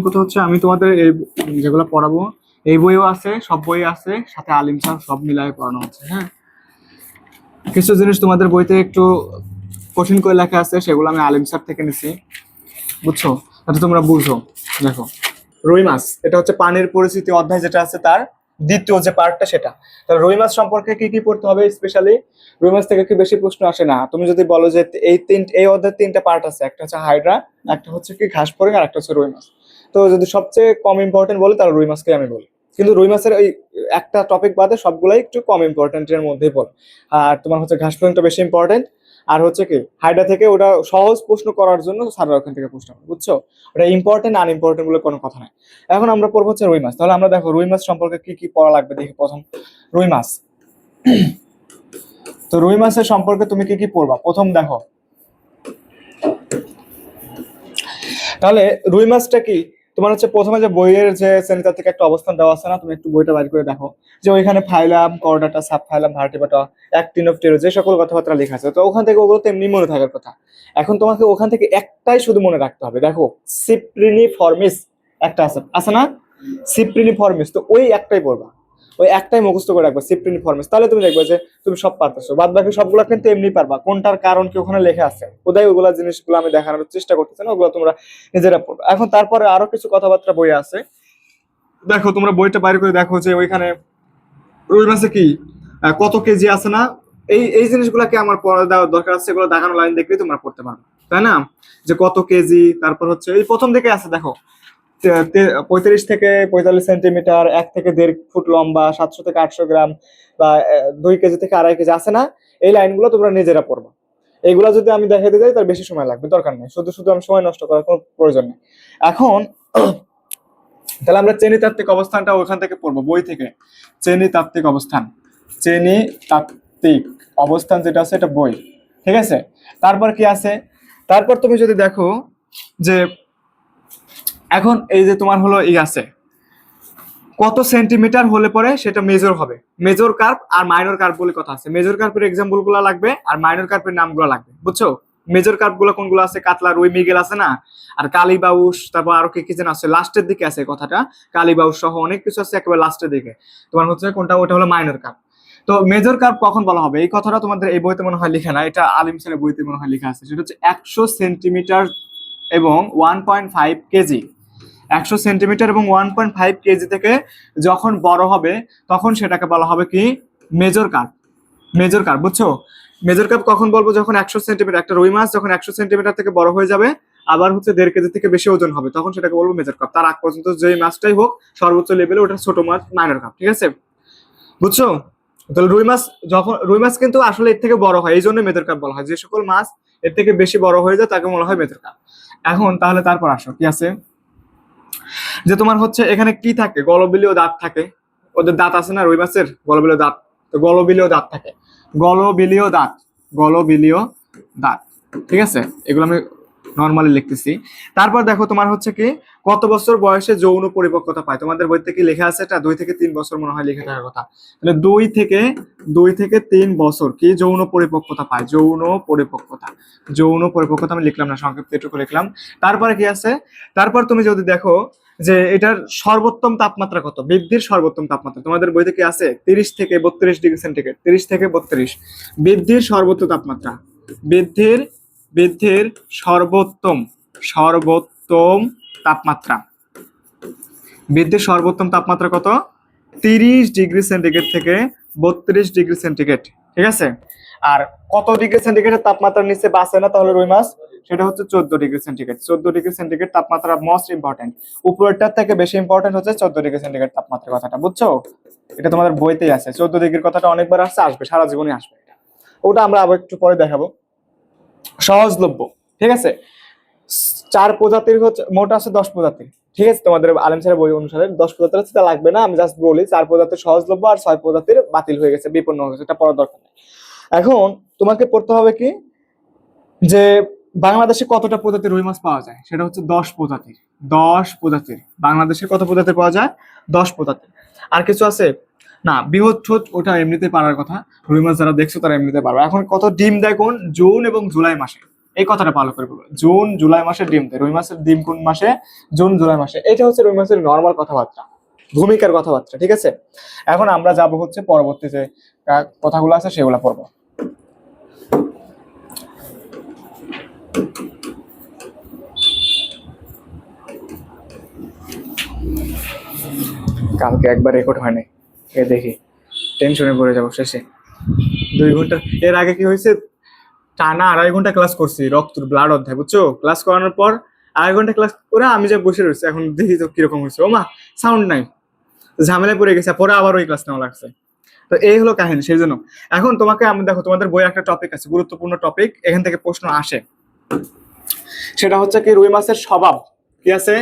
কথা হচ্ছে আমি তোমাদের এই যেগুলো পড়াবো এই বইও আছে, সব বই আছে, সাথে আলিম স্যার সব মিলাই পড়ানো হচ্ছে। হ্যাঁ, কিছু জিনিস তোমাদের বইতে একটু কঠিন করে লেখা আছে, সেগুলো আমি আলিম স্যার থেকে নিছি, বুঝছো? যাতে তোমরা বুঝো। দেখো, রুই মাছ, এটা হচ্ছে পানির পরিস্থিতি অধ্যায় যেটা আছে তার দ্বিতীয় যে পার্টটা সেটা। তাহলে রুই মাছ সম্পর্কে কি কি পড়তে হবে স্পেশালি? রুই মাছ থেকে কি বেশি প্রশ্ন আসে না। তুমি যদি বলো যে এই অধ্যায়ের তিনটা পার্ট আছে, একটা হচ্ছে হাইড্রা, একটা হচ্ছে কি ঘাস ফড়িং, আর একটা হচ্ছে রুই মাছ। তো যদি সবচেয়ে কম ইম্পর্টেন্ট বলি তাহলে রুই মাছকে আমি বলি, কিন্তু রুই মাছের ওই একটা টপিক বাদে সবগুলাই একটু কম ইম্পর্টেন্টের মধ্যেই পড়ে। আর তোমার হচ্ছে ঘাস ফড়িংটা বেশি ইম্পর্টেন্ট। আর হচ্ছে কি হাইড্রা থেকে ওটা সহজ প্রশ্ন করার জন্য স্যাররা ওখান থেকে প্রশ্ন করে, বুঝছো? ওটা ইম্পর্টেন্ট আনইম্পর্টেন্ট বলে কোনো কথা নাই। এখন আমরা পড়বো হচ্ছে রুই মাছ। তাহলে আমরা দেখো রুই মাছ সম্পর্কে কি কি পড়া লাগবে দেখি। প্রথম রুই মাছ, তো রুই মাছের সম্পর্কে তুমি কি কি পড়বা প্রথম দেখো। তাহলে রুই মাছটা কি তোমার হচ্ছে প্রথমে যে বইয়ের যে শ্রেণীতার থেকে একটা অবস্থান দেওয়া আছে না, তুমি একটু বইটা বাইর করে দেখো যে ওইখানে ফাইলাম, করডাটা, সাব ফাইলাম, ভার্টিব্রাটা, অ্যাক্টিনোপটেরো, যে সকল কথাবার্তা লেখা আছে, তো ওখান থেকে ওগুলো তো এমনি মনে থাকার কথা। এখন তোমাকে ওখান থেকে একটাই শুধু মনে রাখতে হবে। দেখো, সিপ্রিনিফর্মিস একটা আছে আছে না, সিপ্রিনিফর্মিস, তো ওই একটাই পড়বা, ওই একটাই মুখস্থ করে রাখবা, সিপ্রিনিফর্মিস। তাহলে তুমি দেখবে যে তুমি সব পারতেছো, বাদ বাকি সবগুলো কিন্তু এমনি পারবা। কোনটার কারণ কি ওখানে লেখা আছে, ওদাই ওগুলা জিনিসগুলো আমি দেখানোর চেষ্টা করতেছি না, ওগুলো তোমরা নিজেরা পড়বে। এখন তারপরে আরো কিছু কথাবার্তা বই আছে, দেখো তোমরা বইটা বাইরে করে দেখো যে ওইখানে রুই মাছে কি কত কেজি আছে না, এই এই জিনিসগুলোকে আমার পড়া দেওয়ার দরকার আছে। এগুলো দেখানো লাইন দেখলেই তোমরা পড়তে পারবে, তাই না? যে কত কেজি, তারপর হচ্ছে এই প্রথম দিকে আছে দেখো 35 থেকে 45 সেন্টিমিটার, 1 থেকে 1.5 ফুট লম্বা, 700 থেকে 800 গ্রাম, বা 2 কেজি থেকে 2.5 কেজি আছে না, এই লাইনগুলো তোমরা নিজেরা পড়বা। এইগুলো যদি আমি দেখাতে যাই তার বেশি সময় লাগবে, দরকার নেই, শুধু শুধু আমি সময় নষ্ট করার কোনো প্রয়োজন নেই। এখন তাহলে আমরা চেনিতাত্ত্বিক অবস্থানটা ওখান থেকে পড়বো বই থেকে। চেনিতাত্ত্বিক অবস্থান, চেনিতাত্ত্বিক অবস্থান যেটা আছে এটা বই, ঠিক আছে? তারপর কি আছে, তারপর তুমি যদি দেখো যে এখন এই যে তোমার হলো ই আছে কত সেন্টিমিটার হলে পরে সেটা মেজর হবে, মেজর কার্ভ আর মাইনর কার্ভ বলে কথা আছে। মেজর কার্ভের এক্সাম্পল গুলো লাগবে আর মাইনর কার্ভের নামগুলো লাগবে, বুঝছো? মেজর কার্ভ গুলো কোনগুলো আছে, কাতলা, রুই, মৃগেল আছে না, আর কালীবাউস, তারপর আরো কি কি যেন আছে লাস্টের দিকে আছে কথাটা, কালীবাউস সহ অনেক কিছু আছে একেবারে লাস্টের দিকে। তোমার হচ্ছে কোনটা, ওটা হলো মাইনর কার্ভ। তো মেজর কার্ভ কখন বলা হবে এই কথাটা তোমাদের এই বইতে মনে হয় লেখা না, এটা আলিম স্যারের বইতে মনে হয় লেখা আছে। সেটা হচ্ছে 100 সেন্টিমিটার এবং 1.5 কেজি। 100 সেন্টিমিটার এবং 1.5 কেজি থেকে যখন বড় হবে তখন সেটাকে বলা হবে কি, মেজর কার্ভ। মেজর কার্ভ, বুঝছো? মেজর কার্ভ কখন বলবো, যখন 100 সেন্টিমিটার, একটা রুই মাছ যখন 100 সেন্টিমিটার থেকে বড় হয়ে যাবে, আবার হচ্ছে 1.5 কেজি থেকে বেশি ওজন হবে, তখন সেটাকে বলবো মেজর কার্ভ। তার আগ পর্যন্ত যেই মাছটাই হোক সর্বোচ্চ লেভেলে ওটা ছোট মাছ, মাইনর কার্ভ, ঠিক আছে? বুঝছো? তাহলে রুই মাছ যখন, রুই মাছ কিন্তু আসলে এর থেকে বড় হয়, এই জন্য মেজর কার্ভ বলা হয়। যে সকল মাছ এর থেকে বেশি বড় হয়ে যায় তাকে বলা হয় মেজর কার্ভ। এখন তাহলে তারপর আসো কি আছে, যে তোমার হচ্ছে এখানে কি থাকে, গলবিলীয় দাঁত থাকে, ওদের দাঁত আছে না রুই মাছের, গলবিলীয় দাঁত, তো গলবিলীয় দাঁত থাকে, গলবিলীয় দাঁত, গলবিলীয় দাঁত, ঠিক আছে? এগুলো আমি নর্মালি লিখতেছি। তারপর দেখো তোমার হচ্ছে কি কত বছর বয়সে যৌন পরিপক্কতা পায়, তোমাদের বইতে কি লেখা আছে এটা 2 থেকে 3 বছর মনে হয় লেখা থাকার কথা। তাহলে 2 থেকে 3 বছর কি যৌন পরিপক্কতা পায়, যৌন পরিপক্কতা, যৌন পরিপক্কতা আমি লিখলাম না, সংক্ষিপ্ত এটুকু লিখলাম। তারপরে কি আছে, তারপর তুমি যদি দেখো যে এটার সর্বোত্তম তাপমাত্রা কত, বৃদ্ধির সর্বোত্তম তাপমাত্রা তোমাদের বইতে কি আছে 30 থেকে 32 ডিগ্রি সেন্টিগ্রেড, 30 থেকে 32 বৃদ্ধির সর্বোচ্চ তাপমাত্রা, বৃদ্ধির বৃদ্ধির সর্বোত্তম, সর্বোত্তম তাপমাত্রা, বৃদ্ধির সর্বোত্তম তাপমাত্রা কত, 30 ডিগ্রি সেন্টিগ্রেড থেকে 32 ডিগ্রি সেন্টিগ্রেড, ঠিক আছে? আর কত ডিগ্রি সেন্টিগ্রেডের তাপমাত্রা নিচে বাঁচে না তাহলে রুই মাছ, সেটা হচ্ছে 14 ডিগ্রি সেন্টিগ্রেড। 14 ডিগ্রি সেন্টিগ্রেড তাপমাত্রা মোস্ট ইম্পর্টেন্ট, উপরেরটার থেকে বেশি ইম্পর্টেন্ট হচ্ছে 14 ডিগ্রি সেন্টিগ্রেড তাপমাত্রার কথাটা, বুঝছো? এটা তোমাদের বইতেই আছে, 14 ডিগ্রির কথাটা অনেকবার আসছে, আসবে, সারা জীবনই আসবে এটা। ওটা আমরা আবার একটু পরে দেখাবো। সহজলভ্য, ঠিক আছে? 4 প্রজাতির হচ্ছে, মোট আছে 10 প্রজাতির, ঠিক আছে? তোমাদের আলেম স্যারের বই অনুসারে 10 প্রজাতির আছে, তা লাগবে না, আমি জাস্ট বলি 4 প্রজাতির সহজলভ্য আর 6 প্রজাতির বাতিল হয়ে গেছে, বিপন্ন হয়ে গেছে, এটা পড়ার দরকার নেই। এখন তোমাকে পড়তে হবে কি, যে বাংলাদেশে কতটা প্রজাতির রুই মাছ পাওয়া যায়, সেটা হচ্ছে 10 প্রজাতির। 10 প্রজাতির, বাংলাদেশে কত প্রজাতির পাওয়া যায়, 10 প্রজাতির। আর কিছু আছে না, বৃহৎ ঠোঁট, ওটা এমনিতে পারার কথা, রুই মাছ যারা দেখছো তারা এমনিতে পারবে। এখন কত ডিম দেয় কোন, জুন এবং জুলাই মাসে, এই কথাটা ভালো করে বলবো, জুন জুলাই মাসে ডিম দেয়। রুই মাছের ডিম কোন মাসে? জুন জুলাই মাসে। এটা হচ্ছে রুই মাছের নর্মাল কথাবার্তা, ভূমিকার কথাবার্তা, ঠিক আছে। এখন আমরা যাব হচ্ছে পরবর্তী যে কথাগুলো আছে সেগুলো পড়বো। কালকে একবার রেকর্ড হয় নাই, দেখি টেনশনে পড়ে যাবো শেষে। 2 ঘন্টা, এর আগে কি হয়েছে, টানা 2.5 ঘন্টা ক্লাস করছি, রক্ত ব্লাড অধ্যায়, বুঝছো। ক্লাস করানোর পর 2.5 ঘন্টা ক্লাস করে আমি যে বসে রয়েছি, এখন দেখি তো কিরকম হয়েছে, ও মা সাউন্ড নাই, ঝামেলায় পড়ে গেছে, পরে আবার ওই ক্লাস নেওয়া লাগছে। তো এই হলো কাহিনী। সেই জন্য এখন তোমাকে আমি দেখো, তোমাদের বইয়ে একটা টপিক আছে, গুরুত্বপূর্ণ টপিক, এখান থেকে প্রশ্ন আসে। সেটা হচ্ছে কি, রুই মাছের স্বভাব। কি আছে?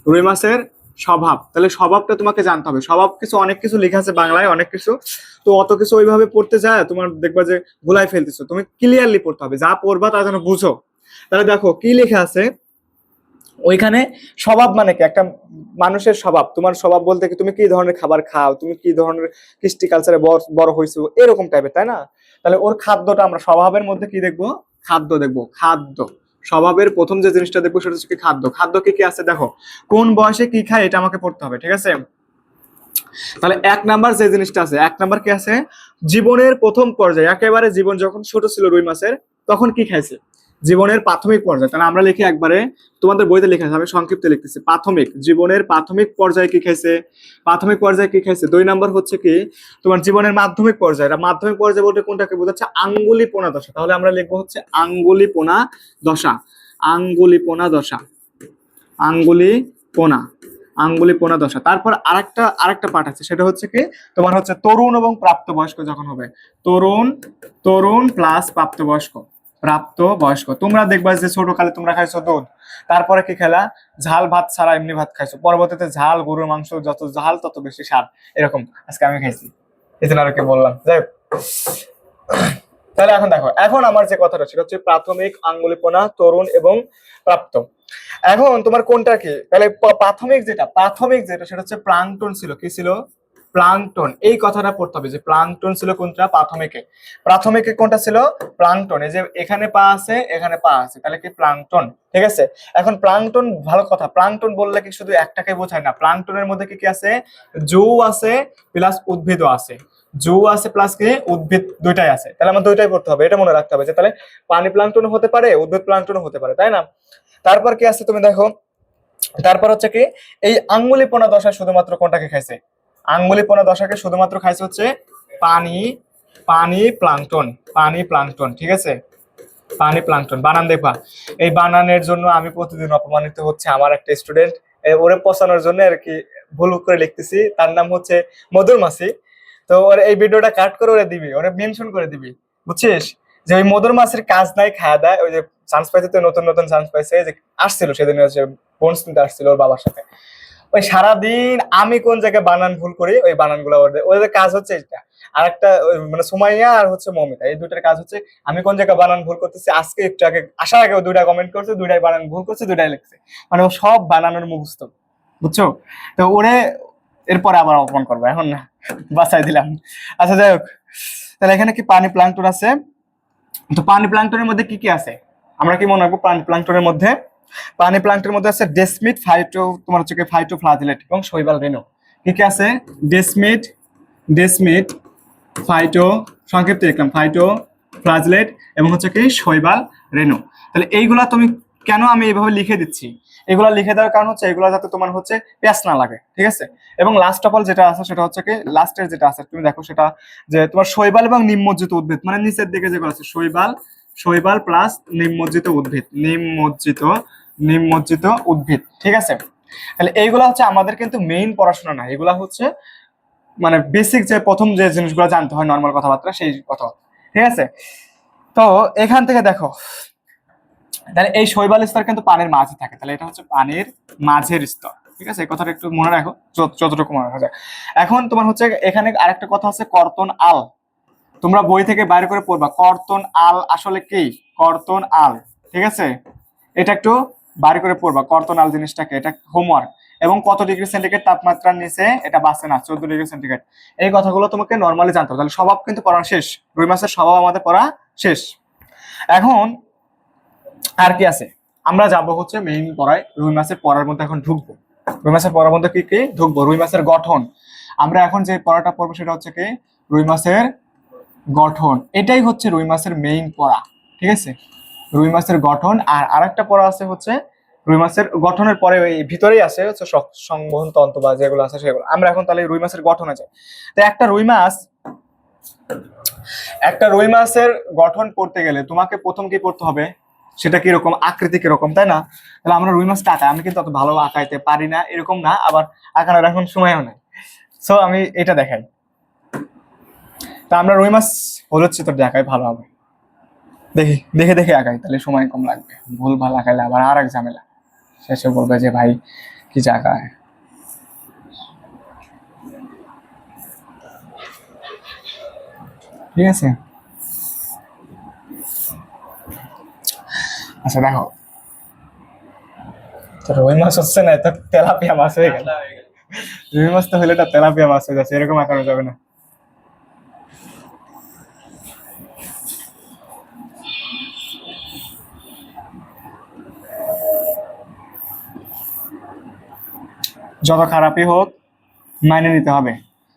রুই মাছের স্বভাব। তাহলে স্বভাবটা তোমাকে জানতে হবে। স্বভাব কিছু, অনেক কিছু লেখা আছে বাংলায়, অনেক কিছু, তো অত কিছু ওইভাবে পড়তে যায় তোমার দেখবা যে ভুলাই ফেলতেছো। তুমি ক্লিয়ারলি পড়তে হবে, যা পড়বা তা যেন বুঝো। তাহলে দেখো কি লেখা আছে ওইখানে। স্বভাব মানে কি? একটা মানুষের স্বভাব। তোমার স্বভাব বলতে কি, তুমি কি ধরনের খাবার খাও, তুমি কি ধরনের কৃষ্টি কালচারে বড় হয়েছো, এরকম টাইপের, তাই না? তাহলে ওর খাদ্যটা আমরা স্বভাবের মধ্যে কি দেখবো? খাদ্য দেখবো, খাদ্য। স্বভাবের প্রথম যে জিনিসটা দেখবো সেটা হচ্ছে কি খাদ্য। খাদ্য কি কি আছে দেখো, কোন বয়সে কি খায় এটা আমাকে পড়তে হবে, ঠিক আছে। তাহলে 1 নাম্বার যে জিনিসটা আছে, 1 নাম্বার কি আছে, জীবনের প্রথম পর্যায়ে, একেবারে জীবন যখন ছোট ছিল রুই মাছের, তখন কি খাইছে? জীবনের প্রাথমিক পর্যায়ে। তাহলে আমরা লিখি একবারে, তোমাদের বইতে লেখা আছে, আমি সংক্ষিপ্ত লিখতেছি, প্রাথমিক, জীবনের প্রাথমিক পর্যায়ে কি খাইছে? প্রাথমিক পর্যায়ে কি খাইছে? 2 নাম্বার হচ্ছে কি, তোমার জীবনের মাধ্যমিক পর্যায়ে। এটা মাধ্যমিক পর্যায়ে বলতে কোনটাকে বোঝাচ্ছে? আঙ্গুলিপোনা দশা। তাহলে আমরা লিখবো হচ্ছে আঙ্গুলিপোনা দশা, আঙ্গুলিপোনা দশা, আঙ্গুলিপোনা, আঙ্গুলিপোনা দশা। তারপর আরেকটা পার্ট আছে, সেটা হচ্ছে কি, তোমার হচ্ছে তরুণ এবং প্রাপ্তবয়স্ক যখন হবে। তরুণ, তরুণ প্লাস প্রাপ্তবয়স্ক, প্রাপ্তবয়স্ক। তোমরা দেখবা যে ছোট কালে তোমরা খাইছো দুধ, তারপরে কি খেলা, ঝাল ভাত ছাড়া এমনি ভাত খাইছো, পরবর্তীতে ঝাল, গরুর মাংস, যত ঝাল তত বেশি স্বাদ, এরকম আজকে আমি খাইছি, এই জন্য আর কি বললাম। যাই হোক, তাহলে এখন দেখো, এখন আমার যে কথাটা সেটা হচ্ছে প্রাথমিক, আঙ্গুলিপোনা, তরুণ এবং প্রাপ্ত। এখন তোমার কোনটা কি? তাহলে প্রাথমিক যেটা সেটা হচ্ছে প্লাঙ্কটন ছিল। কি ছিল? প্লাঙ্কটন। এই কথাটা পড়তে হবে যে প্লাঙ্কটন ছিল কোনটা? প্রাথমিকে। প্রাথমিকে কোনটা ছিল? প্লাঙ্কটন। এই যে এখানে পা আছে, এখানে পা আছে, তাহলে কি প্লাঙ্কটন, ঠিক আছে। এখন প্লাঙ্কটন, ভালো কথা, প্লাঙ্কটন বললে কি শুধু একটাকে বোঝায় না, প্লাঙ্কটনের মধ্যে কি কি আছে? জু আছে প্লাস উদ্ভিদও আছে, জু আছে প্লাস কি উদ্ভিদ, দুইটাই আছে। তাহলে আমার দুইটাই পড়তে হবে, এটা মনে রাখতে হবে যে তাহলে পানি প্লাঙ্কটন হতে পারে, উদ্ভিদ প্লাঙ্কটন হতে পারে, তাই না? তারপর কি আছে তুমি দেখো, তারপর হচ্ছে কি, এই আঙ্গুলিপোনা দশা শুধুমাত্র কোনটাকে খাইছে? আঙ্গুলিপোনা দশাকে শুধুমাত্র খাইছে হচ্ছে পানি, পানি প্লাঙ্কটন, পানি প্লাঙ্কটন, ঠিক আছে। পানি প্লাঙ্কটন। বানান দেখবা, এই বানানের জন্য আমি প্রতিদিন অপমানিত হচ্ছে। আমার একটা স্টুডেন্ট, ওরে পচানোর জন্য আর কি ভুল করে লিখতেছি, তার নাম হচ্ছে মধুর মাসি। তো ওরে এই ভিডিওটা কাট করে ওরে দিবি, ওরে মেনশন করে দিবি, বুঝছিস, যে ওই মধুর মাসির কাজ নাই, খাওয়া দায়, ওই যে চান্স পাইছে, তো নতুন নতুন চান্স পাইছে, যে আসছিল সেদিন হচ্ছে বোনস নিতে আসছিল ওর বাবার সাথে। ওই সারাদিন আমি কোন জায়গায় বানান ভুল করি, ওই বানানগুলো ওদের কাজ হচ্ছে এটা। আর একটা মানে সুমাইয়া আর হচ্ছে মমিতা, এই দুইটার কাজ হচ্ছে আমি কোন জায়গায় বানান ভুল করতেছি। আজকে একটু আগে আসার আগে দুইটা কমেন্ট করছে, দুইটাই বানান ভুল করছে, দুইটাই লিখছে, মানে ও সব বানানোর মুখস্থ, বুঝছো। তো ওরে এরপরে আবার অপমান করবো, এখন না, বাঁচাই দিলাম। আচ্ছা যাই হোক, তাহলে এখানে কি পানি প্লাঙ্কটন আছে। তো পানি প্লাঙ্কটনের মধ্যে কি কি আছে আমরা কি মনে রাখবো? পানি প্লাঙ্কটনের মধ্যে, পানি প্লাঙ্কটনের মধ্যে আছে ডেসমিট, ফাইটো, তোমার হচ্ছে ফাইটোফ্লাজেলেট এবং শৈবাল রেণু। কি কি আছে? ডেসমিট, ডেসমিট, ফাইটো, সংক্ষিপ্ত লিখলাম, ফাইটো ফ্লাজেলেট এবং হচ্ছে কি শৈবাল রেণু। তাহলে এইগুলা তুমি কেন আমি এইভাবে লিখে দিচ্ছি, এগুলা লিখে দেওয়ার কারণ হচ্ছে এগুলা যাতে তোমার হচ্ছে প্যাচ না লাগে, ঠিক আছে। এবং লাস্ট অফ অল যেটা আছে সেটা হচ্ছে কি, লাস্টের যেটা আছে তুমি দেখো সেটা, যে তোমার শৈবাল এবং নিম্নজ্জিত উদ্ভিদ, মানে নিচের দিকে যেগুলো আছে শৈবাল, শৈবাল প্লাস নিম্নজ্জিত উদ্ভিদ, নিম্নজ্জিত উদ্ভিদ, ঠিক আছে। তাহলে এইগুলা হচ্ছে আমাদের কিন্তু মেইন পড়াশোনা না, এগুলা হচ্ছে মানে বেসিক যে প্রথম যে জিনিসগুলো জানতে হয়, নর্মাল কথাবার্তা, সেই কথা, ঠিক আছে। তো এখান থেকে দেখো, তাহলে এই শৈবাল স্তর কিন্তু পানির মাঝে থাকে, তাহলে এটা হচ্ছে পানির মাঝের স্তর, ঠিক আছে। এই কথাটা একটু মনে রাখো, যতটুকু মনে রাখা যায়। এখন তোমার হচ্ছে এখানে আরেকটা কথা আছে, কর্তন আল। তোমরা বই থেকে বাইরে করে পড়বা, কর্তন আল আসলে কি, কর্তন আল, ঠিক আছে। এটা একটু বাইরে করে পড়বা, কর্তন আল জিনিসটাকে, এটা হোমওয়ার্ক। এবং কত ডিগ্রি সেন্টিগ্রেড তাপমাত্রার নিচে এটা বাঁচে না, 14 ডিগ্রি সেন্টিগ্রেড। এই কথাগুলো তোমাকে নর্মালি জানতে হবে। তাহলে স্বভাব কিন্তু পড়া শেষ, রুই মাছের স্বভাব আমাদের পড়া শেষ। এখন আর কি আছে, আমরা যাব হচ্ছে মেইন পড়ায়, রুই মাছের পড়ার মধ্যে এখন ঢুকবো। রুই মাছের পড়ার মধ্যে কি কি ঢুকবো? রুই মাছের গঠন। আমরা এখন যে পড়াটা পড়বো সেটা হচ্ছে কি রুই মাছের গঠন। এটাই হচ্ছে রুই মাছের মেইন পড়া, ঠিক আছে? রুই মাছের গঠন। আর আরেকটা পড়া আছে হচ্ছে রুই মাছের গঠনের পরে ওই ভিতরেই আছে হচ্ছে সংবহন তন্ত্র বা যেগুলো আছে সেগুলো। আমরা এখন তাহলে রুই মাছের গঠনে যাই। তো একটা রুই মাছের গঠন পড়তে গেলে তোমাকে প্রথম কি পড়তে হবে, সেটা কিরকম, আকৃতি কিরকম, তাই না? তাহলে আমরা রুই মাছটা আঁকাই, আমি কিন্তু অত ভালো আঁকাইতে পারি না এরকম না, আবার আঁকানোর এখন সময়ও নেই। সো আমি এটা দেখাই। তা আমরা রুই মাছ হলুদ চিত্র দেখাই, ভালো হবে। দেখি দেখে দেখে আঁকাই, তাহলে সময় কম লাগবে। ভুল ভাল আঁকাইলে আবার আর এক ঝামেলা, শেষে বলবে যে ভাই কি আঁকায়। ঠিক আছে, আচ্ছা দেখো, তো রুই মাছ হচ্ছে না, তো তেলাপিয়া মাছ হয়ে গেল। রুই মাছ তো হলে এটা তেলাপিয়া মাছ হয়ে যাচ্ছে, এরকম আঁকানো যাবে না। যত খারাপই হোক মাইনে নিতে হবে।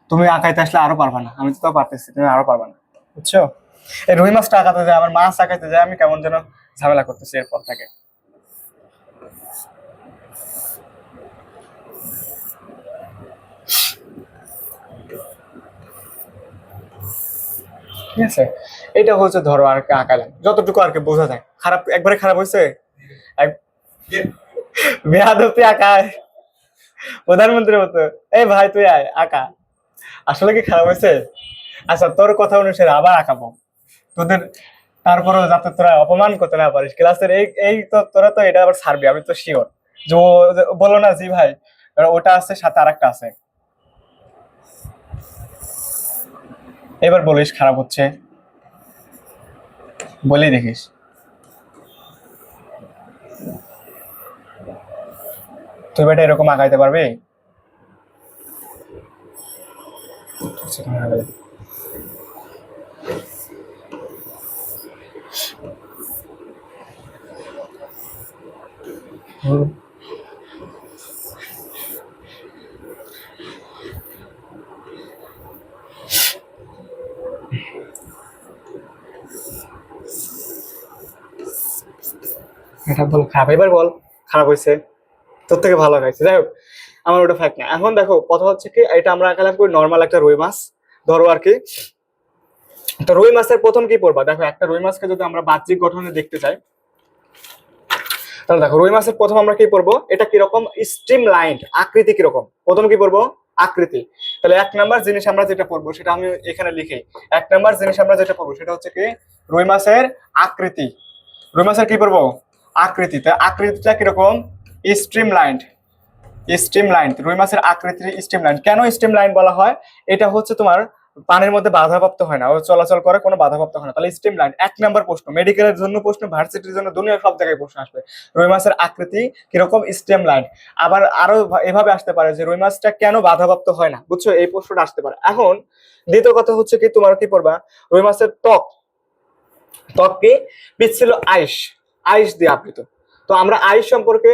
তুমি আঁকাইতে আসলে আরো পারবা না, আমি তো পারতেছি, তুমি আরো পারবা না, বুঝছো? এই রুই মাছটা আঁকাতে যায়, আমার মাছ আঁকাইতে যায়, আমি কেমন যেন ঝামেলা করতেছি এরপর থেকে। ঠিক আছে, এটা হচ্ছে ধরো আর কি আঁকালাম, যতটুকু আর কি বোঝা যায়। খারাপ একবারে খারাপ হয়েছে, বেয়াদবি আঁকায় প্রধানমন্ত্রীর মতো। এই ভাই তুই আয় আঁকা, আসলে কি খারাপ হয়েছে? আচ্ছা তোর কথা অনুসারে আবার আঁকাবো তোদের, তারপরেও যাতে তোরা অপমান করতে না পারিস ক্লাসের। এই এই তো তোরা তো এটা আবার ছাড়বি, আমি তো শিওর। যে বলো না জি ভাই, ওটা আছে সাথে আরেকটা আছে। এবার বলিস খারাপ হচ্ছে, বলেই দেখিস। তুই বেটা এরকম আগাইতে পারবি? এটা বল খারাপ, এবার বল খারাপ হয়েছে, তোর থেকে ভালো হয়েছে। যাই হোক, আমার ওটা ফ্যাক্ট না। এখন দেখো কথা হচ্ছে কি, এটা আমরা আঁকালাম করি নর্মাল একটা রুই মাছ ধরো আর কি। তো রুই মাছের প্রথম কি পড়বা, দেখো একটা রুই মাছকে যদি আমরা বাহ্যিক গঠনে দেখতে চাই, তাহলে দেখো রুই মাছের প্রথম আমরা কি পড়বো, এটা কিরকম স্ট্রিম লাইন, আকৃতি কিরকম, প্রথম কি পড়বো আকৃতি। তাহলে এক নাম্বার জিনিস আমরা যেটা পড়বো সেটা আমি এখানে লিখি। এক নাম্বার জিনিস আমরা যেটা পড়বো সেটা হচ্ছে কি রুই মাছের আকৃতি। রুই মাছের কি পড়বো আকৃতি। তাই আকৃতিটা কিরকম স্ট্রিম লাইন। স্ট্রিম লাইন, রুই মাছের আকৃতির স্ট্রিম লাইন। কেন স্ট্রিম লাইন বলা হয়? এটা হচ্ছে তোমার পানির মধ্যে বাধাপ্রাপ্ত হয় না, ও চলাচল করে, কোনো বাধাপ্রাপ্ত হয় না, তাহলে স্ট্রিম লাইন। এক নাম্বার প্রশ্ন, মেডিকেলের জন্য প্রশ্ন, ভার্সিটির জন্য, দুনিয়ার সব জায়গায় প্রশ্ন আসবে রুই মাছের আকৃতি কিরকম স্ট্রিম লাইন। আবার আরো এভাবে আসতে পারে যে রুই মাছটা কেন বাধাপ্রাপ্ত হয় না, বুঝছো? এই প্রশ্নটা আসতে পারে। এখন দ্বিতীয় কথা হচ্ছে কি, তোমার কি পড়বা রুই মাছের ত্বক। ত্বক কি পিচ্ছিল আইস, আইস দিয়ে আবৃত। তো আমরা আইস সম্পর্কে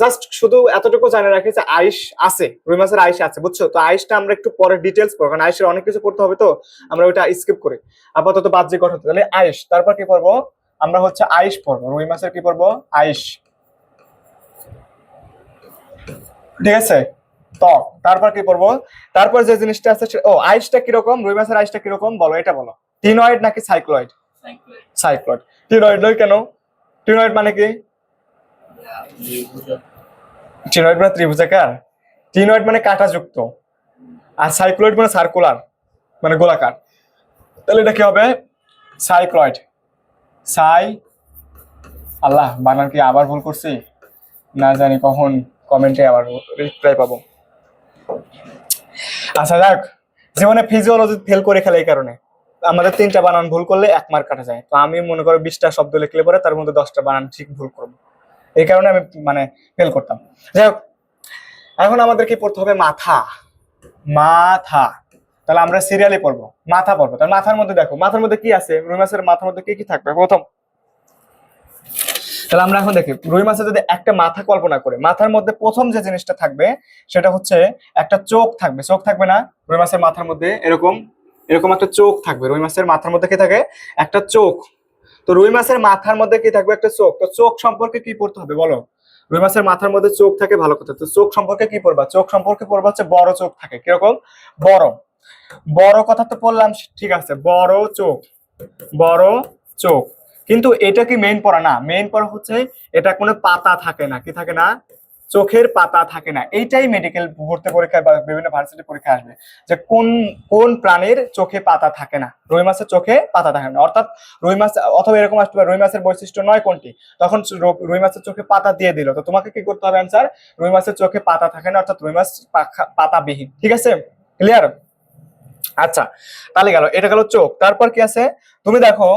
জাস্ট শুধু এতটুকু জানে রাখি যে আইস আছে, রুই মাছের আইস আছে, বুঝছো? তো আইসটা আমরা একটু পরে ডিটেলস পড়বো, কারণ আইসের অনেক কিছু পড়তে হবে, তো আমরা ওইটা স্কিপ করি আপাতত বাহ্যিক গঠন। তাহলে আইস, তারপর কি পড়বো আমরা হচ্ছে আইস পড়বো, রুই মাছের কি পড়বো আইস, ঠিক আছে? ত্বক, তারপর কি পড়বো, তারপর যে জিনিসটা আছে ও আইসটা কিরকম, রুই মাছের আইসটা কিরকম বলো, এটা বলো। টিনয়েড নাকি সাইক্লয়েড? সাইক্লয়েড। টিনয়েড নয় কেন? টিনয়েড মানে কি? টিনয়েড মানে ত্রিভুজাকার, টিনয়েড মানে কাঁটাযুক্ত, আর সাইক্লয়েড মানে সার্কুলার, মানে গোলাকার। তাহলে এটা কি হবে সাইক্লয়েড। সাই, আল্লাহ বানান কি আবার ভুল করছি না জানি, কখন কমেন্টে আবার রিপ্লাই পাবো। আচ্ছা যাক, জীবনে ফিজিওলজি ফেল করে খেলে এই কারণে আমাদের 3টা বানান ভুল করলে 1 মার্ক কাটা যায়। তো আমি মনে করো 20টা শব্দ লিখলে পরে তার মধ্যে 10টা বানান ঠিক ভুল করবো, এই কারণে আমি মানে ফেল করতাম। যাই হোক, এখন আমাদের কি পড়তে হবে মাথা। মাথা, তাহলে আমরা সিরিয়ালি পড়বো, মাথা পড়বো। তাহলে মাথার মধ্যে দেখো, মাথার মধ্যে কি আছে, রুই মাছের মাথার মধ্যে কি কি থাকবে? প্রথম তাহলে আমরা এখন দেখি রুই মাছের যদি একটা মাথা কল্পনা করে, মাথার মধ্যে প্রথম যে জিনিসটা থাকবে সেটা হচ্ছে একটা চোখ থাকবে। চোখ থাকবে না রুই মাছের মাথার মধ্যে? এরকম এরকম একটা চোখ থাকবে। রুই মাছের মাথার মধ্যে কি থাকে? একটা চোখ। তো রুই মাছের মাথার মধ্যে কি থাকবে? একটা চোখ। তো চোখ সম্পর্কে কি পড়তে হবে বলো? রুই মাছের মাথার মধ্যে চোখ থাকে, ভালো কথা। তো চোখ সম্পর্কে কি পড়বা? চোখ সম্পর্কে পড়বা হচ্ছে বড় চোখ থাকে। কিরকম? বড়। বড় কথা তো বললাম, ঠিক আছে, বড় চোখ, বড় চোখ। কিন্তু এটা কি মেইন পড়া না? মেইন পড়া হচ্ছে এটা কোনো পাতা থাকে না। কি থাকে না? চোখের পাতা থাকে না। এইটাই মেডিকেল ভর্তি পরীক্ষায় বা বিভিন্ন ভার্সিটি পরীক্ষায় আসবে যে কোন কোন প্রাণীর চোখে পাতা থাকে না। রুই মাছের চোখে পাতা থাকে না, অর্থাৎ রুই মাছ, অথবা এরকম আসতে পারে রুই মাছের বৈশিষ্ট্য নয় কোনটি, তখন রুই মাছের চোখে পাতা দিয়ে দিল। তো তোমাকে কি করতে হবে? অ্যান্সার, রুই মাছের চোখে পাতা থাকে না, অর্থাৎ রুই মাছ পাতাবিহীন। ঠিক আছে, ক্লিয়ার? আচ্ছা, তাহলে গেল, এটা গেল চোখ। তারপর কি আছে? তুমি দেখো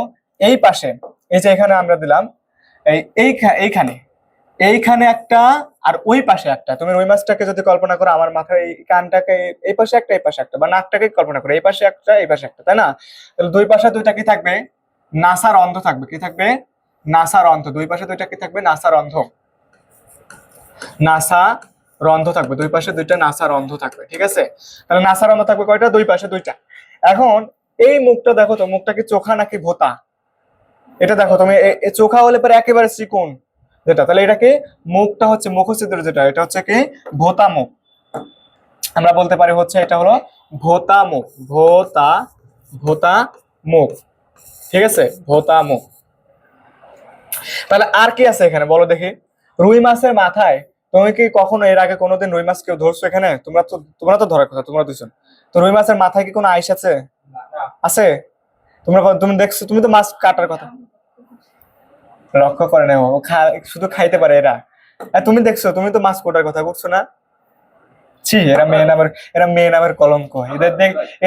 এই পাশে, এই যে এখানে আমরা দিলাম, এইখানে এইখানে একটা, আর ওই পাশে একটা। তুমি রুই মাছটাকে যদি কল্পনা করো, আমার মাথায় এই কানটাকে এই পাশে একটা, এই পাশে একটা, বা নাকটাকে কল্পনা করো, এই পাশে একটা, এই পাশে একটা, তাই না? তাহলে দুই পাশে দুইটা কি থাকবে? নাসার অন্ধ থাকবে। কি থাকবে? নাসার অন্ধ। দুই পাশে দুইটা কি থাকবে? নাসার অন্ধ। নাসা রন্ধ থাকবে, দুই পাশে দুইটা নাসা রন্ধ থাকবে। ঠিক আছে, তাহলে নাসা রন্ধ থাকবে কয়টা? দুই পাশে দুইটা। এখন এই মুখটা দেখো তো, মুখটা কি চোখা নাকি ভোতা? এটা দেখো তুমি, চোখা হলে পরে একেবারে চিকন যেটা, তাহলে এটা কি? মুখটা হচ্ছে মুখছিদ্র যেটা, এটা হচ্ছে কি? ভোতা মুখ। আমরা বলতে পারি হচ্ছে এটা হলো ভোতা মুখ। ভোতা, ভোতা মুখ। ঠিক আছে, ভোতা মুখ। তাহলে আর কি আছে এখানে বলো দেখি? রুই মাছের মাথায়, তুমি কি কখনো এর আগে কোনোদিন রুই মাছ কেউ ধরছো এখানে? তোমরা তো ধরার কথা, তোমরা দুজন। তো রুই মাছের মাথায় কি কোনো আইস আছে? আছে? তুমি দেখছো? তুমি তো মাছ কাটার কথা লক্ষ্য করে নেও, শুধু খাইতে পারে এরা। তুমি দেখছো? তুমি তো মাছ কোটার কথা বলছো না? ছি, এরা মেয়ে নামের কলঙ্ক।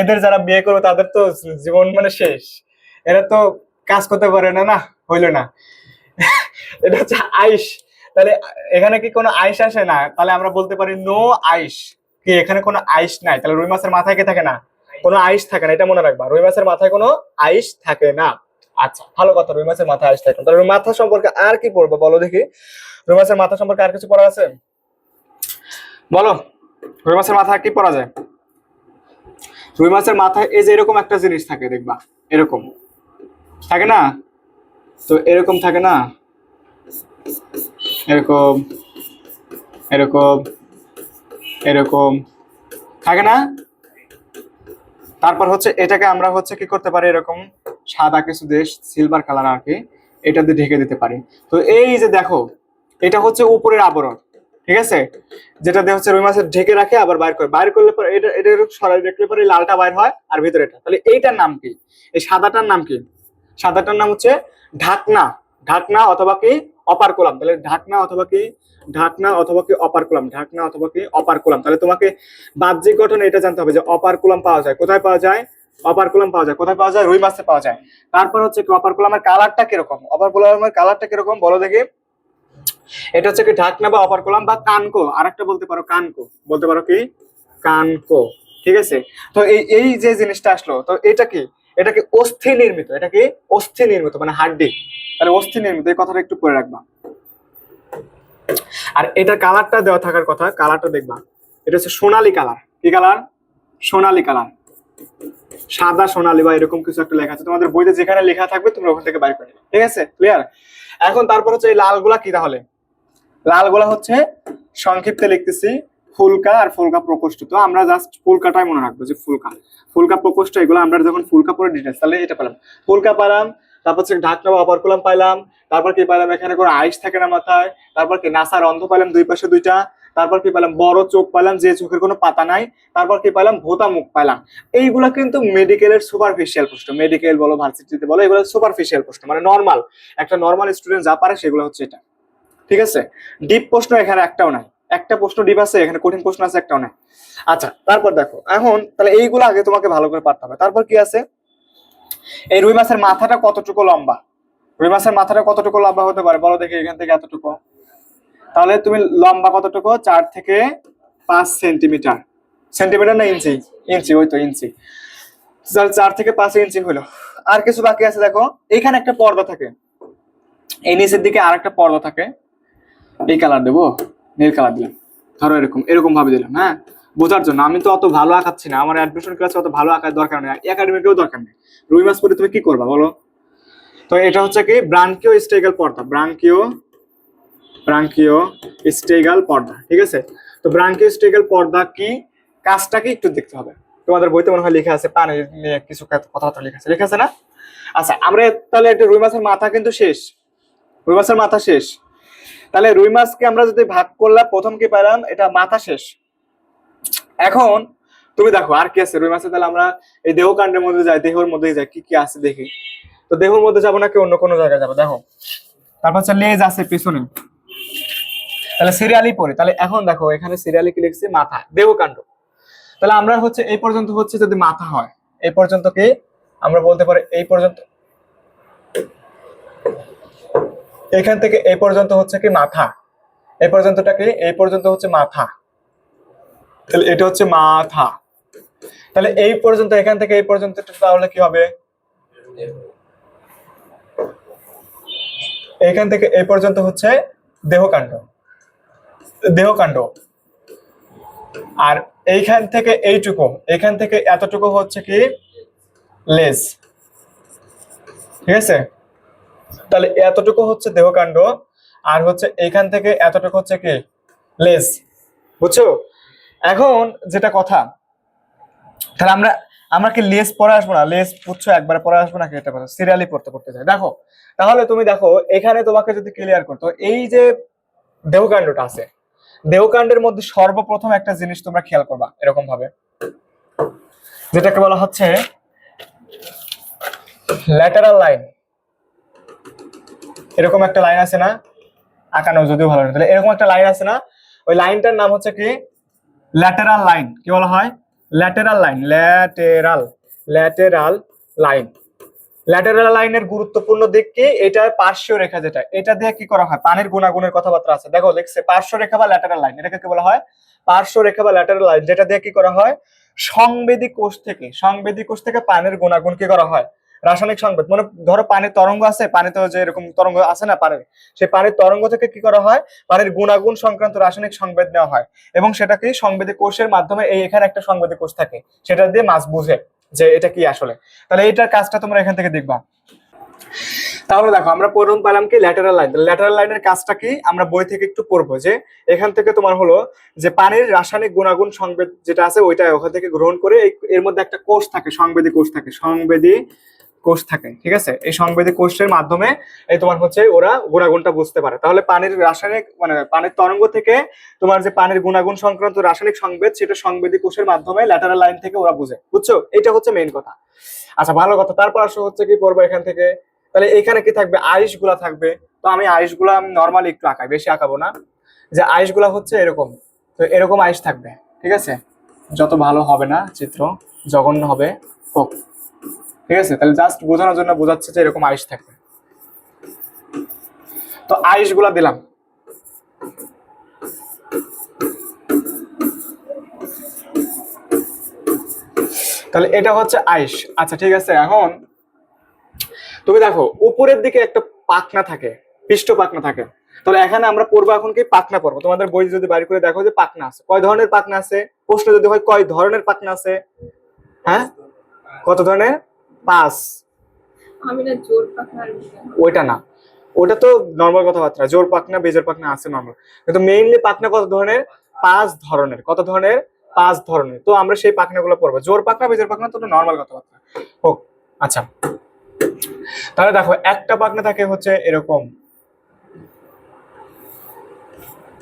এদের যারা বিয়ে করবে তাদের তো জীবন মানে শেষ। এরা তো কাজ করতে পারে না। না, হইলো না। এটা হচ্ছে আইস। তাহলে এখানে কি কোনো আইস আসে না? তাহলে আমরা বলতে পারি নো আইস। কি এখানে কোনো আইস নাই? তাহলে রুই মাছের মাথায় কি থাকে না? কোনো আইস থাকে না। এটা মনে রাখবা, রুই মাছের মাথায় কোনো আইস থাকে না। আচ্ছা, ভালো কথা, রুই মাছের মাথায় আইস থাকে না। তাহলে রুই মাথা সম্পর্কে আর কি পড়বো বলো দেখি? রুই মাছের মাথা সম্পর্কে আর কিছু পড়া আছে বলো? রুই মাছের মাথায় কি পড়া যায়? রুই মাছের মাথায় এই যে এরকম একটা জিনিস থাকে, দেখবা এরকম থাকে না? তো এরকম থাকে না? এরকম, এরকম, এরকম থাকে না? তারপর হচ্ছে এটাকে আমরা হচ্ছে কি করতে পারি? এরকম সাদা কিছু দিয়ে, সিলভার কালার আর কি, এটা দিয়ে ঢেকে দিতে পারি। তো এই যে দেখো, এটা হচ্ছে উপরের আবরণ। ঠিক আছে, যেটা দিয়ে হচ্ছে রুই মাছের ঢেকে রাখে, আবার বাইর করলে পরে এটা এটা সরাই দেখলে পরে লালটা বাইর হয় আর ভিতরে এটা। তাহলে এইটার নাম কি? এই সাদাটার নাম কি? সাদাটার নাম হচ্ছে ঢাকনা। ঢাকনা অথবা কি অপারকুলাম। তাহলে ঢাকনা অথবা কি, ঢাকনা অথবা কি অপারকুলাম, ঢাকনা অথবা কি অপারকুলাম। তাহলে তোমাকে বাহ্যিক গঠন এটা জানতে হবে যে অপারকুলাম পাওয়া যায় কোথায়? পাওয়া যায় অপারকুলাম পাওয়া যায় কোথায়? পাওয়া যায় রুই মাছে পাওয়া যায়। তারপর হচ্ছে কি অপারকুলামের কালারটা কিরকম? অপারকুলামের কালারটা কিরকম বলো দেখি? এটা হচ্ছে কি ঢাকনা বা অপারকুলাম বা কানকো, আরেকটা বলতে পারো কানকো, বলতে পারো কি কানকো। ঠিক আছে, তো এই এই যে জিনিসটা আসলো, তো এটা কি? এটা কি অস্থি নির্মিত। এটা কি অস্থি নির্মিত, মানে হাড্ডি। তাহলে অস্থি নির্মিত, এই কথাটা একটু পড়ে রাখবা। আর এটার কালারটা দেওয়া থাকার কথা, কালারটা দেখবা, এটা হচ্ছে সোনালী কালার। কি কালার? সোনালী কালার, সাদা সোনালী বা এরকম কিছু একটা লেখা আছে। তোমাদের বইতে যেখানে লেখা থাকবে তুমি ওখান থেকে বাইর করে নেবে। ঠিক আছে, ক্লিয়ার? এখন তারপর হচ্ছে এই লালগুলা কি? তাহলে লালগুলা হচ্ছে সংক্ষিপ্তে লিখতেছি ফুলকা আর ফুলকা প্রকোষ্ঠ। তো আমরা জাস্ট ফুলকাটাই মনে রাখবো যে ফুলকা, ফুলকা প্রকোষ্ঠ, এগুলো আমরা যখন ফুলকা পরে ডিটেলস, তাহলে এটা পেলাম ফুলকা পেলাম। তারপর হচ্ছে ঢাকনা বা অপারকুলাম পাইলাম। তারপর কি পাইলাম? এখানে কোনো আইস থাকে না মাথায়। তারপর কি নাসার অন্ধ পাইলাম, দুই পাশে দুইটা। তারপর কি পেলাম? বড় চোখ পাইলাম, যে চোখের কোনো পাতা নাই। তারপর কি পাইলাম? ভোতা মুখ পাইলাম। এইগুলা কিন্তু মেডিকেলের সুপারফিশিয়াল প্রশ্ন। মেডিকেল বলো, ভার্সিটিতে বলো, এগুলো সুপারফিশিয়াল প্রশ্ন, মানে নর্মাল, একটা নর্মাল স্টুডেন্ট যা পারে সেগুলো হচ্ছে এটা। ঠিক আছে, ডিপ প্রশ্ন এখানে একটাও নাই। একটা প্রশ্ন ডিপ আছে, এখানে কঠিন প্রশ্ন আছে একটাও নাই। আচ্ছা, তারপর দেখো এখন, তাহলে এইগুলো আগে তোমাকে ভালো করে পারতে হবে। তারপর কি আছে? এই রুই মাছের মাথাটা কতটুকু লম্বা? রুই মাছের মাথাটা কতটুকু লম্বা হতে পারে বলো দেখি? এখান থেকে এতটুকু। তাহলে তুমি লম্বা কতটুকু? 4 থেকে 5 সেন্টিমিটার। সেন্টিমিটার না ইঞ্চি? ইঞ্চি, ওই তো ইঞ্চি। 4 থেকে 5 ইঞ্চি হলো। আর কিছু বাকি আছে দেখো, এখানে একটা পর্দা থাকে। এই নিচের দিকে আরেকটা পর্দা থাকে, এই কালার দেবো, নীল কালার দিলাম, ধরো এরকম এরকম ভাবে দিলাম, হ্যাঁ বোঝার জন্য। আমি তো অত ভালো আঁকাচ্ছি না, আমার অ্যাডমিশন ক্লাসে অত ভালো আঁকার দরকার নেই, একাডেমিকেও দরকার নেই। রুই মাছ পরে তুমি কি করবা বলো? তো এটা হচ্ছে কি ব্রাঙ্কিও স্টেগাল পর্দা, ব্রাঙ্কিও স্টেগাল পর্দা, ঠিক আছে। তো ব্রাঙ্কিও স্টেগাল পর্দা কি, কাজটা কি একটু দেখতে হবে। তোমাদের বইতে মনে হয় লেখা আছে, পানি নিয়ে কিছু কথাবার্তা লেখা আছে না? আচ্ছা, আমরা তাহলে একটা রুই মাছের মাথা কিন্তু শেষ, রুই মাছের মাথা শেষ। তাহলে রুই মাছকে আমরা যদি ভাগ করলাম, প্রথম কি পেলাম, এটা মাথা শেষ। এখন তুমি দেখো আর কি আছে রুই মাছে, তাহলে আমরা এই দেহকাণ্ডের মধ্যে যাই, দেহের মধ্যে যাই, কি কি আছে দেখি। তো দেহের মধ্যে যাবো নাকি অন্য কোনো জায়গায় যাবো? দেখো তারপর হচ্ছে লেজ আছে পিছনে, তাহলে সিরিয়ালি পড়ে। তাহলে এখন দেখো এখানে সিরিয়ালি কি লিখছি, মাথা, দেহকাণ্ড। তাহলে আমরা হচ্ছে এই পর্যন্ত হচ্ছে যদি মাথা হয়, এই পর্যন্ত কি আমরা বলতে পারি, এই পর্যন্ত, এখান থেকে এই পর্যন্ত হচ্ছে কি মাথা, এই পর্যন্তটা কি, এই পর্যন্ত হচ্ছে মাথা, তাহলে এটা হচ্ছে মাথা। তাহলে এই পর্যন্ত, এখান থেকে এই পর্যন্ত তাহলে কি হবে, এখান থেকে এই পর্যন্ত হচ্ছে দেহকাণ্ড, দেহকাণ্ড। আর এইখান থেকে এইটুকু, এখান থেকে এতটুকু হচ্ছে কি লেজ, ঠিক আছে। তাহলে এতটুকু হচ্ছে দেহকাণ্ড, আর হচ্ছে এইখান থেকে এতটুকু হচ্ছে কি লেজ, বুঝছো? এখন যেটা কথা, তাহলে আমরা আমরা কি লেস পরে আসবো না, লেস বুঝছো একবারে পরে আসবো নাকি, এটা কথা সিরিয়ালি পড়তে পড়তে যায়। দেখো তাহলে তুমি দেখো এখানে তোমাকে যদি ক্লিয়ার করতো, এই যে দেহকাণ্ডটা আছে, দেহকাণ্ডের মধ্যে সর্বপ্রথম একটা জিনিস তোমরা খেয়াল করবা এরকম ভাবে, যেটাকে বলা হচ্ছে ল্যাটারাল লাইন। এরকম একটা লাইন আছে না, আঁকানো যদিও ভালো না, তাহলে এরকম একটা লাইন আছে না, ওই লাইনটার নাম হচ্ছে কি ল্যাটেরাল লাইন। কি বলা হয়? Lateral line, lateral line. Lateral লাইনের গুরুত্বপূর্ণ দিক কি, এটা পার্শ্ব রেখা, যেটা এটা দিয়ে কি করা হয়, পানির গুণাগুণের কথাবার্তা আছে। দেখো দেখছে পার্শ্ব রেখা বা ল্যাটেরাল লাইন, এটাকে কি বলা হয়, পার্শ্ব রেখা বা ল্যাটেরাল লাইন, যেটা দিয়ে কি করা হয়, সংবেদী কোষ থেকে পানির গুণাগুণ কি করা হয়, রাসায়নিক সংবেদ। মানে ধরো পানির তরঙ্গ আছে, পানিতে যে এরকম তরঙ্গ আছে না পানির, সেই পানির তরঙ্গ থেকে কি করা হয়, পানির গুণাগুণ সংক্রান্ত রাসায়নিক সংবেদ নেওয়া হয়, এবং সেটাকে সংবেদী কোষের মাধ্যমে, এই এখানে একটা সংবেদী কোষ থাকে, সেটা দিয়ে মাছ বুঝে যে এটা কি আসলে। তাহলে এইটার কাজটা তোমরা এখান থেকে দেখবা। তাহলে দেখো আমরা প্রথম পেলাম কি ল্যাটারাল লাইন। ল্যাটারাল লাইনের কাজটা কি আমরা বই থেকে একটু পড়বো, যে এখান থেকে তোমার হলো যে পানির রাসায়নিক গুণাগুণ সংবেদ যেটা আছে ওইটা ওখান থেকে গ্রহণ করে, এর মধ্যে একটা কোষ থাকে, সংবেদী কোষ থাকে, ঠিক আছে। এই সংবেদী কোষের মাধ্যমে এই তোমার হচ্ছে ওরা গুণাগুণটা বুঝতে পারে। তাহলে পানির রাসায়নিক মানে পানির তরঙ্গ থেকে তোমার যে পানির গুণাগুণ সংক্রান্ত রাসায়নিক সংবেদ, সেটা সংবেদী কোষের মাধ্যমে ল্যাটারাল লাইন থেকে ওরা বুঝে, বুঝছো? এটা হচ্ছে মেইন কথা। আচ্ছা ভালো কথা। তারপর আসো হচ্ছে কি পড়বো এখান থেকে, তাহলে এখানে কি থাকবে, আইস গুলা থাকবে। তো আমি আইস গুলা নর্মালি একটু আঁকাই, বেশি আঁকাবো না। যে আইস গুলা হচ্ছে এরকম, তো এরকম আইস থাকবে, ঠিক আছে। যত ভালো হবে না চিত্র, জঘন্য হবে হোক, ঠিক আছে। তাহলে জাস্ট বোঝানোর জন্য বোঝাচ্ছে যে এরকম আইস থাকবে। তো আইস গুলা দিলাম। তাহলে এটা হচ্ছে আইস। আচ্ছা ঠিক আছে। এখন তুমি দেখো উপরের দিকে একটা পাখনা থাকে, পৃষ্ঠ পাখনা থাকে। তাহলে এখানে আমরা পড়বো এখন কি পাখনা পড়বো। তোমাদের বই যদি বাড়ি করে দেখো যে পাখনা আছে, কয় ধরনের পাখনা আছে, প্রশ্ন যদি হয় কয় ধরনের পাখনা আছে, হ্যাঁ কত ধরনের, 5। ওইটা না, ওটা তো নর্মাল কথাবার্তা, জোর পাখনা বেজোর পাখনা আছে নর্মাল, কিন্তু মেইনলি পাখনা কত ধরনের, 5 ধরনের। কত ধরনের, 5 ধরনের। তো আমরা সেই পাখনাগুলো পড়বো, জোর পাখনা বেজোর পাখনা তো নর্মাল কথাবার্তা হোক। আচ্ছা তাহলে দেখো একটা পাখনা থাকে হচ্ছে এরকম,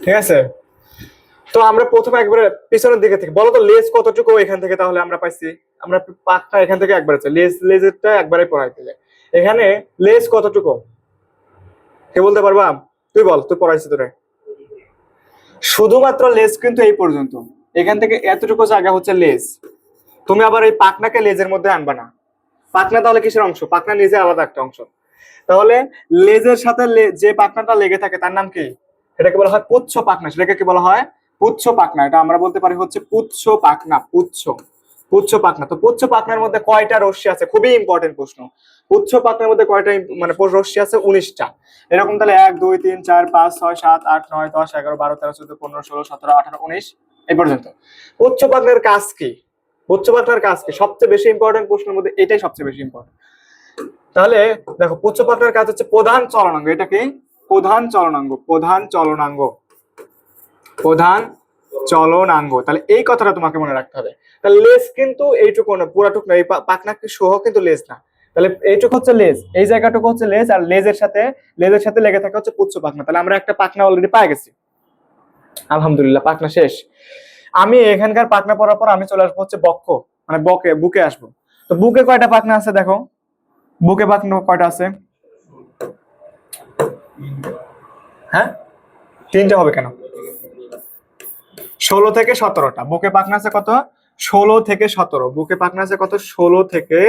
ঠিক আছে। তো আমরা প্রথমে একবারে পিছনের দিকে থেকে বলো তো লেজ কতটুকু এখান থেকে, তাহলে আমরা পাইছি, আমরা পাখনা এখান থেকে একবারে লেজেরটা একবারে পড়াইতে যায়। এখানে লেজ কতটুকু কে বলতে পারবা? তুই বল, তুই পড়াইছিস তোরে। শুধুমাত্র লেজ কিন্তু এই পর্যন্ত, এখান থেকে এতটুকু জায়গা হচ্ছে লেজ। তুমি আবার এই পাখনাকে লেজের মধ্যে আনবা না। পাখনা তাহলে কিসের অংশ, পাখনা নিজে আলাদা একটা অংশ। তাহলে লেজের সাথে যে পাখনাটা লেগে থাকে তার নাম কি, এটাকে বলা হয় পুচ্ছ পাখনা। সেটাকে কি বলা হয়, পুচ্ছ পাখনা। এটা আমরা বলতে পারি হচ্ছে পুচ্ছ পাখনা, পুচ্ছ পুচ্ছ পাখনা। তো পুচ্ছ পাখনার মধ্যে কয়টা রশ্মি আছে, খুবই ইম্পর্টেন্ট প্রশ্ন। পুচ্ছ পাখনার মধ্যে কয়টা মানে রশ্মি আছে? 19টা। এরকম তাহলে 1 2 3 4 5 6 7 8 9 10 11 12 13 14 15 16 17 18 19 এই পর্যন্ত। পুচ্ছ পাখনার কাজ কি? পুচ্ছ পাখনার কাজ কি? সবচেয়ে বেশি ইম্পর্টেন্ট প্রশ্নের মধ্যে এটাই সবচেয়ে বেশি ইম্পর্টেন্ট। তাহলে দেখো, পুচ্ছ পাখনার কাজ হচ্ছে প্রধান চলনাঙ্গ। এটা কি? প্রধান চলনাঙ্গ। প্রধান চলনাঙ্গ। প্রধান চলনাঙ্গ। তাহলে এই কথাটা তোমাকে মনে রাখতে হবে। তাহলে লেজ কিন্তু এইটুকু না, পুরাটুকু না, এই পাখনা সহ কিন্তু লেজ না। তাহলে এইটুকু হচ্ছে লেজ, এই জায়গাটুকু হচ্ছে লেজ, আর লেজের সাথে লেগে থাকে হচ্ছে পুচ্ছ পাখনা। তাহলে আমরা একটা পাখনা অলরেডি পেয়ে গেছি, আলহামদুলিল্লাহ, পাখনা শেষ। আমি এখানকার পাখনা পড়ার পর আমি চলে আসবো হচ্ছে বক্ষ, মানে বুকে আসবো। তো বুকে কয়টা পাখনা আছে দেখো, বুকে পাখনা কয়টা আছে? হ্যাঁ, 3টে হবে কেন? 16 থেকে 17টা বুকে পাখনা আছে। কত? 16 থেকে 17। বুকে পাখনা আছে কত? 16 থেকে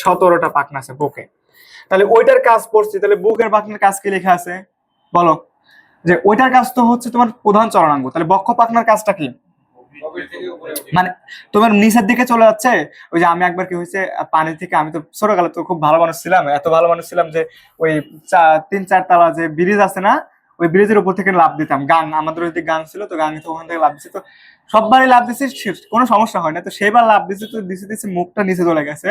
17টা পাখনা আছে বুকে। তাহলে ওইটার কাজ পড়ছি। তাহলে বুকের পাখনার কাজ কি লেখা আছে বলো? যে ওইটার কাজ তো হচ্ছে তোমার প্রধান চলনাঙ্গ। তাহলে বক্ষ পাখনার কাজটা কি? মানে তোমার নিচের দিকে চলে যাচ্ছে। ওই যে আমি একবার কি হয়েছে, পানি থেকে, আমি তো ছোটকালে তো খুব ভালো মানুষ ছিলাম, এত ভালো মানুষ ছিলাম যে ওই 3-4 তলা যে ব্রিজ আছে না, ওই ব্রিজের উপর থেকে লাফ দিতাম। গাং, আমাদের ওই গাং ছিল তো, গাঙে তো ওখান থেকে লাফ দিচ্ছি। তো সববারই লাফ দিচ্ছি, কোনো সমস্যা হয় না। তো সেবার লাফ দিচ্ছি, তো দিচ্ছি মুখটা নিচে চলে গেছে,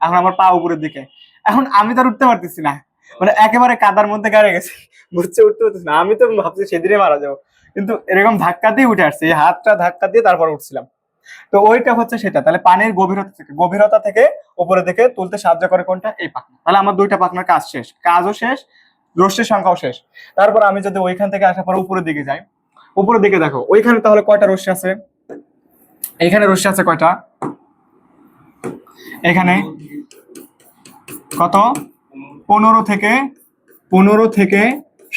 এখন আমার পা উপরের দিকে। এখন আমি তো আর উঠতে পারতেছি না, মানে একেবারে কাদার মধ্যে গাড়ে গেছি, বুঝছে, উঠতে পারতেছি না। আমি তো ভাবছি সেদিনে মারা যাবো, কিন্তু এরকম ধাক্কা দিয়ে উঠে আসছে, এই হাতটা ধাক্কা দিয়ে তারপর উঠছিলাম। তো ওইটা হচ্ছে সেটা। তাহলে পানির গভীরতা থেকে উপরে দিকে তুলতে সাহায্য করে কোনটা? এই পাখনা। তাহলে আমার 2টা পাখনার কাজ শেষ, কাজও শেষ, রশ্মির সংখ্যাও শেষ। তারপর আমি যদি ওইখান থেকে আসার পর উপরের দিকে যাই, উপরের দিকে দেখো ওইখানে তাহলে কয়টা রশ্মি আছে? এইখানে রশ্মি আছে কয়টা? এখানে কত? 15 থেকে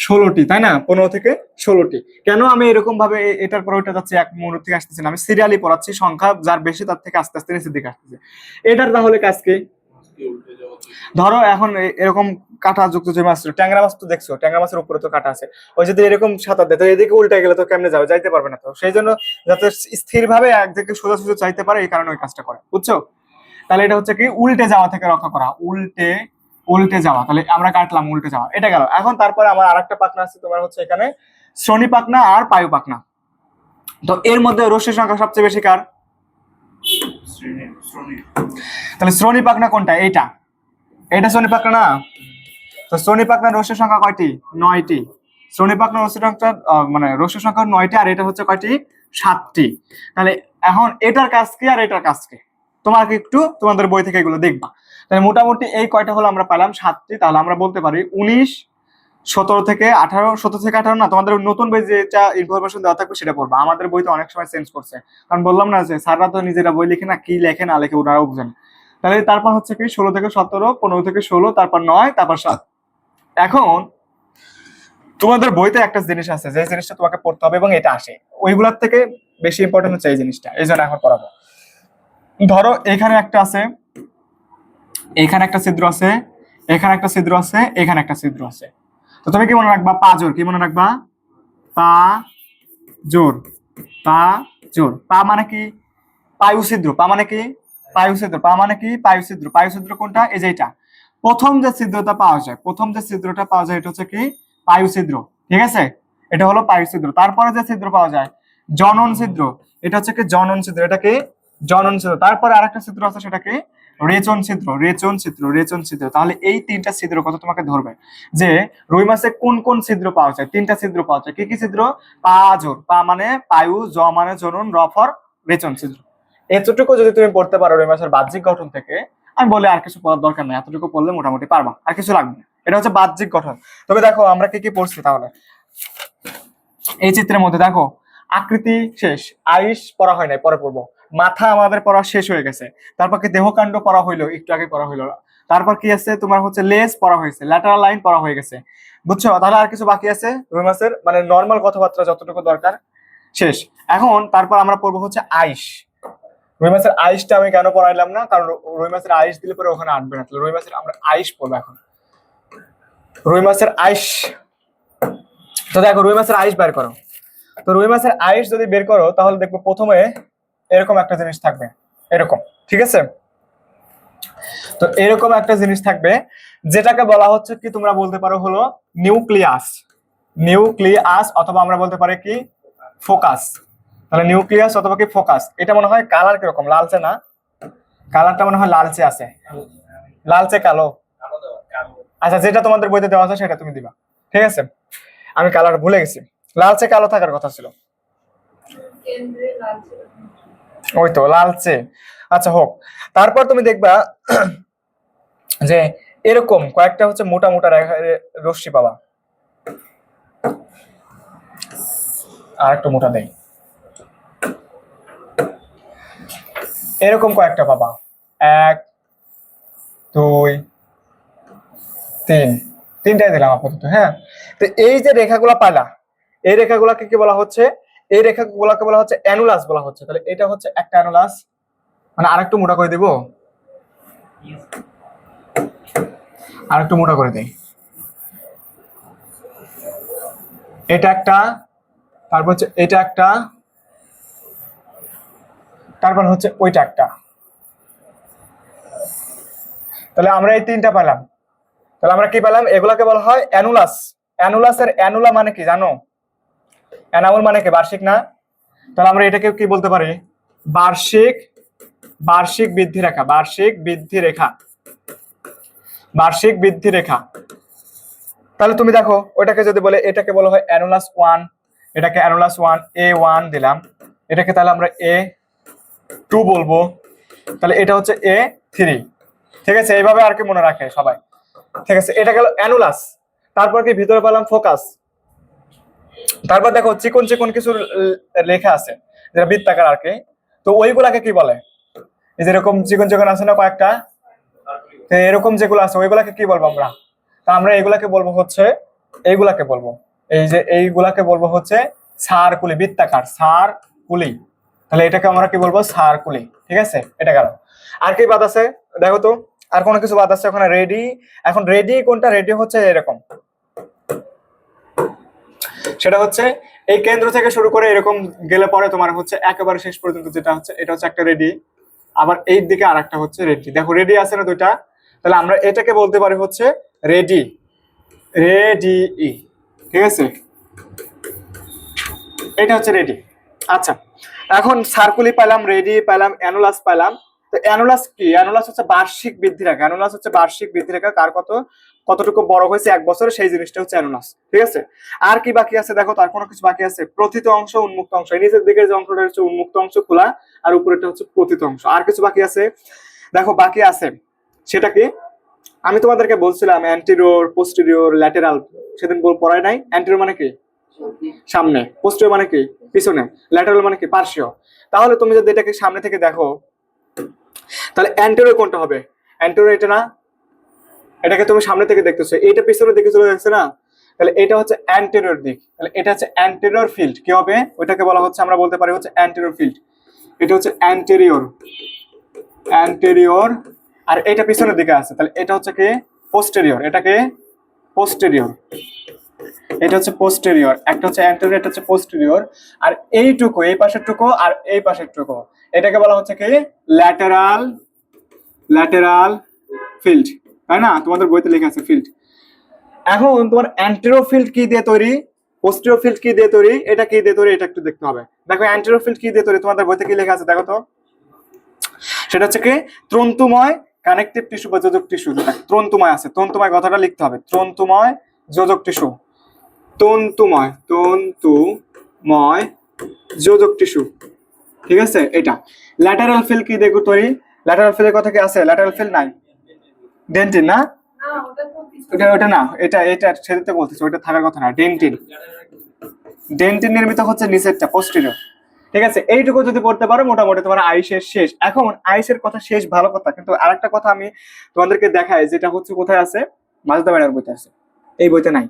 16টি, তাই না? 15 থেকে 16টি। কেন আমি এরকম ভাবে এটার পর ওইটা যাচ্ছি, এক মুহূর্ত থেকে আসতেছি না, আমি সিরিয়ালি পড়াচ্ছি, সংখ্যা যার বেশি তার থেকে আস্তে আস্তে নিচের দিকে আসতেছে। এটার তাহলে কাজ কি? ধরো এখন এরকম কাঁটা যুক্ত যে মাছ ছিল, ট্যাংরা মাছ তো দেখছো, ট্যাংরা মাছের উপরে তো কাঁটা আছে, ওই যদি এরকম সাঁতার দেয় তো এদিকে উল্টে গেলে তো কেমনে যাবে? যাইতে পারবে না। তো সেই জন্য যাতে স্থির ভাবে একদিকে সোজা সোজা চাইতে পারে, এই কারণে ওই কাজটা করে, বুঝছো? তাহলে এটা হচ্ছে কি? উল্টে যাওয়া থেকে রক্ষা করা, উল্টে যাওয়া। তাহলে আমরা কাটলাম উল্টে যাওয়া, এটা গেল। এখন তারপরে আমার আরেকটা পাখনা আছে তোমার হচ্ছে এখানে শ্রোণী পাখনা আর পায়ু পাখনা। তো এর মধ্যে রশ্মির সংখ্যা সবচেয়ে বেশি কার? তাহলে শ্রোণী পাখনা কোনটা? এটা শ্রোণী পাখনা না? তো শ্রোণী পাখনার রশ্মির সংখ্যা কয়টি? 9টি। শ্রোণী পাখনার রশ্মির সংখ্যা মানে রশ্মির সংখ্যা 9টি, আর এটা হচ্ছে কয়টি? 7টি। তাহলে এখন এটার কাজ কি আর এটার কাজ কি? তোমাকে একটু তোমাদের বই থেকে এগুলো দেখবা। তাহলে মোটামুটি এই কয়টা হলো আমরা পেলাম? 7টি। তাহলে আমরা বলতে পারি 19 17 থেকে 18, 17 থেকে 18 না, তোমাদের নতুন বই যেটা ইনফরমেশন দেওয়া থাকবে সেটা পড়বা। আমাদের বইতে অনেক সময় চেঞ্জ করছে, কারণ বললাম না যে স্যাররা তো নিজেরা বই লিখে না, কি লেখে না লেখে ওনারাও বুঝেন। তাহলে তারপর হচ্ছে কি 16 থেকে 17, 15 থেকে 16, তারপর 9, তারপর 7। এখন তোমাদের বইতে একটা জিনিস আছে, যে জিনিসটা তোমাকে পড়তে হবে এবং এটা আসে ওইগুলোর থেকে বেশি ইম্পর্টেন্ট হচ্ছে এই জিনিসটা, এই জন্য এখন পড়াবো। ধরো এখানে একটা আছে, এখানে একটা ছিদ্র আছে, এখানে একটা ছিদ্র আছে, এখানে একটা ছিদ্র আছে। তো তুমি কি মনে রাখবা? পা জোর। কি মনে রাখবা? পা জোর। পা জোর। পা মানে কি? পায়ু ছিদ্র। পা মানে কি? পায়ু ছিদ্র। পা মানে কি? পায়ু ছিদ্র। পায়ু ছিদ্র কোনটা? এই যে এটা প্রথম যে ছিদ্রটা পাওয়া যায়, এটা হচ্ছে কি? পায়ু ছিদ্র। ঠিক আছে, এটা হলো পায়ু ছিদ্র। তারপরে যে ছিদ্র পাওয়া যায় জনন ছিদ্র, এটা হচ্ছে কি? জনন ছিদ্র। এটা কি? জনন ছিদ্র। তারপরে আরেকটা ছিদ্র আছে, সেটা কি? রেচন ছিদ্র। রেচন ছিদ্র। তাহলে এই 3টা ছিদ্র কত তোমাকে ধরবে যে রুই মাছে কোন কোন ছিদ্র পাওয়া যায়? 3টা ছিদ্র পাওয়া যায়। কি কি ছিদ্র? পা জোর। পা মানে পায়ু, জ মানে জনন, র ফর রেচন ছিদ্র। এতটুকু যদি তুমি পড়তে পারো রুই মাছের বাহ্যিক গঠন থেকে, আমি বলি আর কিছু পড়ার দরকার নেই, এতটুকু পড়লে মোটামুটি পারবা, আর কিছু লাগবে না। এটা হচ্ছে বাহ্যিক গঠন। তবে দেখো আমরা কি কি পড়ছি তাহলে এই চিত্রের মধ্যে। দেখো আকৃতি শেষ, আইস পড়া হয় নাই, পরে পড়বো। মাথা আমাদের পড়া শেষ হয়ে গেছে। তারপর কি দেহকাণ্ড পড়া হইলো, একটু আগে পড়া হইলো। তারপর কি আছে তোমার হচ্ছে লেজ পড়া হয়েছে, ল্যাটারাল লাইন পড়া হয়ে গেছে, বুঝছো? তাহলে আর কিছু বাকি আছে রুই মাছের, মানে নর্মাল কথাবার্তা যতটুকু দরকার শেষ। এখন তারপর আমরা পড়বো হচ্ছে আইস। রুই মাছের আইসটা আমি কেন পড়াইলাম না, কারণ রুই মাছের আইস দিলে পরে ওখানে আটবে না। তাহলে রুই মাছের আমরা আইস পড়বো এখন। রুই মাছের আইস। তো দেখো রুই মাছের আইস বের করো। তো রুই মাছের আইস যদি বের করো তাহলে দেখবো প্রথমে এরকম একটা জিনিস থাকবে। এরকম, ঠিক আছে। তো এরকম একটা জিনিস থাকবে যেটাকে বলা হচ্ছে কি, তোমরা বলতে পারো হলো নিউক্লিয়াস। নিউক্লিয়াস অথবা আমরা বলতে পারি কি ফোকাস। তাহলে নিউক্লিয়াস অথবা কি ফোকাস। এটা মনে হয় কালার কিরকম, লালচে না? কালারটা মনে হয় লালচে আছে, লালচে কালো। আচ্ছা, যেটা তোমাদের বইতে দেওয়া আছে সেটা তুমি দিবা, ঠিক আছে। আমি কালার ভুলে গেছি, লালচে কালো থাকার কথা ছিল, ওই তো লালচে। আচ্ছা হোক। তারপর তুমি দেখবা যে এরকম কয়েকটা হচ্ছে মোটা মোটা রশ্মি পাবা। আর একটু মোটা দেই, এরকম কয়েকটা পাবা, 1 2 3, তিনটাই দিলাম আপাতত, হ্যাঁ। তো এই যে রেখাগুলো পাইলা, এই রেখাগুলোকে কি বলা হচ্ছে? এই রেখাগুলোকে বলা হচ্ছে অ্যানুলাস বলা হচ্ছে। তাহলে এটা হচ্ছে একটা অ্যানুলাস, মানে আরেকটু মোটা করে দিব, আরেকটু মোটা করে দেই। এটা একটা, তারপর হচ্ছে এটা একটা, তারপর হচ্ছে ওইটা একটা। তাহলে আমরা এই তিনটা পেলাম। তাহলে আমরা কি পেলাম? এগুলাকে বলা হয় অ্যানুলাস। অ্যানুলাসের অ্যানুলা মানে কি জানো? অ্যানামল মানে কি বার্ষিক না? তাহলে আমরা এটাকে কি বলতে পারি? বার্ষিক, বার্ষিক বৃদ্ধি রেখা, বার্ষিক বৃদ্ধি রেখা, বার্ষিক বৃদ্ধি রেখা। তাহলে তুমি দেখো ওইটাকে যদি বলে, এটাকে বলা হয় অ্যানুলাস 1, এটাকে অ্যানুলাস 1 A1 দিলাম, এটাকে তাহলে আমরা A2 বলবো, তাহলে এটা হচ্ছে A3, ঠিক আছে। এইভাবে আর কি মনে রাখে সবাই, ঠিক আছে। এটা গেল অ্যানুলাস। তারপর কি ভিতরে পেলাম ফোকাস। তারপর দেখো চিকন চিকন কিছু লেখা আছে যেটা বৃত্তাকার আর কি, তো ওইগুলাকে কি বলে? এই যেরকম চিকন চিকন আছে না কয়েকটা, তো এরকম যেগুলো আছে ওইগুলাকে কি বলবো আমরা? তা আমরা এগুলাকে বলবো হচ্ছে, এইগুলাকে বলবো, এই যে এইগুলাকে বলবো হচ্ছে সার্কুলি, বৃত্তাকার সার্কুলি। তাহলে এটাকে আমরা কি বলবো? সার্কুলি, ঠিক আছে। এটা গেল। আর কি বাদ আছে দেখো তো, আর কোনো কিছু বাদ আছে ওখানে? রেডি। এখন রেডি কোনটা? রেডি হচ্ছে এরকম, সেটা হচ্ছে এই কেন্দ্র থেকে শুরু করে এরকম গেলে পরে তোমার হচ্ছে একেবারে শেষ পর্যন্ত যেটা হচ্ছে, এটা হচ্ছে একটা রেডি। আবার এই দিকে আরেকটা হচ্ছে রেডি। দেখো রেডি আছে না দুইটা, তাহলে আমরা এটাকে বলতে পারি হচ্ছে রেডি, রেডি, ঠিক আছে। এটা হচ্ছে রেডি। আচ্ছা, এখন সার্কুলি পেলাম, রেডি পেলাম, অ্যানুলাস পেলাম। তো অ্যানুলাস কি? অ্যানুলাস হচ্ছে বার্ষিক বৃদ্ধি রেখা। অ্যানুলাস হচ্ছে বার্ষিক বৃদ্ধি রেখা, কার কতটুকু বড় হয়েছে 1 বছরে, সেই জিনিসটা হচ্ছে অ্যানুলাস, ঠিক আছে। আর কি বাকি আছে দেখো, তার কোনো কিছু বাকি আছে? প্রথিত অংশ, উন্মুক্ত অংশ। এই নিচের দিকের যে অংশটা হচ্ছে উন্মুক্ত অংশ খোলা, আর উপরেরটা হচ্ছে প্রথিত অংশ। আর কিছু বাকি আছে দেখো, বাকি আছে সেটা কি? আমি তোমাদেরকে বলছিলাম অ্যান্টেরিয়র, পোস্টেরিয়র, ল্যাটেরাল, সেদিন পড়াই নাই? অ্যান্টেরিয়র মানে কি? সামনে। পোস্টেরিয়র মানে কি? পিছনে। ল্যাটেরাল মানে কি? পার্শ্বীয়। তাহলে তুমি যদি এটাকে সামনে থেকে দেখো, তাহলে অ্যান্টেরিয়র কোনটা হবে? অ্যান্টেরিয়র এটা না? এটাকে তুমি সামনে থেকে দেখতেছো, এইটা পিছনের দিকে চলে যাচ্ছে না? তাহলে এটা হচ্ছে অ্যান্টেরিয়র দিক, তাহলে এটা হচ্ছে অ্যান্টেরিয়র ফিল্ড। কি হবে? ওইটাকে বলা হচ্ছে, আমরা বলতে পারি হচ্ছে অ্যান্টেরিয়র ফিল্ড। এটা হচ্ছে অ্যান্টেরিয়র, অ্যান্টেরিয়র। আর এটা পিছনের দিকে আছে, তাহলে এটা হচ্ছে কি? পোস্টেরিয়র। এটাকে পোস্টেরিয়র, এটা হচ্ছে পোস্টেরিয়র। একটা হচ্ছে অ্যান্টেরিয়র, এটা হচ্ছে পোস্টেরিয়র। আর এইটুকু, এই পাশের টুকু আর এই পাশের টুকু, এটাকে বলা হচ্ছে কি? ল্যাটেরাল, ল্যাটেরাল ফিল্ড, তাই না? তোমাদের বইতে লেখা আছে ফিল্ড। এখন তোমার অ্যান্টেরিয়র ফিল্ড কি দিয়ে তৈরি, পোস্টেরিয়র ফিল্ড কি দিয়ে তৈরি, এটা কি দিয়ে তৈরি, এটা একটু দেখতে হবে। দেখো অ্যান্টেরিয়র ফিল্ড কি দিয়ে তৈরি, তোমাদের বইতে কি লেখা আছে দেখো তো। সেটা হচ্ছে কি? তন্তুময় কানেকটিভ টিস্যু বা যোজক টিস্যু। যেটা তন্তুময় আছে, তন্তুময় কথাটা লিখতে হবে, তন্তুময় যোজক টিস্যু, তন্তুময়, তন্তুময় যোজক টিস্যু, ঠিক আছে। এটা ল্যাটারাল ফিল্ড কি দিয়ে তৈরি? ল্যাটারাল ফিল্ডের কথা কি আছে? ল্যাটারাল ফিল্ড নাই, ডেন্টিন না? ওটা ওটা না, এটা এটা সেটাতে বলতেছে, ওটা থাকার কথা না। ডেন্টিন, ডেন্টিন নির্মিত হচ্ছে নিচেরটা, পোস্টেরিয়র, ঠিক আছে। এইটুকু যদি পড়তে পারো মোটামুটি তোমার আইসের শেষ। এখন আইসের কথা শেষ, ভালো কথা, কিন্তু আরেকটা কথা আমি তোমাদেরকে দেখাই, যেটা হচ্ছে কোথায় আছে? মাজদা ম্যাডামের বইতে আছে, এই বইতে নাই।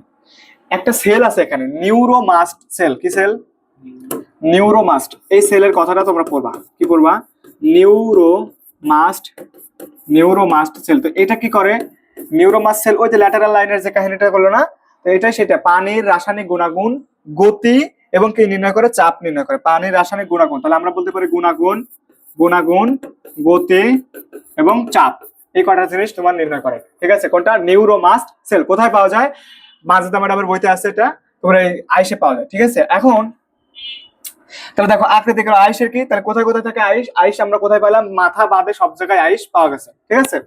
একটা সেল আছে এখানে, নিউরোমাস্ট সেল। কি সেল? নিউরোমাস্ট। এই সেলের কথাটা তোমরা পড়বা। কি পড়বা? নিউরোমাস্ট, নিউরোমাস্ট সেল। তো এটা কি করে? নিউরোমাস্ট সেল ওই যে ল্যাটারাল লাইনের যে কাহিনীটা করলো না, তো এটাই সেটা। পানির রাসায়নিক গুণাগুণ, গতি এবং কি নির্ণয় করে? চাপ নির্ণয় করে। পানির রাসায়নিক গুণাগুণ, তাহলে আমরা বলতে পারি গুণাগুণ গুণাগুণ, গতি এবং চাপ, এই কয়টা জিনিস তোমার নির্ণয় করে। ঠিক আছে, কোনটা? নিউরোমাস্ট সেল। কোথায় পাওয়া যায়? মাজেদা ম্যাডামের বইতে আছে, এটা তোমরা এই আইসে পাওয়া যায়। ঠিক আছে, এখন তাহলে দেখো আকৃতির আইসের কি, তাহলে কোথায় কোথায় থাকে আইস? আইস আমরা কোথায় পেলাম? মাথা বাদে সব জায়গায় আইস পাওয়া গেছে। ঠিক আছে,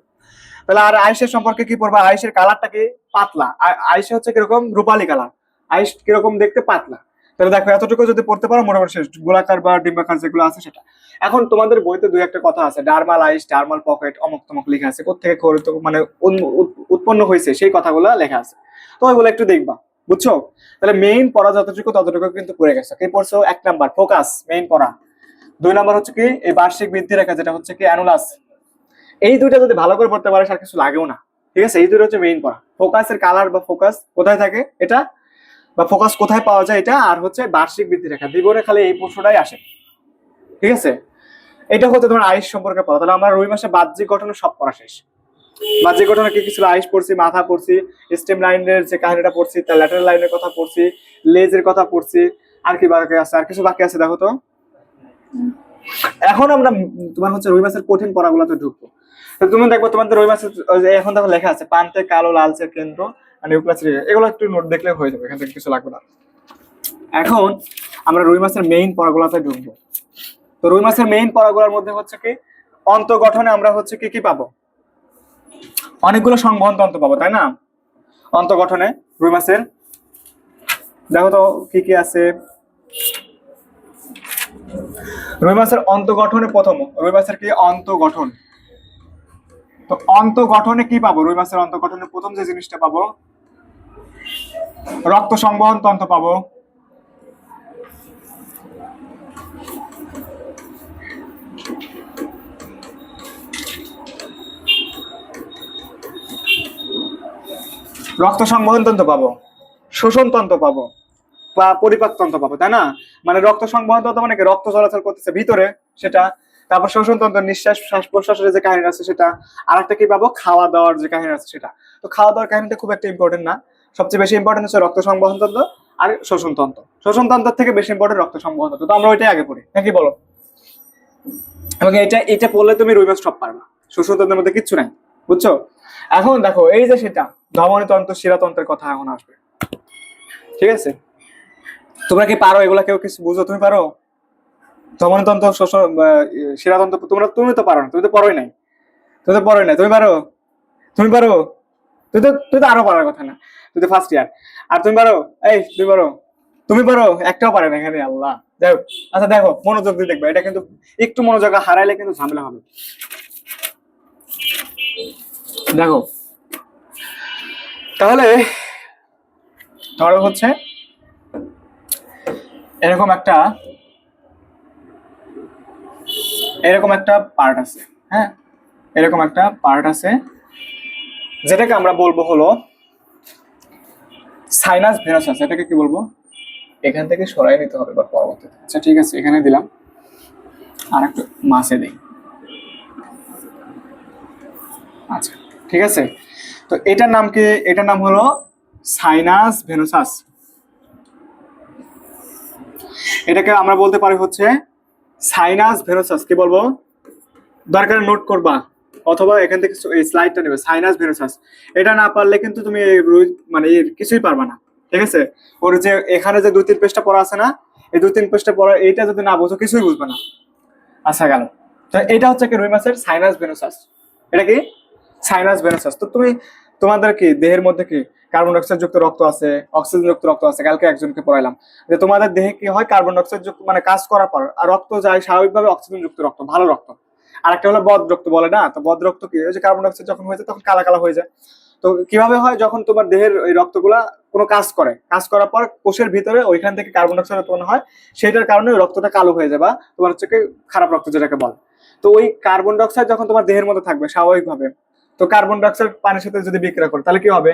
তাহলে আর আইসের সম্পর্কে কি পড়বা? আইসের কালারটা কি? পাতলা। আইসে হচ্ছে কিরকম? রূপালী কালার। আইস কিরকম দেখতে? পাতলা। তাহলে দেখো এতটুকু যদি পড়তে পারো মোটামুটি শেষ, গোলাকার বা ডিম্বাকার যেগুলো আছে সেটা। এখন তোমাদের বইতে দুই একটা কথা আছে, ডার্মাল আইস, ডার্মাল পকেট, অমুক তমুক লেখা আছে, কোথেকে মানে উৎপন্ন হয়েছে সেই কথাগুলো লেখা আছে, তো ওইগুলো একটু দেখবা, বুঝছো? তাহলে মেইন পড়া যতটুকু ততটুকু কিন্তু পড়ে গেছে। কি পড়ছো? 1 নাম্বার ফোকাস, মেইন পড়া। 2 নাম্বার হচ্ছে কি এই বার্ষিক বৃদ্ধি রেখা, যেটা হচ্ছে কি অ্যানুলাস। এই দুইটা যদি ভালো করে পড়তে পারিস আর কিছু লাগেও না। ঠিক আছে, এই দুটো হচ্ছে মেইন পড়া। ফোকাসের কালার বা ফোকাস কোথায় থাকে এটা, বা ফোকাস কোথায় পাওয়া যায় এটা, আর হচ্ছে বার্ষিক বৃদ্ধি রেখা। জীবনে খালি এই প্রশ্নটাই আসে। ঠিক আছে, এটা হচ্ছে তোমার আইস সম্পর্কে পড়া। তাহলে আমরা রুই মাসে বাহ্যিক গঠনের সব পড়া শেষ। বাহ্যিক গঠনে কি কিছু? আইস পড়ছি, মাথা পড়ছি, স্টেম লাইনের যে কাহিনীটা পড়ছি, তার ল্যাটারাল লাইনের কথা পড়ছি, লেজের কথা পড়ছি, আর কি বাকি আছে? আর কিছু বাকি আছে দেখো তো। এখন আমরা তোমার হচ্ছে রুই মাছের কঠিন পড়াগুলোতে ঢুকবো। তো তুমি দেখবো তোমাদের রুই মাছের এখন দেখো লেখা আছে পান্তে কালো লালচে কেন্দ্র, নিউক্লিয়াস, এগুলো একটু নোট দেখলে হয়ে যাবে, এখান থেকে কিছু লাগবে না। এখন আমরা রুই মাছের মেইন পড়াগুলোতে ঢুকবো। তো রুই মাছের মেইন পড়াগুলোর মধ্যে হচ্ছে কি অন্তঃগঠনে আমরা হচ্ছে কি কি পাবো? অনেকগুলো সংবহন তন্ত্র পাবো, তাই না? অন্তঃগঠনে রুই মাছের দেখো তো কি কি আছে। রুই মাছের অন্তঃগঠনে প্রথম রুই মাছের কি অন্তঃগঠন। তো অন্তঃগঠনে কি পাবো? রুই মাছের অন্তঃগঠনে প্রথম যে জিনিসটা পাবো, রক্ত সংবহন তন্ত্র পাবো। রক্ত সংবহন তন্ত্র পাবো, শোষণ তন্ত্র পাবো, বা পরিপাক তন্ত্র পাবো, তাই না? মানে রক্ত সংবহন তন্ত্র মানে কি? রক্ত চলাচল করতেছে ভিতরে, সেটা। তারপর শোষণ তন্ত্র, নিঃশ্বাস শ্বাস প্রশ্বাসের যে কাহিনী আছে সেটা। আর একটা কি পাবো? খাওয়া দাওয়ার যে কাহিনী আছে সেটা। তো খাওয়া দাওয়ার কাহিনীটা খুব একটা ইম্পর্টেন্ট না, সবচেয়ে বেশি ইম্পর্টেন্ট হচ্ছে রক্ত সংবহন তন্ত্র আর শোষণ তন্ত্র। শোষণ তন্ত্রের থেকে বেশি ইম্পর্টেন্ট রক্ত সংবহন তন্ত্র। তো আমরা ওইটাই আগে পড়ি, নাকি বলো? এবং এটা পড়লে তুমি রুই মাছ সব পারবা, শোষণ তন্ত্রের মধ্যে কিচ্ছু নাই, বুঝছো? এখন দেখো এই যে সেটা ধমনী তন্ত্র, শিরাতন্ত্রের কথা এখন আসবে। ঠিক আছে, তোমরা কি পারো এগুলা? কেউ কিছু বুঝো? তুমি পারো ধমনীতন্ত্র, শোষণ, শিরাতন্ত্র? তুমি তো পারো না, তুমি তো পড়োই নাই, তুমি তো পড়োই নাই। তুমি পারো? তুমি পারো? তুই তো আরো পারার কথা না, তুই তো ফার্স্ট ইয়ার। আর তুমি পারো? এই তুমি পারো? তুমি পারো? একটাও পারে না এখানে, আল্লাহ। যাই হোক, আচ্ছা দেখো মনোযোগ দিয়ে দেখবে, এটা কিন্তু একটু মনোযোগ হারাইলে কিন্তু ঝামেলা হবে। দেখো তাহলে ধরো হচ্ছে এরকম একটা পার্ট আছে, হ্যাঁ, এরকম একটা পার্ট আছে যেটাকে আমরা বলবো হলো সাইনাস ভেনাসাস। এটাকে কি বলবো? এখান থেকে সরাই নিতে হবে বা পরবর্তীতে। আচ্ছা ঠিক আছে, এখানে দিলাম, আর একটু মাসে দিই। আচ্ছা ঠিক আছে, তো এটার নাম কি? এটার নাম হলো সাইনাস ভেনাসাস। এটাকে আমরা বলতে পারি হচ্ছে সাইনাস ভেনাসাস। কি বলবো? দরকার নোট করবা, অথবা এখান থেকে এই স্লাইডটা নেবে, সাইনাস ভেনাসাস। এটা না পারলে কিন্তু তুমি মানে কিছুই পারবা না। ঠিক আছে, ওর যে এখানে যে 2-3 পেজটা পড়া আছে না, এই 2-3 পেজটা পড়া, এইটা যদি না বুঝো কিছুই বুঝবে না। আচ্ছা গেল, তো এটা হচ্ছে কি রুই মাছের সাইনাস ভেনাসাস। এটা কি? সাইনাস ভেনাসাস। তো তোমাদের কি দেহের মধ্যে কি কার্বন ডাইঅক্সাইড যুক্ত রক্ত আছে, অক্সিজেন যুক্ত রক্ত আছে। কালকে একজনকে পড়াইলাম যে তোমাদের দেহে কি হয়, কার্বন ডাইঅক্সাইড যুক্ত মানে কাজ করার পর আর রক্ত যায় স্বাভাবিকভাবে অক্সিজেন যুক্ত রক্ত, ভালো রক্ত। আর একটা হলো বদ রক্ত বলে না, তো বদ রক্ত কি? ওই যে কার্বন ডাইঅক্সাইড যখন হয়ে যায় তখন কালা কালা হয়ে যায়। তো কিভাবে হয়? যখন তোমার দেহের ওই রক্তগুলা কোনো কাজ করে, কাজ করার পর কোষের ভিতরে ওইখান থেকে কার্বন ডাইঅক্সাইড উৎপন্ন হয়, সেটার কারণে রক্তটা কালো হয়ে যায়, বা তোমার হচ্ছে কি খারাপ রক্ত যেটাকে বলে। তো ওই কার্বন ডাইঅক্সাইড যখন তোমার দেহের মধ্যে থাকবে স্বাভাবিকভাবে, তো কার্বন ডাইঅক্সাইড পানির সাথে যদি বিক্রিয়া করে তাহলে কি হবে?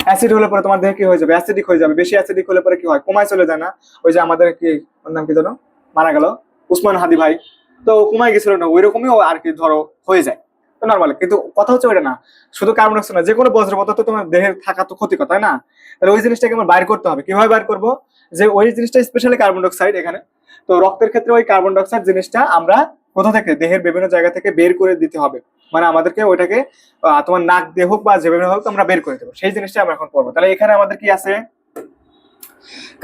অ্যাসিড হলে পরে তোমার দেহে কি হয়ে যাবে? অ্যাসিডিক হয়ে যাবে। বেশি অ্যাসিডিক হলে পরে কি হয়? কমায় চলে যায় না? ওই যে আমাদের কি, ওর নাম কি জানো, মারা গেল, উসমান হাদি ভাই, তো কমায় গেছিল না, ওই রকমই আর কি ধরো হয়ে যায়। নর্মালি, কিন্তু কথা হচ্ছে ওইটা না, শুধু কার্বন ডাইঅক্সাইড না, যে কোনো বজ্র পদার্থ তোমার দেহের থাকা তো ক্ষতিকর, তাই না? তাহলে ওই জিনিসটাকে আমরা বাইর করতে হবে। কিভাবে বাইর করবো? যে ওই জিনিসটা স্পেশালি কার্বন ডাইঅক্সাইড এখানে, তো রক্তের ক্ষেত্রে ওই কার্বন ডাইঅক্সাইড জিনিসটা আমরা কোথা থেকে, দেহের বিভিন্ন জায়গা থেকে বের করে দিতে হবে। মানে আমাদেরকে ওইটাকে তোমার নাক দিয়ে হোক বা যেভাবে হোক আমরা বের করে দেবো, সেই জিনিসটা আমরা এখন করবো। তাহলে এখানে আমাদের কি আছে?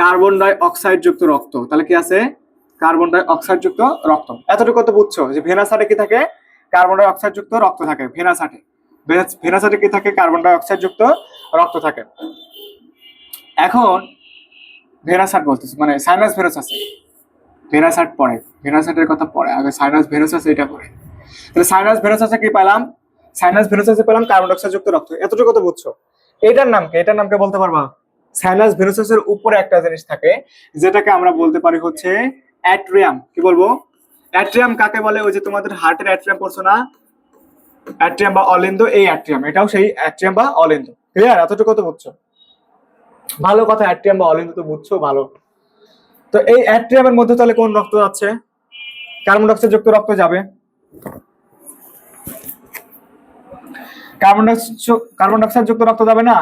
কার্বন ডাই অক্সাইড যুক্ত রক্ত। তাহলে কি আছে? কার্বন ডাই অক্সাইড যুক্ত রক্ত। এতটুকু তো বুঝছো যে ভেনাস হার্টে কি থাকে? কার্বন ডাই অক্সাইড যুক্ত রক্ত থাকে ভেনাস হার্টে। ভেনাস হার্টে কি থাকে? কার্বন ডাই অক্সাইড যুক্ত রক্ত থাকে। এখন ভেনাস হার্ট বলতেছি, মানে সাইনাস ভেনাস আছে, ভেনাস হার্ট পরে, ভেনাস হার্টের কথা পরে, আগে সাইনাস ভেনাস আছে এটা পরে। তাহলে সাইনাস ভেনাস আছে কি পেলাম? সাইনাস ভেনাস আছে পেলাম কার্বন ডাই অক্সাইড যুক্ত রক্ত। এতটুকু তো বুঝছো। এটার নাম কি? এটার নামকে বলতে পারবা? সাইনাস ভেনাসের উপরে একটা জিনিস থাকে যেটাকে আমরা বলতে পারি হচ্ছে অ্যাট্রিয়াম। কি বলবো? অ্যাট্রিয়াম কাকে বলে? ওই যে তোমাদের হার্টের অ্যাট্রিয়াম পড়ছো না, অ্যাট্রিয়াম বা অলিন্দ, এই অ্যাট্রিয়াম, এটাও সেই অ্যাট্রিয়াম বা অলিন্দ। ক্লিয়ার? এতটুকু তো বুঝছো, ভালো কথা। অ্যাট্রিয়াম বা অলিন্দ তো বুঝছো, ভালো। তো এই অ্যাট্রিয়ামের মধ্যে তাহলে কোন রক্ত যাচ্ছে? কার্বন ডাই অক্সাইড যুক্ত রক্ত যাবে। কার্বন ডাই অক্সাইড যুক্ত রক্ত যাবে না?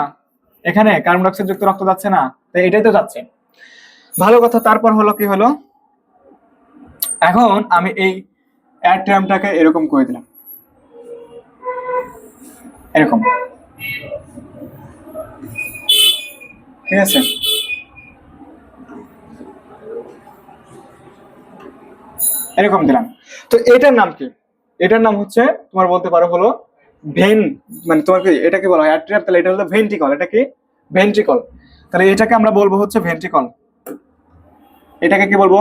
এখানে কার্বন ডাই অক্সাইড যুক্ত রক্ত যাচ্ছে না? তো এটাই তো যাচ্ছে, ভালো কথা। তারপর হলো কি হলো, এখন আমি এই অ্যাট্রিয়ামটাকে এরকম করে দিলাম, এরকম, ঠিক আছে? এরকম দিলাম। তো এটার নাম কি? এটার নাম হচ্ছে তোমার বলতে পারো হলো ভেন, মানে তোমার কি এটাকে বলা হয় অ্যাট্রিয়াম, তাহলে এটা হলো ভেন্ট্রিকল। এটা কি? ভেন্ট্রিকল। তাহলে এটাকে আমরা বলবো হচ্ছে ভেন্ট্রিকল। এটাকে কি বলবো?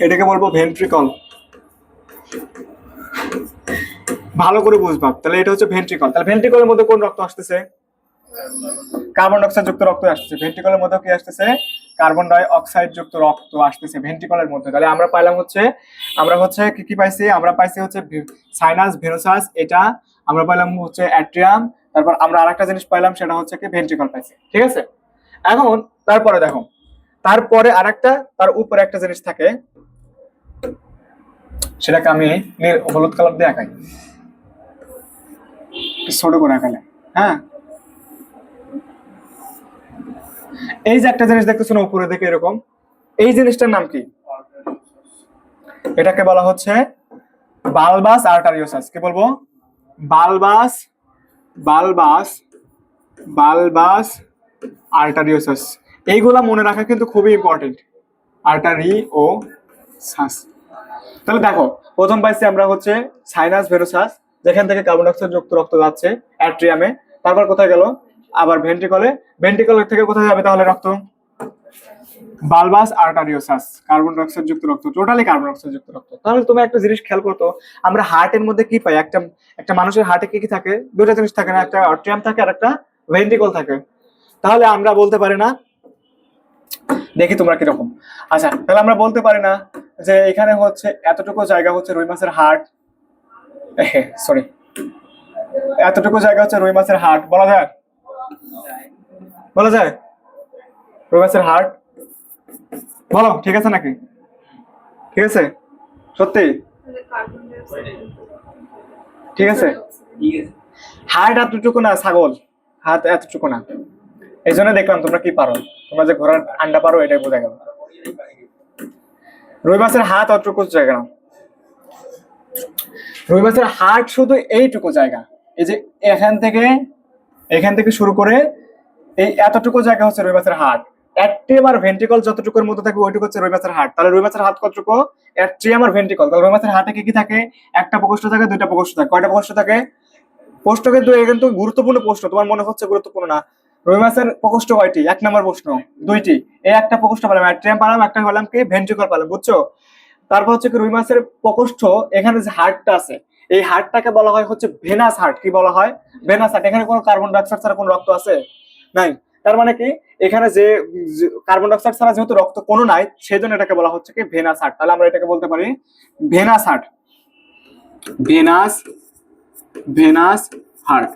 এটাকে বলবো ভেন্ট্রিকল। ভালো করে বুঝবা। তাহলে এটা হচ্ছে ভেন্ট্রিকল। তাহলে ভেন্ট্রিকলের মধ্যে কোন রক্ত আসতেছে? কার্বন ডাই অক্সাইড যুক্ত রক্ত আসতেছে। ভেন্ট্রিকলের মধ্যে কি আসতেছে? কার্বন ডাই অক্সাইড যুক্ত রক্ত আসতেছে ভেন্ট্রিকলের মধ্যে। তাহলে আমরা পাইলাম হচ্ছে, আমরা হচ্ছে কি কি পাইছি? আমরা পাইছি হচ্ছে সাইনাস ভেনোসাস, এটা আমরা পাইলাম হচ্ছে অ্যাট্রিয়াম। তারপর আমরা আরেকটা জিনিস পাইলাম, সেটা হচ্ছে কি ভেন্ট্রিকল পাইছি, ঠিক আছে? এখন তারপরে দেখো, তারপরে আরেকটা, তার উপরে একটা জিনিস থাকে, সেটাকে আমি হলুদ কালার দিয়ে আঁকাই, ছোট করে আঁকালে। হ্যাঁ, এই যে একটা জিনিস দেখতেছো না উপরে দেখে এরকম, এই জিনিসটার নাম কি? এটাকে বলা হচ্ছে বালবাস আর্টারিওসাস। কি বলবো? বালবাস, বালবাস, বালবাস আর্টারিওসাস। এইগুলা মনে রাখা কিন্তু খুবই ইম্পর্টেন্ট, আর্টারিওসাস। তাহলে দেখো, প্রথম পাইছি আমরা হচ্ছে সাইনাস ভেনোসাস, যেখান থেকে কার্বন ডাই অক্সাইড যুক্ত রক্ত যাচ্ছে অ্যাট্রিয়ামে। তারপর কোথায় গেল? আবার ভেন্ট্রিকলে। ভেন্ট্রিকলের থেকে কোথায় যাবে তাহলে রক্ত? বালবাস আর্টারিওসাস, কার্বন ডাই অক্সাইড যুক্ত রক্ত, টোটালি কার্বন ডাই অক্সাইড যুক্ত রক্ত। তাহলে তুমি একটা জিনিস খেয়াল করতো, আমরা হার্টের মধ্যে কি পাই? একটা একটা মানুষের হার্টে কি কি থাকে? দুটো জিনিস থাকে না, একটা অ্যাট্রিয়াম থাকে আর একটা ভেন্ট্রিকল থাকে। তাহলে আমরা বলতে পারি না, দেখি তোমরা কিরকম। আচ্ছা, তাহলে আমরা বলতে পারি না যে এখানে হচ্ছে এতটুকু জায়গা হচ্ছে রুই মাছের হার্ট, সরি, এতটুকু জায়গা হচ্ছে রুই মাছের হার্ট, বলা যায়? বলা যায় রুই মাছের হার্ট? বলো ঠিক আছে নাকি? ঠিক আছে? সত্যি ঠিক আছে? হার্ট এতটুকু না ছাগল, হাত এতটুকু না। এই জন্য দেখলাম তোমরা কি পারো, তোমরা যে ঘোড়ার আন্ডা পারো এটাই বোঝা গেল। রুই মাছের হাত অতটুকু জায়গা না, রুই মাছের হার্ট শুধু এইটুকু জায়গা। এই যে এখান থেকে শুরু করে এই এতটুকু জায়গা হচ্ছে রুই মাছের হার্ট। অ্যাট্রিয়াম আর ভেন্ট্রিকল যতটুকুর মধ্যে থাকে ওইটুকু হচ্ছে রুই মাছের হার্ট। তাহলে রুই মাছের হার্ট কতটুকু? অ্যাট্রিয়াম আর ভেন্ট্রিকল। তাহলে রুই মাছের হার্টে কি কি থাকে? একটা প্রকোষ্ঠ থাকে, দুইটা প্রকোষ্ঠ থাকে। কয়টা প্রকোষ্ঠ থাকে? প্রশ্ন কিন্তু গুরুত্বপূর্ণ প্রশ্ন, তোমার মনে হচ্ছে গুরুত্বপূর্ণ না। রুই মাছের প্রকোষ্ঠ কয়টি? 1 নম্বর প্রশ্ন, 2টি। এই একটা প্রকোষ্ঠ পেলাম অ্যাট্রিয়াম পেলাম, একটা পেলাম কি ভেন্ট্রিকল পেলাম, বুঝছো? তারপর হচ্ছে কি রুই মাছের প্রকোষ্ঠ, এখানে যে হার্টটা আছে এই হার্টটাকে বলা হয় হচ্ছে ভেনাস হার্ট। কি বলা হয়? Venous heart. এখানে কোনো কার্বন ডাই অক্সাইড ছাড়া কোনো রক্ত আছে? নাই। তার মানে কি এখানে যে কার্বন ডাই অক্সাইড ছাড়া যেহেতু রক্ত কোনো নাই, সেই জন্য এটাকে বলা হচ্ছে কি ভেনাস হার্ট। তাহলে আমরা এটাকে বলতে পারি venous heart, venous, venous heart.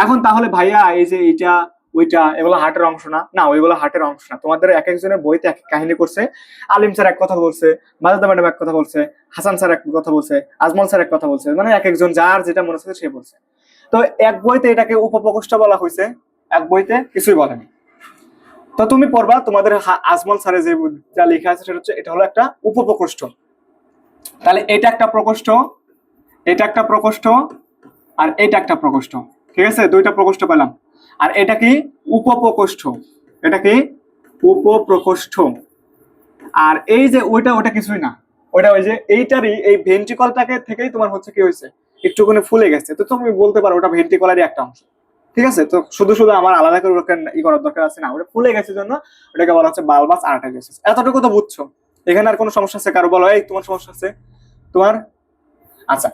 এখন তাহলে ভাইয়া এই যে এটা ওইটা, এগুলো হার্টের অংশ না, না ওইগুলো হার্টের অংশ না। তোমাদের এক একজনের বইতে এক এক কাহিনী করছে। আলিম স্যার এক কথা বলছে, মাজেদা ম্যাডাম এক কথা বলছে, হাসান স্যার এক কথা বলছে, আজমল স্যার এক কথা বলছে, মানে এক একজন যার যেটা মনে হচ্ছে সে বলছে। তো এক বইতে এটাকে উপপ্রকোষ্ঠ বলা হয়েছে, এক বইতে কিছুই বলেনি। তো তুমি পড়বা, তোমাদের আজমল স্যারের যে যা লেখা আছে সেটা হচ্ছে এটা হলো একটা উপপ্রকোষ্ঠ। তাহলে এটা একটা প্রকোষ্ঠ, এটা একটা প্রকোষ্ঠ, আর এটা একটা প্রকোষ্ঠ, ঠিক আছে? দুইটা প্রকোষ্ঠ পেলাম। আর এটা কি? উপপ্রকোষ্ঠ। এটা কি? উপপ্রকোষ্ঠ। আর এই যে ওইটা, ওটা কিছুই না, ওইটা ওই যে এইটারই এই ভেন্ট্রিকলটাকে থেকেই তোমার হচ্ছে কি হয়েছে, একটুখানি ফুলে গেছে। তো তুমি বলতে পারো ওটা ভেন্ট্রিকলারই একটা অংশ, ঠিক আছে? তো শুধু শুধু আমার আলাদা করে ওকে ই করার দরকার আছে না, ওটা ফুলে গেছে জন্য ওটাকে বলা হচ্ছে বালবাস আর্টারিওসিস। এতটুকু তো বুঝছো? এখানে আর কোনো সমস্যা আছে? কারো বলো এই তোমার সমস্যা আছে তোমার? আচ্ছা,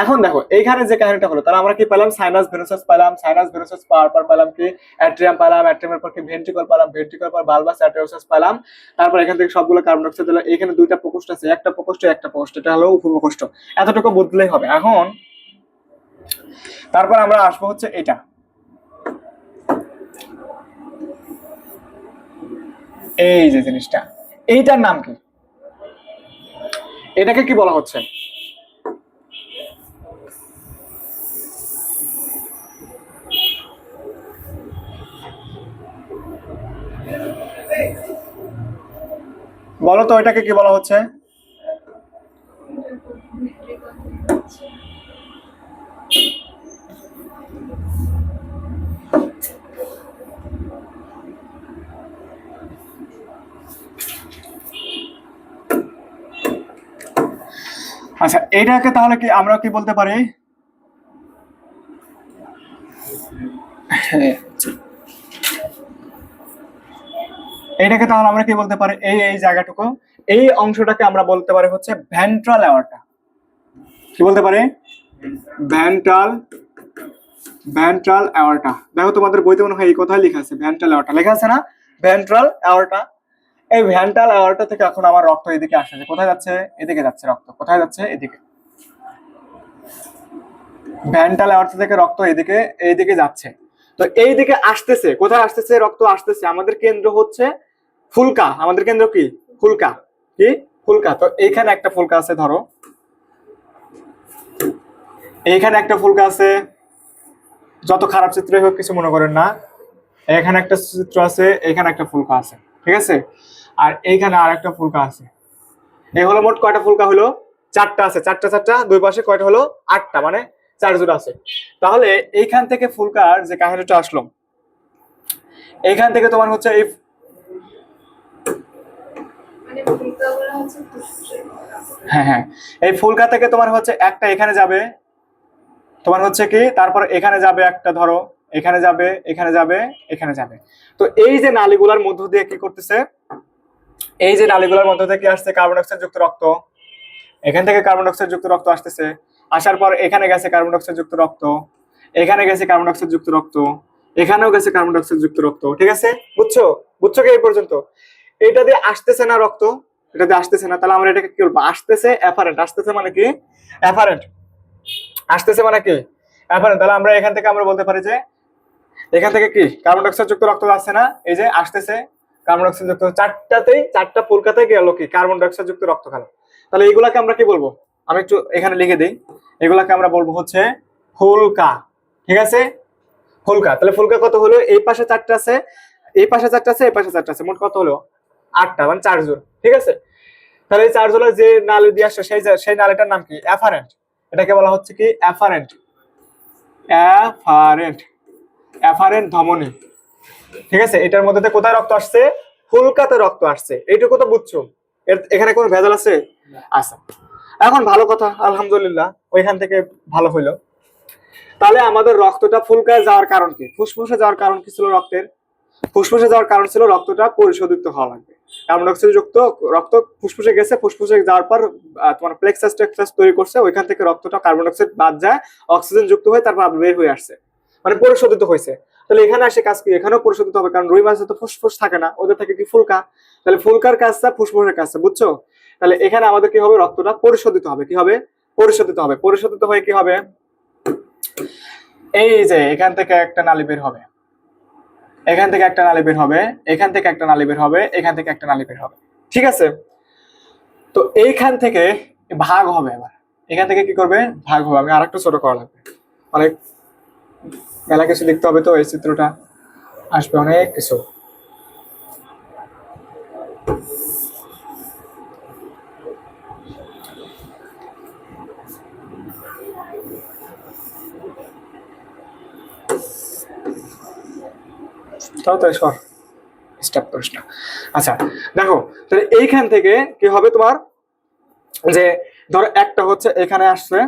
এখন দেখো এইখানে যে কাহিনীটা হলো, তাহলে আমরা কি পেলাম? সাইনাস ভেনুসাস পেলাম, সাইনাস ভেনুসাস পাওয়ার পর পেলাম কি? অ্যাট্রিয়াম পেলাম, অ্যাট্রিয়ামের পর কি? ভেন্ট্রিকল পেলাম, ভেন্ট্রিকল পর বালবাস আর্টারিওসাস পেলাম। তারপর এখান থেকে সবগুলো কার্বন ডাইঅক্সাইড দিলাম। এখানে দুইটা প্রকোষ্ঠ আছে, একটা প্রকোষ্ঠ একটা প্রকোষ্ঠ, এটা হলো উপপ্রকোষ্ঠ। এতটুকু বুঝলেই হবে। এখন তারপর আমরা আসবো হচ্ছে এটা, এই যে জিনিসটা, এইটার নাম কি? এটাকে কি বলা হচ্ছে? বলো তো এটাকে কি বলা হচ্ছে? আচ্ছা, এটাকে তাহলে কি আমরা কি বলতে পারি? এটাকে তাহলে আমরা কি বলতে পারি? এই এই জায়গাটুকু, এই অংশটাকে আমরা বলতে পারি হচ্ছে ভেন্ট্রাল অ্যাওর্টা। কি বলতে পারি? Ventral, ventral aorta. দেখো তোমাদের বইতে মনে হয় এই কথাই লেখা আছে, ভেন্ট্রাল অ্যাওর্টা লেখা আছে না? Ventral aorta. এই ভেন্ট্রাল অ্যাওর্টা থেকে এখন আমার রক্ত এদিকে আসছে। কোথায় যাচ্ছে? এদিকে যাচ্ছে রক্ত। কোথায় যাচ্ছে? এদিকে। ভেন্ট্রাল অ্যাওর্টা থেকে রক্ত এদিকে, এইদিকে যাচ্ছে। তো এইদিকে আসতেছে, কোথায় আসতেছে রক্ত? আসতেছে আমাদের কেন্দ্র হচ্ছে ফুলকা। আমাদের কেন্দ্র কি? ফুলকা। কি? ফুলকা। তো এইখানে একটা ফুলকা আছে, ধরো এইখানে একটা ফুলকা আছে, যত খারাপ চিত্রই হোক কিছু মনে করেন না। এখানে একটা চিত্র আছে, এখানে একটা ফুলকা আছে, ঠিক আছে? আর এইখানে আর একটা ফুলকা আছে। এই হলো মোট কয়টা ফুলকা হলো? চারটা আছে। চারটা চারটা, দুই পাশে কয়টা হলো? আটটা, মানে 4 জোড়া আছে। তাহলে এইখান থেকে ফুলকার যে কাহিনীটা আসলো, এইখান থেকে তোমার হচ্ছে এই হ্যাঁ হ্যাঁ, এই ফুলকা থেকে তোমার হচ্ছে একটা এখানে যাবে, তোমার হচ্ছে কি, তারপর এখানে যাবে একটা, ধরো এখানে যাবে, এখানে যাবে, এখানে যাবে। তো এই যে নালীগুলোর মধ্য দিয়ে কি করতেছে? এই যে নালীগুলোর মধ্য দিয়ে কি আসছে? কার্বন ডাইঅক্সাইড যুক্ত রক্ত। এখান থেকে কার্বন ডাইঅক্সাইড যুক্ত রক্ত আসতেছে, আসার পর এখানে গেছে কার্বন ডাইঅক্সাইড যুক্ত রক্ত, এখানে গেছে কার্বন ডাইঅক্সাইড যুক্ত রক্ত, এখানেও গেছে কার্বন ডাইঅক্সাইড যুক্ত রক্ত, ঠিক আছে? বুঝছো? বুঝছো কি এই পর্যন্ত? এটা দিয়ে আসতেছে না রক্ত, এটা দিয়ে আসতেছে না, তাহলে আমরা এটাকে কি বলবো? আসতেছে অ্যাফারেন্ট। আসতেছে মানে কি? অ্যাফারেন্ট। আসতেছে মানে কি? অ্যাফারেন্ট। তাহলে আমরা এখান থেকে আমরা বলতে পারি যে এখান থেকে কি কার্বন ডাইঅক্সাইড যুক্ত রক্ত যাচ্ছে না, এই যে আসতেছে কার্বন ডাইঅক্সাইড যুক্ত, চারটাতেই চারটা ফুলকাতে গেল কি কার্বন ডাইঅক্সাইড যুক্ত রক্ত খেলো। তাহলে এগুলাকে আমরা কি বলবো? আমি একটু এখানে লিখে দিই, এগুলাকে আমরা বলবো হচ্ছে ফুলকা, ঠিক আছে? ফুলকা। তাহলে ফুলকা কত হলো? এই পাশে চারটা আছে, এই পাশে চারটা আছে, এই পাশে চারটা আছে, মোট কত হলো? 8টা, মানে 4 জোড়, ঠিক আছে? তাহলে এই 4 জোড়া যে নালী দিয়ে আসছে সেই নালীটার নাম কি? অ্যাফারেন্ট। এটাকে বলা হচ্ছে কি? অ্যাফারেন্ট। অ্যাফারেন্ট, অ্যাফারেন্ট ধমনী, ঠিক আছে? এটার মধ্যে কোথায় রক্ত আসছে? ফুলকাতে রক্ত আসছে। এইটুকু তো বুঝছো? এখানে কোনো ভেজাল আছে? আচ্ছা, এখন ভালো কথা, আলহামদুলিল্লাহ ওইখান থেকে ভালো হইলো। তাহলে আমাদের রক্তটা ফুলকায় যাওয়ার কারণ কি? ফুসফুসে যাওয়ার কারণ কি ছিল রক্তের? ফুসফুসে যাওয়ার কারণ ছিল রক্তটা পরিশোধিত হওয়া লাগবে। কার্বন ডাইঅক্সাইড যুক্ত রক্ত ফুসফুসে গেছে, ফুসফুসে যাওয়ার পর তোমার প্লেক্সাস টেক্সাস তৈরি করছে, ওইখান থেকে রক্তটা কার্বন ডাইঅক্সাইড বাদ যায়, অক্সিজেন যুক্ত হয়ে তারপর বের হয়ে আসছে, মানে পরিশোধিত হয়েছে। তাহলে এখানে আসে কাজ কি? এখানেও পরিশোধিত হবে, কারণ রুই মাছে তো ফুসফুস থাকে না, ওদের থাকে কি? ফুলকা। তাহলে ফুলকার কাজটা ফুসফুসের কাজটা, বুঝছো? তাহলে এখানে আমাদের কি হবে? রক্তটা পরিশোধিত হবে। কি হবে? পরিশোধিত হবে। পরিশোধিত হয়ে কি হবে? এই যে এখান থেকে একটা নালী বের হবে, এখান থেকে একটা নালী বের হবে, এখান থেকে একটা নালী বের হবে, এখান থেকে একটা নালী বের হবে, ঠিক আছে? তো এইখান থেকে ভাগ হবে, এবার এখান থেকে কি করবে, ভাগ হবে। আমি আরেকটু ছোট করা লাগবে, অনেক মেলা কিছু লিখতে হবে, তো এই চিত্রটা আসবে অনেক কিছু। তাও তো সর স্টপ করিস না। আচ্ছা দেখো, তাহলে এইখান থেকে কি হবে তোমার, যে ধরো একটা হচ্ছে এখানে আসছে,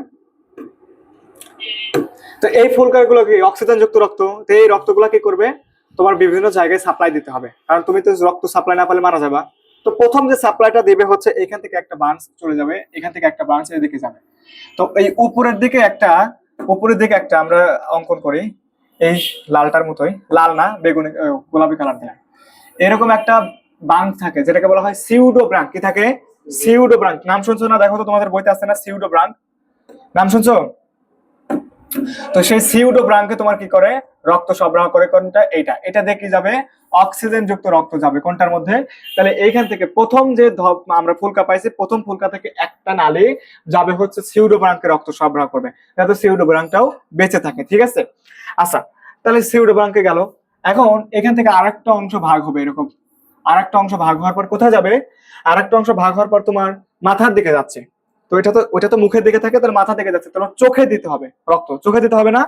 তো এই ফুলকার গুলো কি অক্সিজেন যুক্ত রক্ত, তো এই রক্তগুলো কি করবে, তোমার বিভিন্ন জায়গায় সাপ্লাই দিতে হবে, কারণ তুমি তো রক্ত সাপ্লাই না পেলে মারা যাবা। তো প্রথম যে সাপ্লাইটা দিবে হচ্ছে এখান থেকে একটা ব্রাঞ্চ চলে যাবে, এখান থেকে একটা ব্রাঞ্চ এদিকে যাবে। তো এই উপরের দিকে একটা আমরা অঙ্কন করি, এই লালটার মতোই, লাল না বেগুনি গোলাপি কালার দিয়ে, এরকম একটা ব্রাঞ্চ থাকে যেটাকে বলা হয় সিউডো ব্রাঞ্চ। কি থাকে? Pseudo branch. নাম শুনছো না? দেখো তো তোমাদের বইতে আছে না সিউডো ব্রাঞ্চ, নাম শুনছো? তো সেই সিউডো ব্রাঙ্কে তোমার কি করে, রক্ত সরবরাহ করে। কোনটা? এটা দিয়ে কি যাবে, অক্সিজেন যুক্ত রক্ত যাবে কোনটার মধ্যে, তাহলে এইখান থেকে প্রথম যে আমরা ফুলকা পাইছি, প্রথম ফুলকা থেকে একটা নালী যাবে হচ্ছে সিউডো ব্রাঙ্কে রক্ত সরবরাহ করবে, যাতে সিউডো ব্রাঙ্কটাও বেঁচে থাকে, ঠিক আছে? আচ্ছা, তাহলে সিউডো ব্রাঙ্কে গেল। এখন এখান থেকে আরেকটা অংশ ভাগ হবে, এরকম আরেকটা অংশ ভাগ হওয়ার পর কোথায় যাবে, আরেকটা অংশ ভাগ হওয়ার পর তোমার মাথার দিকে যাচ্ছে। তো ওইটা তো মুখের দিকে থাকে, তার মাথা দিকে যাচ্ছে, তোমার চোখে দিতে হবে রক্ত, চোখে দিতে হবে না?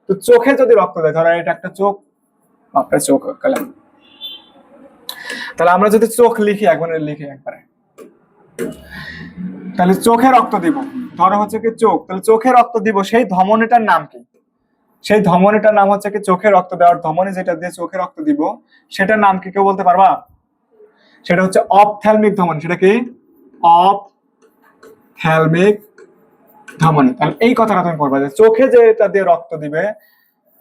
তো চোখে যদি রক্ত দেয়, ধরো এটা একটা চোখ, আপনার চোখ গেলাম, তাহলে আমরা যদি চোখ লিখি একবারে, তাহলে চোখে রক্ত দিব, ধরো হচ্ছে কি চোখ, তাহলে চোখে রক্ত দিব, সেই ধমনীটার নাম কি? সেই ধমনীটার নাম হচ্ছে কি চোখে রক্ত দেওয়ার ধমনী, যেটা দিয়ে চোখে রক্ত দিব সেটার নাম কি কেউ বলতে পারবা? সেটা হচ্ছে অপথ্যালমিক ধমনী। সেটা কি? অপথ্যালমিক ধমনী। তাহলে এই কথাটা তুমি পড়বা, যে চোখে যেটা দিয়ে রক্ত দিবে,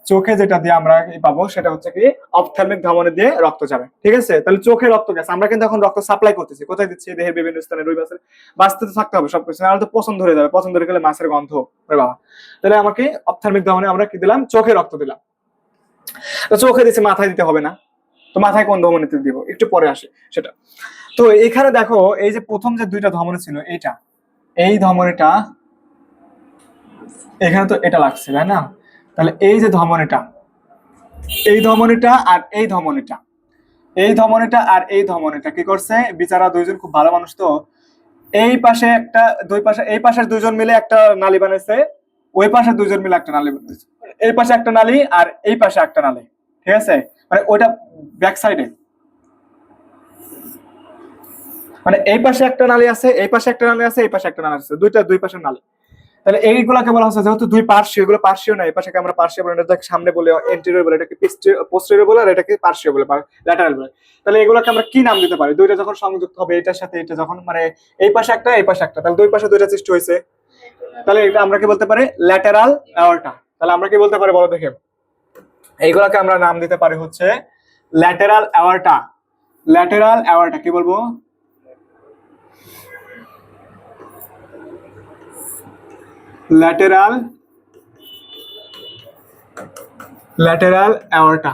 চোখে যেটা দিয়ে আমরা পাবো সেটা হচ্ছে কি অপথ্যালমিক ধমনী দিয়ে রক্ত যাবে, ঠিক আছে? তাহলে চোখে রক্ত গেছে, আমরা কিন্তু এখন রক্ত সাপ্লাই করতেছি, কোথায় দিচ্ছি? দেহের বিভিন্ন স্থানে। রুই মাছের বাঁচতে তো থাকতে হবে সবকিছু, নাহলে তো পছন্দ ধরে যাবে, পছন্দ ধরে গেলে মাছের গন্ধ, ওরে বাবা। তাহলে আমাকে অপথ্যালমিক ধমনী আমরা কি দিলাম? চোখে রক্ত দিলাম। তো চোখে দিচ্ছে, মাথায় দিতে হবে না, তো মাথায় কোন ধমনীতে দিব একটু পরে আসে সেটা। তো এখানে দেখো, এই যে প্রথম যে দুইটা ধমনী ছিল, এই ধমনীটা এখানে তো এটা লাগছে, তাই না? তাহলে এই যে ধমনীটা, এই ধমনীটা আর এই ধমনীটা, এই ধমনীটা কি করছে, বিচারা দুইজন খুব ভালো মানুষ, তো এই পাশে একটা, দুই পাশে, এই পাশের দুইজন মিলে একটা নালী বানাইছে, ওই পাশে দুইজন মিলে একটা নালী বানাইছে, এই পাশে একটা নালী আর এই পাশে একটা নালী, ঠিক আছে? মানে ওইটা ব্যাক সাইডে, মানে এই পাশে একটা নালী আছে, এই পাশে একটা নালী আছে, এই পাশে একটা নালী আছে, দুই পাশের নালী। তাহলে এইগুলাকে বলা হচ্ছে, যেহেতু দুই পার্শ্বীয়, এগুলো পার্শ্বীয় না, এই পাশে আমরা পার্শ্বীয় বলে, এটাকে সামনে বলে এন্টেরিয়র বলে, এটাকে পোস্টেরিয়র বলে, আর এটাকে পার্শ্বীয় বলে, ল্যাটারাল বলে। তাহলে এগুলোকে আমরা কি নাম দিতে পারি? দুইটা যখন সংযুক্ত হবে এটার সাথে এটা, যখন মানে এই পাশে একটা এই পাশে একটা, তাহলে দুই পাশে দুইটা সৃষ্টি হয়েছে, তাহলে এটা আমরা কি বলতে পারি? Lateral aorta. তাহলে আমরা কি বলতে পারি বলো দেখে? এইগুলাকে আমরা নাম দিতে পারি হচ্ছে ল্যাটারাল অ্যাওর্টা। ল্যাটারাল অ্যাওর্টা কি বলবো? ল্যাটারাল অ্যাওর্টা,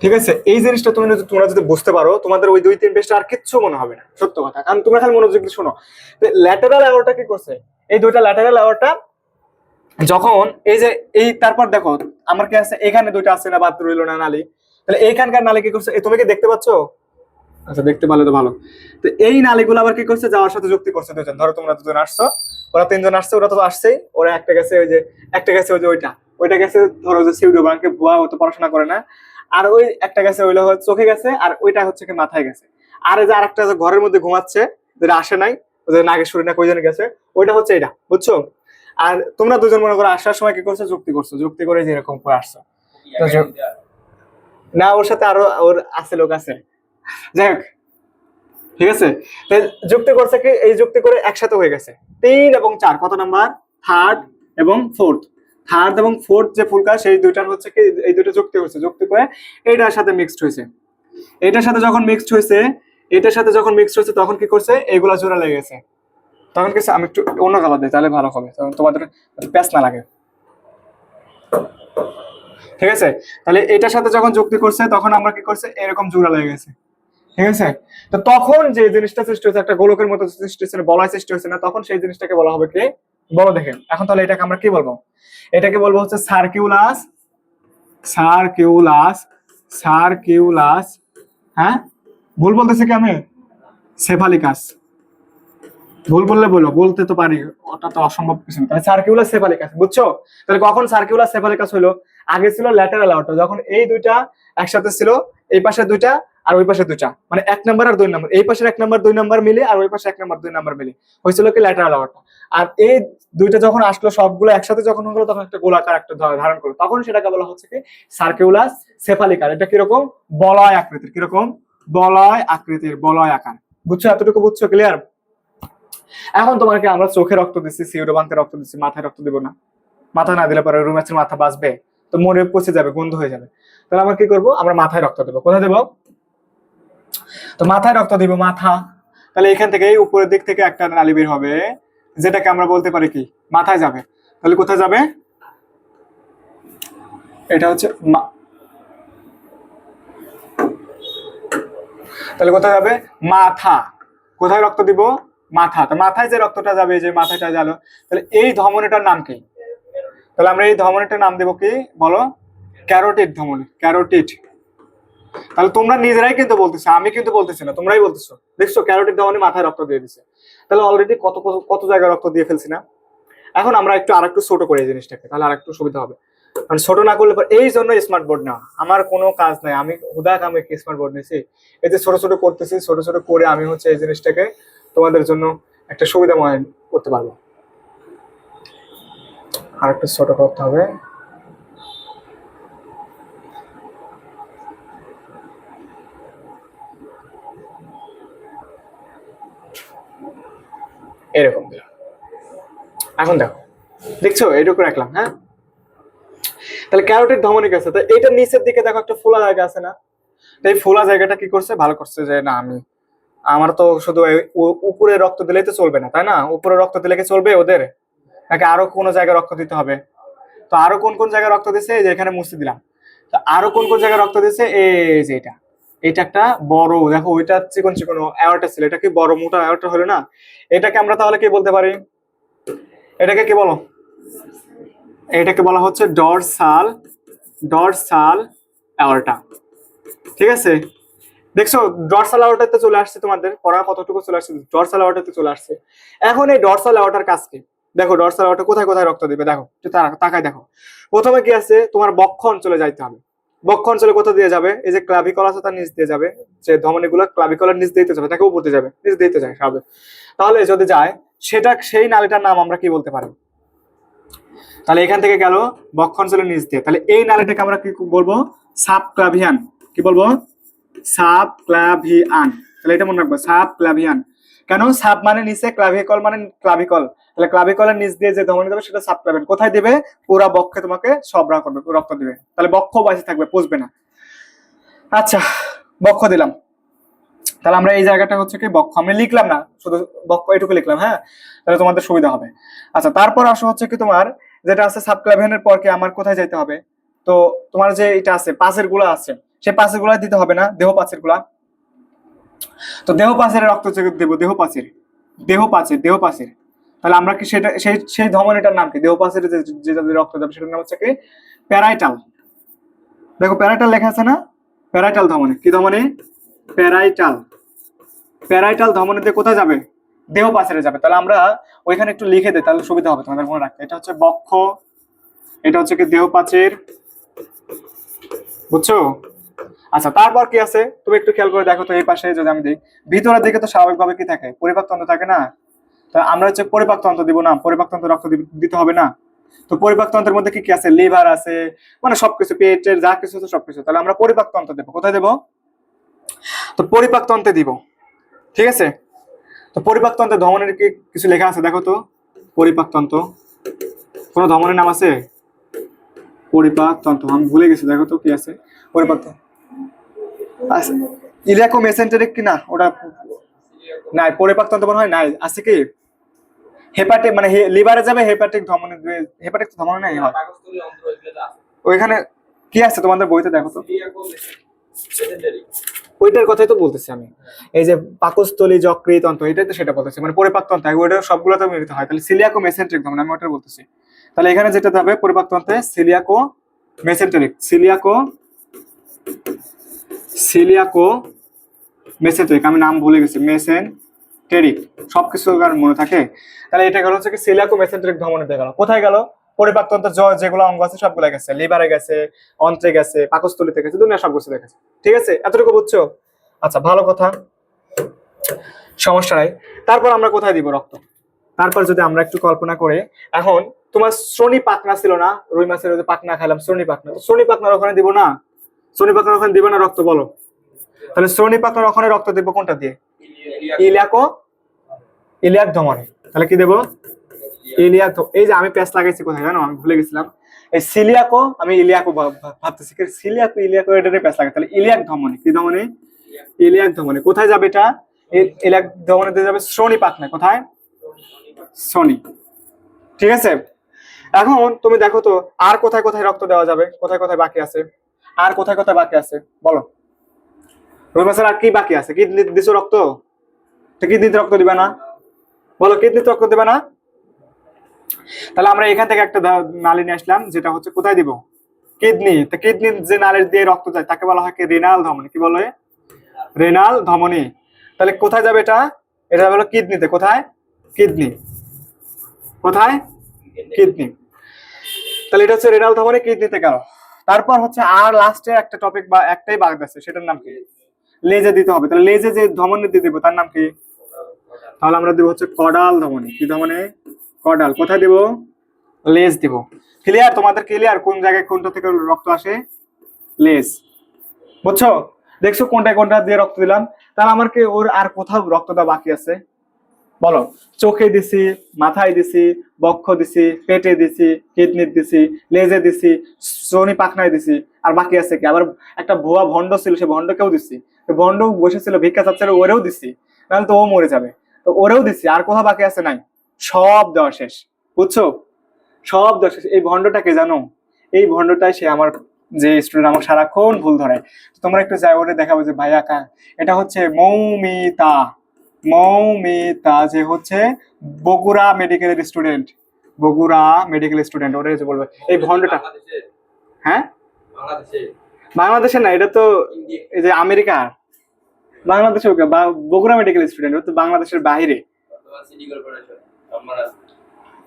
ঠিক আছে? এই জিনিসটা তোমরা যদি বুঝতে পারো, তোমাদের ওই 2-3 পেজটা আর কিচ্ছু মনে হবে না, সত্য কথা, কারণ তোমরা খালি মনোযোগ দিয়ে শোনো। ল্যাটারাল অ্যাওর্টা কি করছে, এই দুইটা ল্যাটারাল অ্যাওর্টা যখন এই যে এই, তারপর দেখো আমার কি আছে, এখানে দুইটা আছে না, বাদ রইলো না নালী, তাহলে এইখানকার নালী কি করছে, তুমি কি দেখতে পাচ্ছ? আচ্ছা, দেখতে পারলে তো ভালো। তো এই নালীগুলো আবার কি করছে, যাওয়ার সাথে যুক্তি করছে দুজন। ধরো তোমরা দুজন আসছো, ওরা তিনজন আসছে, ওরা তো আসছেই, ওরা একটা গেছে ওই যে, ওইটা গেছে ধরো যে সিউডো ব্রাঙ্কে, ভুয়া হয়তো পড়াশোনা করে না, আর ওই একটা গেছে ওইটা চোখে গেছে, আর ওইটা হচ্ছে কি মাথায় গেছে। আর এই যে আরেকটা ঘরের মধ্যে ঘুমাচ্ছে, যেটা আসে নাই, ওই যে নাগেশ্বরী না কই জানি গেছে, ওইটা হচ্ছে এটা, বুঝছো? আর তোমরা দুজন মনে করো আসার সময় কি করছো, যুক্তি করে যে এরকম করে আসছো। না, ওর সাথে আরো ওর আছে লোক আছে, যাই হোক, ঠিক আছে? যুক্তি করছে কি, এই যুক্তি করে একসাথে হয়ে গেছে 3 এবং 4, কত নাম্বার? থার্ড এবং ফোর্থ যে ফুলকা, সেই দুইটার হচ্ছে কি, এই দুটো যুক্তি হচ্ছে, যুক্তি করে এইটার সাথে মিক্সড হয়েছে। এটার সাথে যখন মিক্সড হয়েছে, তখন কি করছে, এইগুলা জোড়া লেগে গেছে। তখন কি, আমি একটু অন্য কালার দিই তাহলে ভালো হবে, তোমাদের প্যাচ না লাগে। ঠিক আছে, তাহলে এটার সাথে যখন যুক্তি করছে তখন আমরা কি করছে, এরকম জোড়া লেগে গেছে। ঠিক আছে, তো তখন যে জিনিসটা সৃষ্টি হয়েছে, একটা গোলকের মতো সৃষ্টি হয়েছে, বলয় সৃষ্টি হয়েছে না, তখন সেই জিনিসটাকে বলা হবে কি, বলো দেখেন। এখন তাহলে এটাকে আমরা কি বলবো, এটাকে বলবো হচ্ছে সার্কিউলাস, সার্কিউলাস, সার্কিউলাস, হ্যাঁ ভুল বলতেছি কি আমি, সেফালিকাস। ভুল বললে বলো, বলতে তো পারি, ওটা তো অসম্ভব কিছু না। তাহলে সার্কিউলাস সেফালিকাস, বুঝছো? তাহলে কখন সার্কিউলাস সেফালিকাস হলো, আগে ছিল ল্যাটারাল আউটা, যখন এই দুইটা একসাথে ছিল, এই পাশে দুইটা আর ওই পাশে দুইটা, মানে 1 নাম্বার আর 2 নাম্বার, এই পাশে 1 নাম্বার 2 নাম্বার মিলে আর ওই পাশে 1 নাম্বার 2 নাম্বার মিলে হয়েছিল কি ল্যাটারাল আউটা। আর এই দুইটা যখন আসলো সবগুলো একসাথে যখন হলো, তখন একটা গোলাকার একটা ধারণ করলো, তখন সেটাকে বলা হচ্ছে কি সার্কিউলাস সেফালিকাস। এটা কিরকম, বলয় আকৃতির, কিরকম, বলয় আকৃতির, বলয় আকার। বুঝছো, এতটুকু বুঝছো, ক্লিয়ার? এখন তোমাকে আমরা চোখে রক্ত দিচ্ছি, সিউডোবাঙ্কে রক্ত দিচ্ছি, মাথায় রক্ত দিব না? মাথা না দিলে পরে রুমের মাথা বাঁচবে? তো মরে পচে যাবে, গন্ধ হয়ে যাবে। তাহলে আমরা কি করবো, আমরা মাথায় রক্ত দেবো। কোথায় দেবো, তো মাথায় রক্ত দিব, মাথা। তাহলে এখান থেকে এই উপরের দিক থেকে একটা নালী বের হবে, যেটাকে আমরা বলতে পারি কি, মাথায় যাবে। তাহলে কোথায় যাবে, এটা হচ্ছে তাহলে কোথায় যাবে, মাথা। কোথায় রক্ত দিব, মাথা। তো মাথায় যে রক্তটা যাবে, যে মাথাটা গেল, তাহলে এই ধমনীটার নাম কি? তাহলে আমরা এই ধমনীটার নাম দেবো কি, বলো, ক্যারোটিড ধমনী, ক্যারোটিড। তাহলে তোমরা নিজেরাই কিন্তু বলতেছো, আমি কিন্তু বলতেছি না, তোমরাই বলতেছো। দেখছো, ক্যারোটিড ধমনী মাথায় রক্ত দিয়ে দিছে। তাহলে অলরেডি কত কত কত জায়গায় রক্ত দিয়ে ফেলছি না? এখন আমরা আরেকটু ছোট করে এই জিনিসটাকে, তাহলে আরেকটু সুবিধা হবে। কারণ ছোট না করলে এই জন্য স্মার্ট বোর্ড না, আমার কোনো কাজ নাই, আমি হুদাক আমি স্মার্ট বোর্ড নিয়েছি, এই যে ছোট ছোট করতেছি, ছোট ছোট করে আমি হচ্ছে এই জিনিসটাকে তোমাদের জন্য একটা সুবিধাময় করতে পারবো। আর একটু ছোট করতে হবে। এরকম এখন দেখো, দেখছো এইটুকু রাখলাম, হ্যাঁ। তাহলে ক্যারোটিড ধমনী আছে, তো এইটার নিচের দিকে দেখো একটা ফোলা জায়গা আছে না? এই ফোলা জায়গাটা কি করছে, ভালো করছে যে না, আমার তো শুধু উপরে রক্ত দিলেই তো চলবে না, তাই না? উপরে রক্ত দিলে কি চলবে ওদের, নাকি আরো কোনো জায়গায় রক্ত দিতে হবে? তো আরো কোন কোন জায়গায় রক্ত দিছে, এই যে এখানে মুছে দিলাম। তো আরো কোন কোন জায়গায় রক্ত দিছে, এই যে এটা একটা বড়, দেখো ওইটা চিকন চিকন অ্যাওর্টা ছিল, এটা কি বড় মোটা অ্যাওর্টা হলো না? এটাকে আমরা তাহলে কি বলতে পারি, এটাকে কি বলো, এটাকে বলা হচ্ছে ডরসাল, ডরসাল অ্যাওর্টা। ঠিক আছে, দেখছো ডরসাল অ্যাওর্টাতে চলে আসছে, তোমাদের পড়া কতটুকু চলে আসছে, ডরসাল অ্যাওর্টাতে চলে আসছে। এখন এই ডরসাল অ্যাওর্টার কাজ কি, দেখো ডরসাল অ্যাওর্টা কোথায় কোথায় রক্ত দিবে, দেখো একটু তাকায় দেখো। প্রথমে কি আছে, তোমার বক্ষ অঞ্চলে যাইতে হবে। বক্ষ অঞ্চলে কোথা দিয়ে যাবে, এই যে ক্লাভিকল আছে তার নিচ দিয়ে যাবে, যে ধমনীগুলো ক্লাভিকলের নিচ দিতে যাবে, তাকে উপর দিয়ে যাবে, নিচ দিতে যায় সবে। তাহলে যদি যায়, সেটা সেই নালীটার নাম আমরা কি বলতে পারি, তাহলে এখান থেকে গেল বক্ষ অঞ্চলের নিচ দিয়ে, তাহলে এই নালীটাকে আমরা কি বলবো, সাবক্লাভিয়ান। কি বলবো, সাবক্লাভিয়ান। তাহলে এটা মনে রাখবো, সাবক্লাভিয়ান। কেন, সাব মানে নিচে, ক্লাভিকল মানে ক্লাভিকল, তাহলে ক্লাভিকলের নিচ দিয়ে যে ধমনী দেবে সেটা সাবক্লাভিয়ান। কোথায় দিবে, পুরা বক্ষে তোমাকে সরবরাহ করবে, রক্ত দিবে, তাহলে বক্ষ বাঁচে থাকবে, পুষবে না। আচ্ছা, বক্ষ দিলাম। তাহলে আমরা এই জায়গাটা হচ্ছে কি বক্ষ, আমি লিখলাম না, শুধু বক্ষ এটুকু লিখলাম, হ্যাঁ, তাহলে তোমাদের সুবিধা হবে। আচ্ছা, তারপর আসো হচ্ছে কি তোমার যেটা আছে সাবক্লাভিয়ানের পর কি আমার কোথায় যাইতে হবে, তো তোমার যে এটা আছে পাঁচের গুলা আছে, সেই পাঁচের গুলা দিতে হবে না, দেহ পাঁচের গুলা। তো দেহ পাঁচের রক্ত দেবো, দেহ পাঁচের, দেহ পাঁচের, দেহ পাঁচের। তাহলে আমরা কি সেটা সেই সেই ধমনীটার নাম কি, দেহ পাঁচের যে রক্ত দেবে সেটার নাম হচ্ছে কি প্যারাইটাল। দেখো প্যারাইটাল লেখা আছে না, প্যারাইটাল ধমনী। কি ধমনী, প্যারাইটাল। প্যারাইটাল ধমনীতে কোথায় যাবে, দেহ পাঁচেরে যাবে। তাহলে আমরা ওইখানে একটু লিখে দিই, তাহলে সুবিধা হবে তোমাদের মনে রাখতে। এটা হচ্ছে বক্ষ, এটা হচ্ছে কি দেহ পাঁচের, বুঝছো? আচ্ছা, তারপর কি আছে তুমি একটু খেয়াল করে দেখো তো, এই পাশে যদি আমি দিই, ভিতরের দিকে তো স্বাভাবিকভাবে কি থাকে, পরিপাকতন্ত্র থাকে না? তা আমরা হচ্ছে পরিপাকতন্ত্র দিব না, পরিপাকতন্ত্র রক্ত দিতে হবে না? তো পরিপাকতন্ত্রের মধ্যে কি কি আছে, লিভার আছে, মানে সবকিছু, পেটের যা কিছু আছে সবকিছু। তাহলে আমরা পরিপাকতন্ত্র দেবো, কোথায় দেবো, তো পরিপাকতন্ত্রে দিব। ঠিক আছে, তো পরিপাকতন্ত্রের ধমনের কি কিছু লেখা আছে, দেখো তো, পরিপাকতন্ত্র কোন ধমনের নাম আছে, পরিপাকতন্ত্র আমি ভুলে গেছি, দেখো তো কি আছে পরিপাকতন্ত্র, আচ্ছা ইলিয়াকো মেসেন্টেরিক কি না, ওটা নাই, পরিপাকতন্ত্র মনে হয় নাই, আছে কি হেপাটিক, মানে লিভারে যাবে হেপাটিক ধমনী, হেপাটিক ধমনী নাই হয় ওইখানে, কি আছে তোমাদের বইতে দেখো তো। ওইটার কথাই তো বলতেছি আমি, এই যে পাকস্থলী, যকৃৎ, তন্ত্র, এটাই তো সেটা বলতেছি, মানে পরিপাক তন্ত্র ওইটা সবগুলো তো মিলিত হয়, তাহলে সিলিয়াকো মেসেন্ট্রিক ধমনী আমি ওটা বলতেছি। তাহলে এখানে যেটা হবে পরিপাক তন্ত্রে সিলিয়াকো মেসেন্টেরিক, সিলিয়াকো মেসেন্টেরিক, আমি নাম ভুলে গেছি, মেসেন্টেরিক, সবকিছু আর মনে থাকে। তাহলে এটা গেল হচ্ছে কি সিলিয়াকো মেসেন্টেরিক ধমনীতে গেল, কোথায় গেল? পরিপাক তন্ত্রের যেগুলো অঙ্গ আছে সবগুলো গেছে, লিভারে গেছে, অন্ত্রে গেছে, পাকস্থলীতে গেছে, দুনিয়া সব কিছু দেখেছে। ঠিক আছে, এতটুকু বুঝছো? আচ্ছা, ভালো কথা, সমস্যা নাই। তারপর আমরা কোথায় দিব রক্ত? তারপর যদি আমরা একটু কল্পনা করে, এখন তোমার শ্রোণী পাখনা ছিল না, রুই মাছের ওই যে পাখনা খাইলাম, শ্রোণী পাখনা, তো শ্রোণী পাখনার ওখানে দিব না? শ্রোণী পাখনার ওখানে দিবে না রক্ত, বলো? তাহলে শ্রোণী পাখনার ওখানে রক্ত দিব কোনটা দিয়ে? ইলিয়াক ধমনী। তাহলে কি দেব? ইলিয়াক। এই যে আমি প্যাচ লাগাইছি কোথায় জানো, আমি ভুলে গেছিলাম, এই সিলিয়াকো আমি ইলিয়াকো ভাবতেছি, সিলিয়াকো ইলিয়াকো এটাতে প্যাচ লাগাই। তাহলে ইলিয়াক ধমনী, কি ধমনী? ইলিয়াক ধমনী। কোথায় যাবে এটা? ইলিয়াক ধমনীতে যাবে শ্রোণী পাখনা, কোথায়? শ্রোণী। ঠিক আছে, এখন তুমি দেখো তো আর কোথায় কোথায় রক্ত দেওয়া যাবে, কোথায় কোথায় বাকি আছে, আর কোথায় কোথায় বাকি আছে বলো? রুই মাছের আর কি বাকি আছে? কিডনি দিছো রক্ত, তো কিডনিতে রক্ত দিবে না? বলো, কিডনিতে রক্ত দিবে না? তাহলে আমরা এখান থেকে একটা নালী নিয়ে আসলাম, যেটা হচ্ছে কোথায় দিব? কিডনি। তো কিডনির যে নালীর দিয়ে রক্ত যায় তাকে বলা হয় কি? রেনাল ধমনী। কি বলে? রেনাল ধমনী। তাহলে কোথায় যাবে এটা? এটা হলো কিডনিতে। কোথায়? কিডনি। কোথায়? কিডনি। তাহলে এটা হচ্ছে রেনাল ধমনী, কিডনিতে গেল। তারপর হচ্ছে আর লাস্টে একটা টপিক বা একটাই বাদ আছে, সেটার নাম কি? লেজে দিতে হবে। তাহলে লেজে যে ধমনী দিয়ে দিব তার নাম কি? তাহলে আমরা দিব হচ্ছে কডাল ধমনী। কি ধমনী? কডাল। কোথায় দিব? লেজ দিব। ক্লিয়ার? তোমাদের ক্লিয়ার কোন জায়গায় কোনটা থেকে রক্ত আসে? লেজ। বুঝছো? দেখছো কোনটা কোনটা দিয়ে রক্ত দিলাম? তাহলে আমার কি ওর আর কোথাও রক্ত দেওয়া বাকি আছে? বলো। চোখে দিছি, মাথায় দিছি, বক্ষ দিছি, পেটে দিছি, কিডনি দিছি, লেজে দিছি, শ্রোণী পাখনায় দিছি, আর বাকি আছে কি? আবার একটা ভুয়া ভন্ড ছিল, সে ভন্ডকেও দিছি, ভন্ড বসেছিল ভিক্ষা চাচ্ছিল, ওরেও দিছি, নাহলে তো ও মরে যাবে, তো ওরেও দিছি। আর কোথাও বাকি আছে? নাই, সব দেওয়া শেষ। বুঝছো? সব দেওয়া শেষ। এই ভন্ডটাকে জানো? এই ভন্ডটাই সে আমার যে স্টুডেন্ট আমার সারাক্ষণ ভুল ধরে। তোমরা একটু যাই ওরে দেখাবো যে ভাইয়া এটা হচ্ছে মৌমিতা, মৌমিতা যে হচ্ছে বগুড়া মেডিকেলের স্টুডেন্ট, বগুড়া মেডিকেল স্টুডেন্ট, ওরে যে বলবে এই ভন্ডটা। হ্যাঁ, বাংলাদেশে না, এটা তো এই যে আমেরিকা, বাংলাদেশে বগুড়া মেডিকেল স্টুডেন্ট, ও তো বাংলাদেশের বাইরে।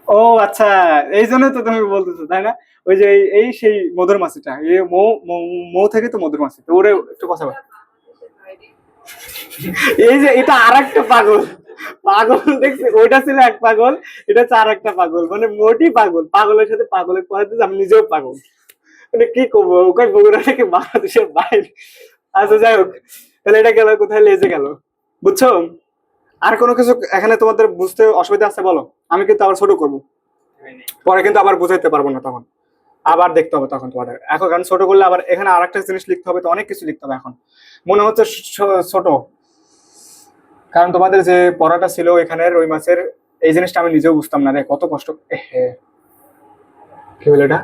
ও আচ্ছা, এই জন্য তো তুমি বলতেছো তাই না? ওই যে এই সেই মধুর মাছিটা, এই মৌ মৌ থেকে তো মধুর মাছি, তো ওরে একটু কথা বল। এই যে এটা আর একটা পাগল, পাগল দেখছি, ওইটা ছিল এক পাগল, এটা হচ্ছে আর একটা পাগল, মানে মোটি পাগল, পাগলের সাথে পাগলের পড়াতে আমি নিজেও পাগল, মানে কি করবো, ওখানে বগুড়া থেকে বাংলাদেশের বাইরে। আচ্ছা যাই হোক, তাহলে এটা গেল কোথায়? লেজে গেল। বুঝছো? আর কোনো কিছু এখানে তোমাদের বুঝতে অসুবিধা আছে বলো? আমি কিন্তু আবার ছোট করবো, পরে কিন্তু আবার বুঝাইতে পারবো না, তখন আবার দেখতে হবে তখন তোমাদের। এখন কারণ ছোট করলে আবার এখানে আর একটা জিনিস লিখতে হবে, তো অনেক কিছু লিখতে হবে। এখন মনে হচ্ছে ছোট, কারণ তোমাদের যে পড়াটা ছিল এখানের রুই মাছের, এই জিনিসটা আমি নিজেও বুঝতাম না রে, কত কষ্ট। কি হলো এটা?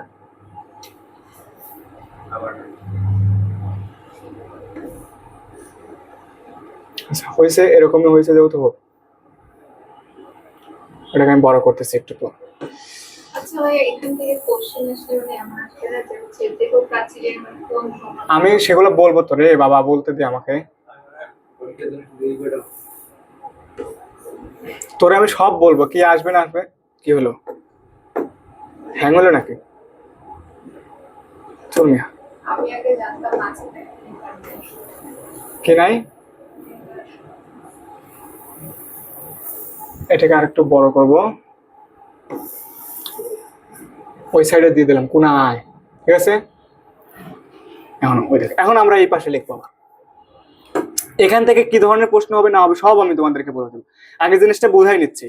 হয়েছে, এরকমই হয়েছে যেহেতু এটাকে আমি বড় করতেছি একটু তো। আমি সেগুলো বলবো তো রে বাবা, বলতে দি আমাকে, তোরে আমি সব বলবো, কি আসবে না আসবে। কি হলো, হ্যাং হলো নাকি? চল মিয়া, কি নাই? এটাকে আরেকটু বড় করব, ওই সাইডে দিয়ে দিলাম কোনায়। ঠিক আছে, এখন ওই দেখ, এখন আমরা এই পাশে লিখবো। এখান থেকে কি ধরনের প্রশ্ন হবে না হবে সব আমি তোমাদেরকে বলে দেবো। আগে জিনিসটা বোঝাই নিচ্ছি।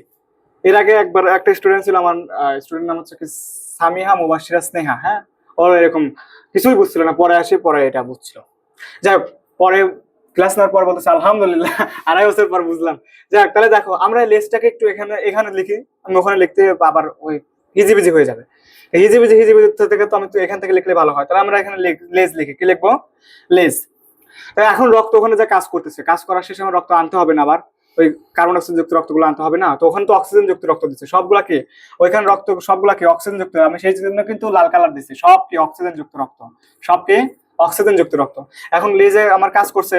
এর আগে একবার একটা স্টুডেন্ট ছিল আমার, স্টুডেন্ট নাম হচ্ছে কি সামিহা মুবাশিরা স্নেহা, হ্যাঁ, ওর এরকম কিছুই বুঝছিল না, পরে আসে পরে এটা বুঝছিল। যাই হোক, পরে ক্লাস নেওয়ার পর বলতেছে আলহামদুলিল্লাহ 2.5 বছর পর বুঝলাম। যাই হোক, তাহলে দেখো আমরা লেসটাকে একটু এখানে এখানে লিখি, আমি ওখানে লিখতে আবার ওই হিজিবিজি হয়ে যাবে। হিজিবিজি হিজিবিজি থেকে তো আমি তো এখান থেকে লিখলে ভালো হয়, তাহলে আমরা এখানে লেজ লিখি, কি লিখবো? লেজ। তাই এখন রক্ত ওখানে যে কাজ করতেছে, কাজ করার শেষে আমার রক্ত আনতে হবে না, আবার ওই কার্বন অক্সিজেন যুক্ত রক্তগুলো আনতে হবে না, তো ওখানে তো অক্সিজেন যুক্ত রক্ত দিচ্ছে সবগুলা কি, ওইখানে রক্ত সবগুলা কি অক্সিজেন যুক্ত, আমি সেই জন্য কিন্তু লাল কালার দিচ্ছি, সব কি অক্সিজেন যুক্ত রক্ত, সব কি অক্সিজেন যুক্ত রক্ত। এখন লেজে আমার কাজ করছে,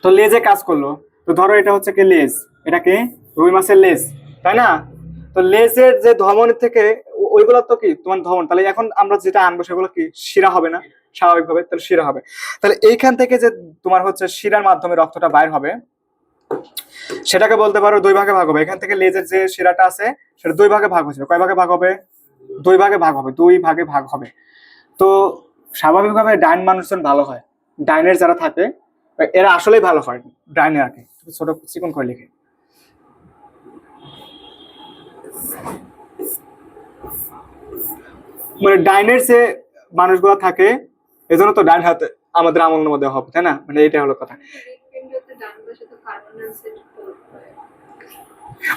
তো লেজে কাজ করলো, তো ধরো এটা হচ্ছে কি লেজ, এটা কি রুই মাছের লেজ, তাই না? তো লেজের যে ধমনী থেকে ওইগুলো তো কি তোমার ধমন, তাহলে এখন আমরা যেটা আনবো সেগুলো কি শিরা হবে না, স্বাভাবিকভাবে তাহলে শিরা হবে। তাহলে এইখান থেকে যে তোমার হচ্ছে শিরার মাধ্যমে রক্তটা বাইর হবে, সেটাকে বলতে পারো দুই ভাগে ভাগ হবে। এখান থেকে লেজের যে শিরাটা আছে সেটা দুই ভাগে ভাগ হয়েছে, কয় ভাগে ভাগ হবে? দুই ভাগে ভাগ হবে, দুই ভাগে ভাগ হবে। তো স্বাভাবিকভাবে ডাইন মানুষজন ভালো হয়, ডাইনের যারা থাকে এরা আসলেই ভালো হয়, ডাইনের আর কি, ছোট চিকন করে লিখে। মানে ডাইনের যে মানুষগুলো থাকে এজন্য তো ডাইন হাতে আমাদের আমলের মধ্যে হবে, তাই না? মানে এইটা হলো কথা।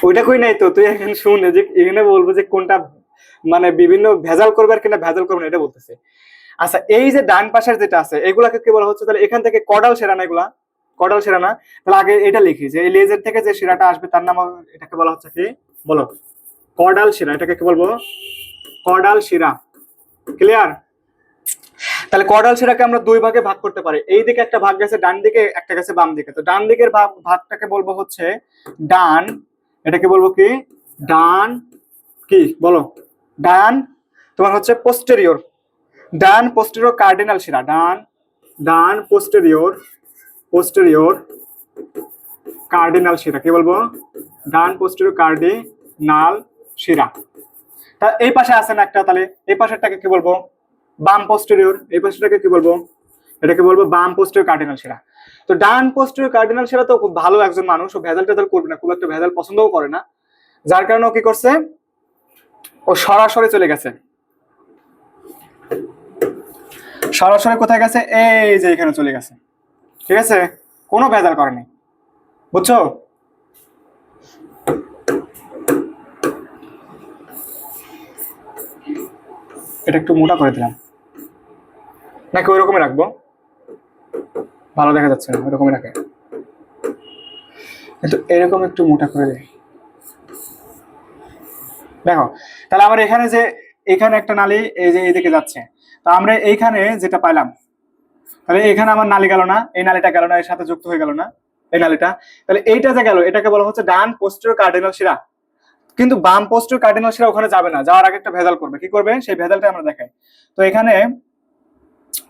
ওইটা কই নাই তো, তুই এখন শুনে যে এখানে বলবো যে কোনটা মানে বিভিন্ন ভেজাল করবে আর কিনা ভেজাল করবে না এটা বলতেছে। আচ্ছা, এই যে ডান পাশের যেটা আছে এগুলাকে কি বলা হচ্ছে? তাহলে এখান থেকে কডাল শিরা না, এগুলা কডাল শিরা না? তাহলে আগে এটা লিখি যে এই লেজের থেকে যে শিরাটা আসবে তার নাম, এটাকে বলা হচ্ছে কি বলো? কডাল শিরা। এটাকে কি বলবো? কডাল শিরা। ক্লিয়ার? তাহলে কডাল শিরাকে আমরা দুই ভাগে ভাগ করতে পারি, এই দিকে একটা ভাগ গেছে ডান দিকে, একটা গেছে বাম দিকে। তো ডান দিকের ভাগটাকে বলবো হচ্ছে ডান, এটাকে বলবো কি ডান, কি বলো? ডান তোমার হচ্ছে পোস্টেরিয়র, ডান পোস্টেরিয়র কার্ডিনাল শিরা, ডান পোস্টেরিয়র কার্ডিনাল শিরা, কি বলবো? ডান পোস্টেরিয়র কার্ডিনাল শিরা। তা এই পাশে আছে না একটা, তাহলে এই পাশেরটাকে কি বলবো? বাম পোস্টেরিয়র। এই পাশেরটাকে কি বলবো? এটাকে বলবো বাম পোস্টেরিয়র কার্ডিনাল শিরা। তো ডান পোস্টেরিয়র কার্ডিনাল শিরা তো খুব ভালো একজন মানুষ, ও ভেজাল টেজাল করবে না, খুব একটা ভেজাল পছন্দও করে না, যার কারণে ও কি করছে, ও সরাসরি চলে গেছে, সরাসরি কোথায় গেছে? এই যে এখানে চলে গেছে, ঠিক আছে? কোনো ভেজাল করেনি, বুঝছো? এটা একটু মোটা করে দিলাম নাকি ওই রকমই রাখবো? ভালো দেখা যাচ্ছে না, ওইরকমই রাখে, কিন্তু এরকম একটু মোটা করে দিই। দেখো, তাহলে আমার এখানে যে এখানে একটা নালী এই যে এইদিকে যাচ্ছে, তো আমরা এইখানে যেটা পাইলাম, তাহলে এখানে আমার নালী গেল না, এই নালীটা গেল না, এর সাথে যুক্ত হয়ে গেল না এই নালীটা, তাহলে এইটা যে গেল এটাকে বলা হচ্ছে ডান পোস্টেরিয়র কার্ডিনাল শিরা। কিন্তু বাম পোস্টেরিয়র কার্ডিনাল শিরা ওখানে যাবে না, যাওয়ার আগে একটা ভেজাল করবে, কি করবে? সেই ভেজালটা আমরা দেখাই। তো এখানে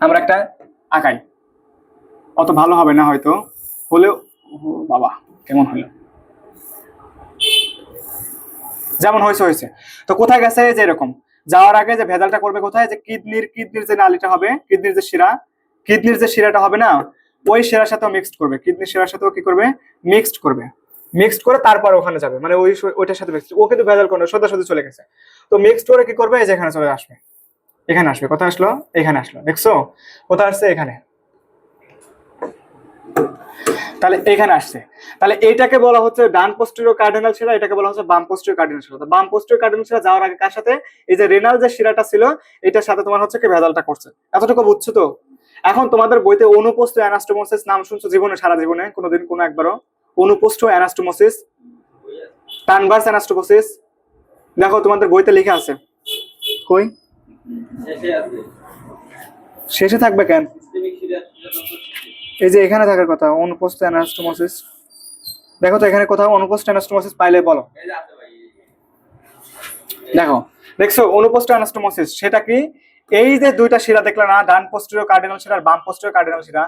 আমরা একটা আঁকাই, অত ভালো হবে না হয়তো, হলেও বাবা কেমন হলো, যেমন হয়েছে। তো কোথায় গেছে? যে এরকম যাওয়ার আগে যে ভেজালটা করবে কোথায়? যে কিডনির যে নালীটা হবে, কিডনির যে শিরাটা হবে না, ওই শিরার সাথেও মিক্সড করবে, কিডনির শিরার সাথেও কি করবে? মিক্সড করে তারপর ওখানে যাবে, মানে ওইটার সাথে মিক্সড। ও কিন্তু ভেজাল করবে, সোজাসুজি চলে গেছে। তো মিক্সড করে কি করবে? এই যে এখানে চলে আসবে, এখানে আসবে, কোথায় আসলো? এখানে আসলো, দেখছো কোথায় আসছে? এখানে। তাহলে এখানে আসছে, তাহলে এইটাকে বলা হচ্ছে ডান পোস্টেরিয়র কার্ডিনাল শিরা, এটাকে বলা হচ্ছে বাম পোস্টেরিয়র কার্ডিনাল শিরা। তো বাম পোস্টেরিয়র কার্ডিনাল শিরা যাওয়ার আগে কার সাথে? এই যে রেনাল যে শিরাটা ছিল এটার সাথে তোমার হচ্ছে কি ভেজালটা করছে। এতটুকু বুঝছো তো? এখন তোমাদের বইতে অনুপস্থ অ্যানাস্টোমোসিস নাম শুনছো জীবনে, সারা জীবনে কোনোদিন কোনো একবারও? অনুপস্থ অ্যানাস্টোমোসিস, ট্রান্সভার্স অ্যানাস্টোমোসিস, দেখো তোমাদের বইতে লেখা আছে, কই? শেষে থাকবে কেন? এই যে এখানে থাকার কথা অনুপস্থ অ্যানাস্টোমোসিস, দেখো তো এখানে কোথাও অনুপস্থ অ্যানাস্টোমোসিস পাইলে বলো। দেখো, দেখছো অনুপস্থ অ্যানাস্টোমোসিস, সেটা কি? এই যে দুইটা শিরা দেখলে না, ডান পোস্টেরিয়র কার্ডিনাল শিরা আর বাম পোস্টেরিয়র কার্ডিনাল শিরা,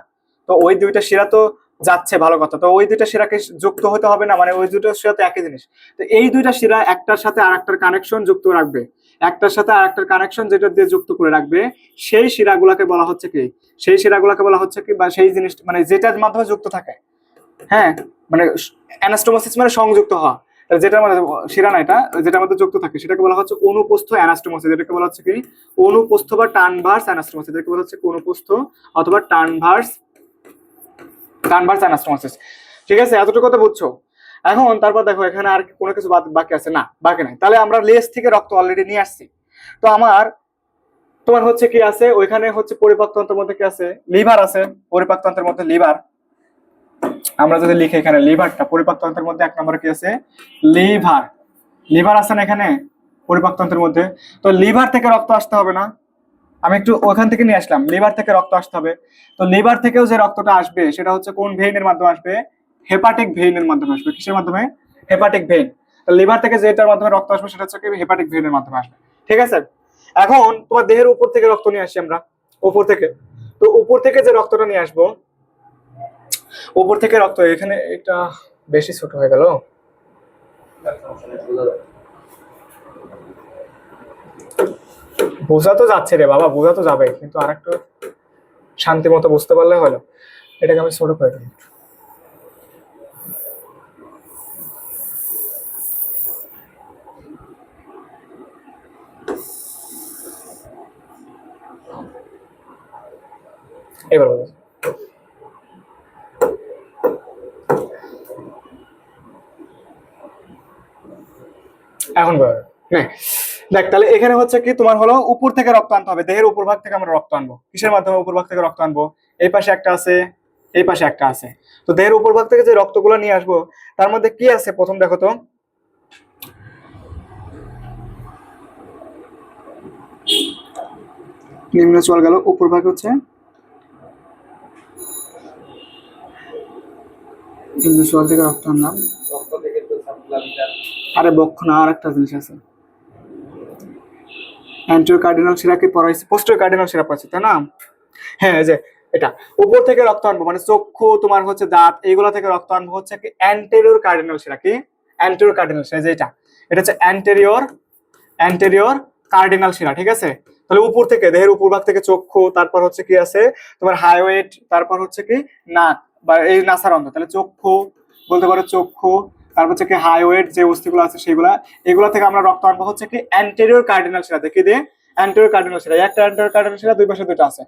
তো ওই দুইটা শিরা তো যাচ্ছে, ভালো কথা, তো ওই দুইটা শিরাকে যুক্ত হতে হবে না, মানে ওই দুটো শিরা তো একই জিনিস। তো এই দুইটা শিরা একটার সাথে আরেকটার কানেকশন যুক্ত রাখবে, একটার সাথে আরেকটার কানেকশন যেটা দিয়ে যুক্ত করে রাখবে, সেই শিরাগুলোকে বলা হচ্ছে কি? সেই শিরাগুলোকে বলা হচ্ছে কি, বা সেই জিনিস মানে যেটার মাধ্যমে যুক্ত থাকে, হ্যাঁ, মানে অ্যানাস্টোমোসিস মানে সংযুক্ত হওয়া, যেটার মধ্যে শিরা না, এটা যেটার মধ্যে যুক্ত থাকে সেটাকে বলা হচ্ছে অনুপস্থ অ্যানাস্টোমোসিস, এটাকে বলা হচ্ছে কি অনুপস্থ বা ট্রান্সভার্স অ্যানাস্টোমোসিস, এটাকে বলা হচ্ছে অনুপস্থ অথবা ট্রান্সভার্স অ্যানাস্টোমোসিস। ঠিক আছে, এতটুকু কথা বুঝছো? এখন তারপর দেখো এখানে আর কোনো কিছু বাকি আছে না? বাকি নাই। তাহলে আমরা লেজ থেকে রক্ত অলরেডি নিয়ে আসছি, তো তোমার হচ্ছে কি আছে ওইখানে হচ্ছে পরিপাকতন্ত্রের মধ্যে কি আছে, লিভার আছে, পরিপাকতন্ত্রের মধ্যে লিভার। আমরা যদি লিখি এখানে লিভারটা, পরিপাকতন্ত্রের মধ্যে 1 নম্বরে কি আছে, লিভার। লিভার আছে না এখানে পরিপাকতন্ত্রের মধ্যে। তো লিভার থেকে রক্ত আসতে হবে না, আমি একটু ওখান থেকে নিয়ে আসলাম, লিভার থেকে রক্ত আসতে হবে। তো লিভার থেকেও যে রক্তটা আসবে সেটা হচ্ছে কোন ভেইনের মাধ্যমে আসবে, হেপাটিক ভেইনের মাধ্যমে আসবে। কিসের মাধ্যমে, হেপাটিক ভেইন। তো লিভার থেকে যেটার মাধ্যমে রক্ত আসবে সেটা হচ্ছে কি হেপাটিক ভেইনের মাধ্যমে আসবে, ঠিক আছে। এখন তোমার দেহের উপর থেকে রক্ত নিয়ে আসি আমরা, উপর থেকে। তো উপর থেকে যে রক্তটা নিয়ে আসবো, উপর থেকে রক্ত, এখানে এটা বেশি ছোট হয়ে গেল, বোঝা তো যাচ্ছে রে বাবা, বোঝা তো যাবে, কিন্তু আর একটু শান্তি মতো বুঝতে পারলে হলো। এটাকে আমি ছোট করে দিই। এবার বলো। এখন বলো। দেখ তাহলে এখানে হচ্ছে কি তোমার হলো উপর থেকে রক্ত আনতে হবে, দেহের উপর ভাগ থেকে আমরা রক্ত আনবো। কিসের মাধ্যমে উপর ভাগ থেকে রক্ত আনবো, এই পাশে একটা আছে, এই পাশে একটা আছে। তো দেহের উপর ভাগ থেকে যে রক্তগুলো নিয়ে আসবো তার মধ্যে কি আছে প্রথম দেখো তো, নিম্ন চল গেল, উপর ভাগ হচ্ছে নিম্ন চল থেকে রক্ত আনলাম। আরে বক্ষ না, আর একটা জিনিস আছে, অ্যান্টেরিয়র কার্ডিনাল শিরা কি পড়াইছে, পোস্টেরিয়র কার্ডিনাল শিরা পড়াইছে তাই না। হ্যাঁ এই যে এটা উপর থেকে রক্ত আনবো মানে চক্ষু, তোমার হচ্ছে দাঁত, এইগুলা থেকে রক্ত আনবো হচ্ছে কি অ্যান্টেরিয়র কার্ডিনাল শিরা। কি অ্যান্টেরিয়র কার্ডিনাল শিরা, যে এটা হচ্ছে অ্যান্টেরিয়র কার্ডিনাল শিরা, ঠিক আছে। তাহলে উপর থেকে, দেহের উপর ভাগ থেকে চক্ষু, তারপর হচ্ছে কি আছে তোমার হাইওয়েট, তারপর হচ্ছে কি নাক বা এই নাসারন্ধ্র। তাহলে চক্ষু বলতে পারো, চক্ষু, তারপর হচ্ছে কি হাইওয়েট যে অস্থিগুলো আছে সেগুলা, এগুলা থেকে আমরা রক্ত আনবো হচ্ছে কি অ্যান্টেরিয়র কার্ডিনাল শিরা। দেখি দিয়ে অ্যান্টেরিয়র কার্ডিনাল শিরা, একটা অ্যান্টেরিয়র কার্ডিনাল শিরা, দুই পাশে দুটো আছে।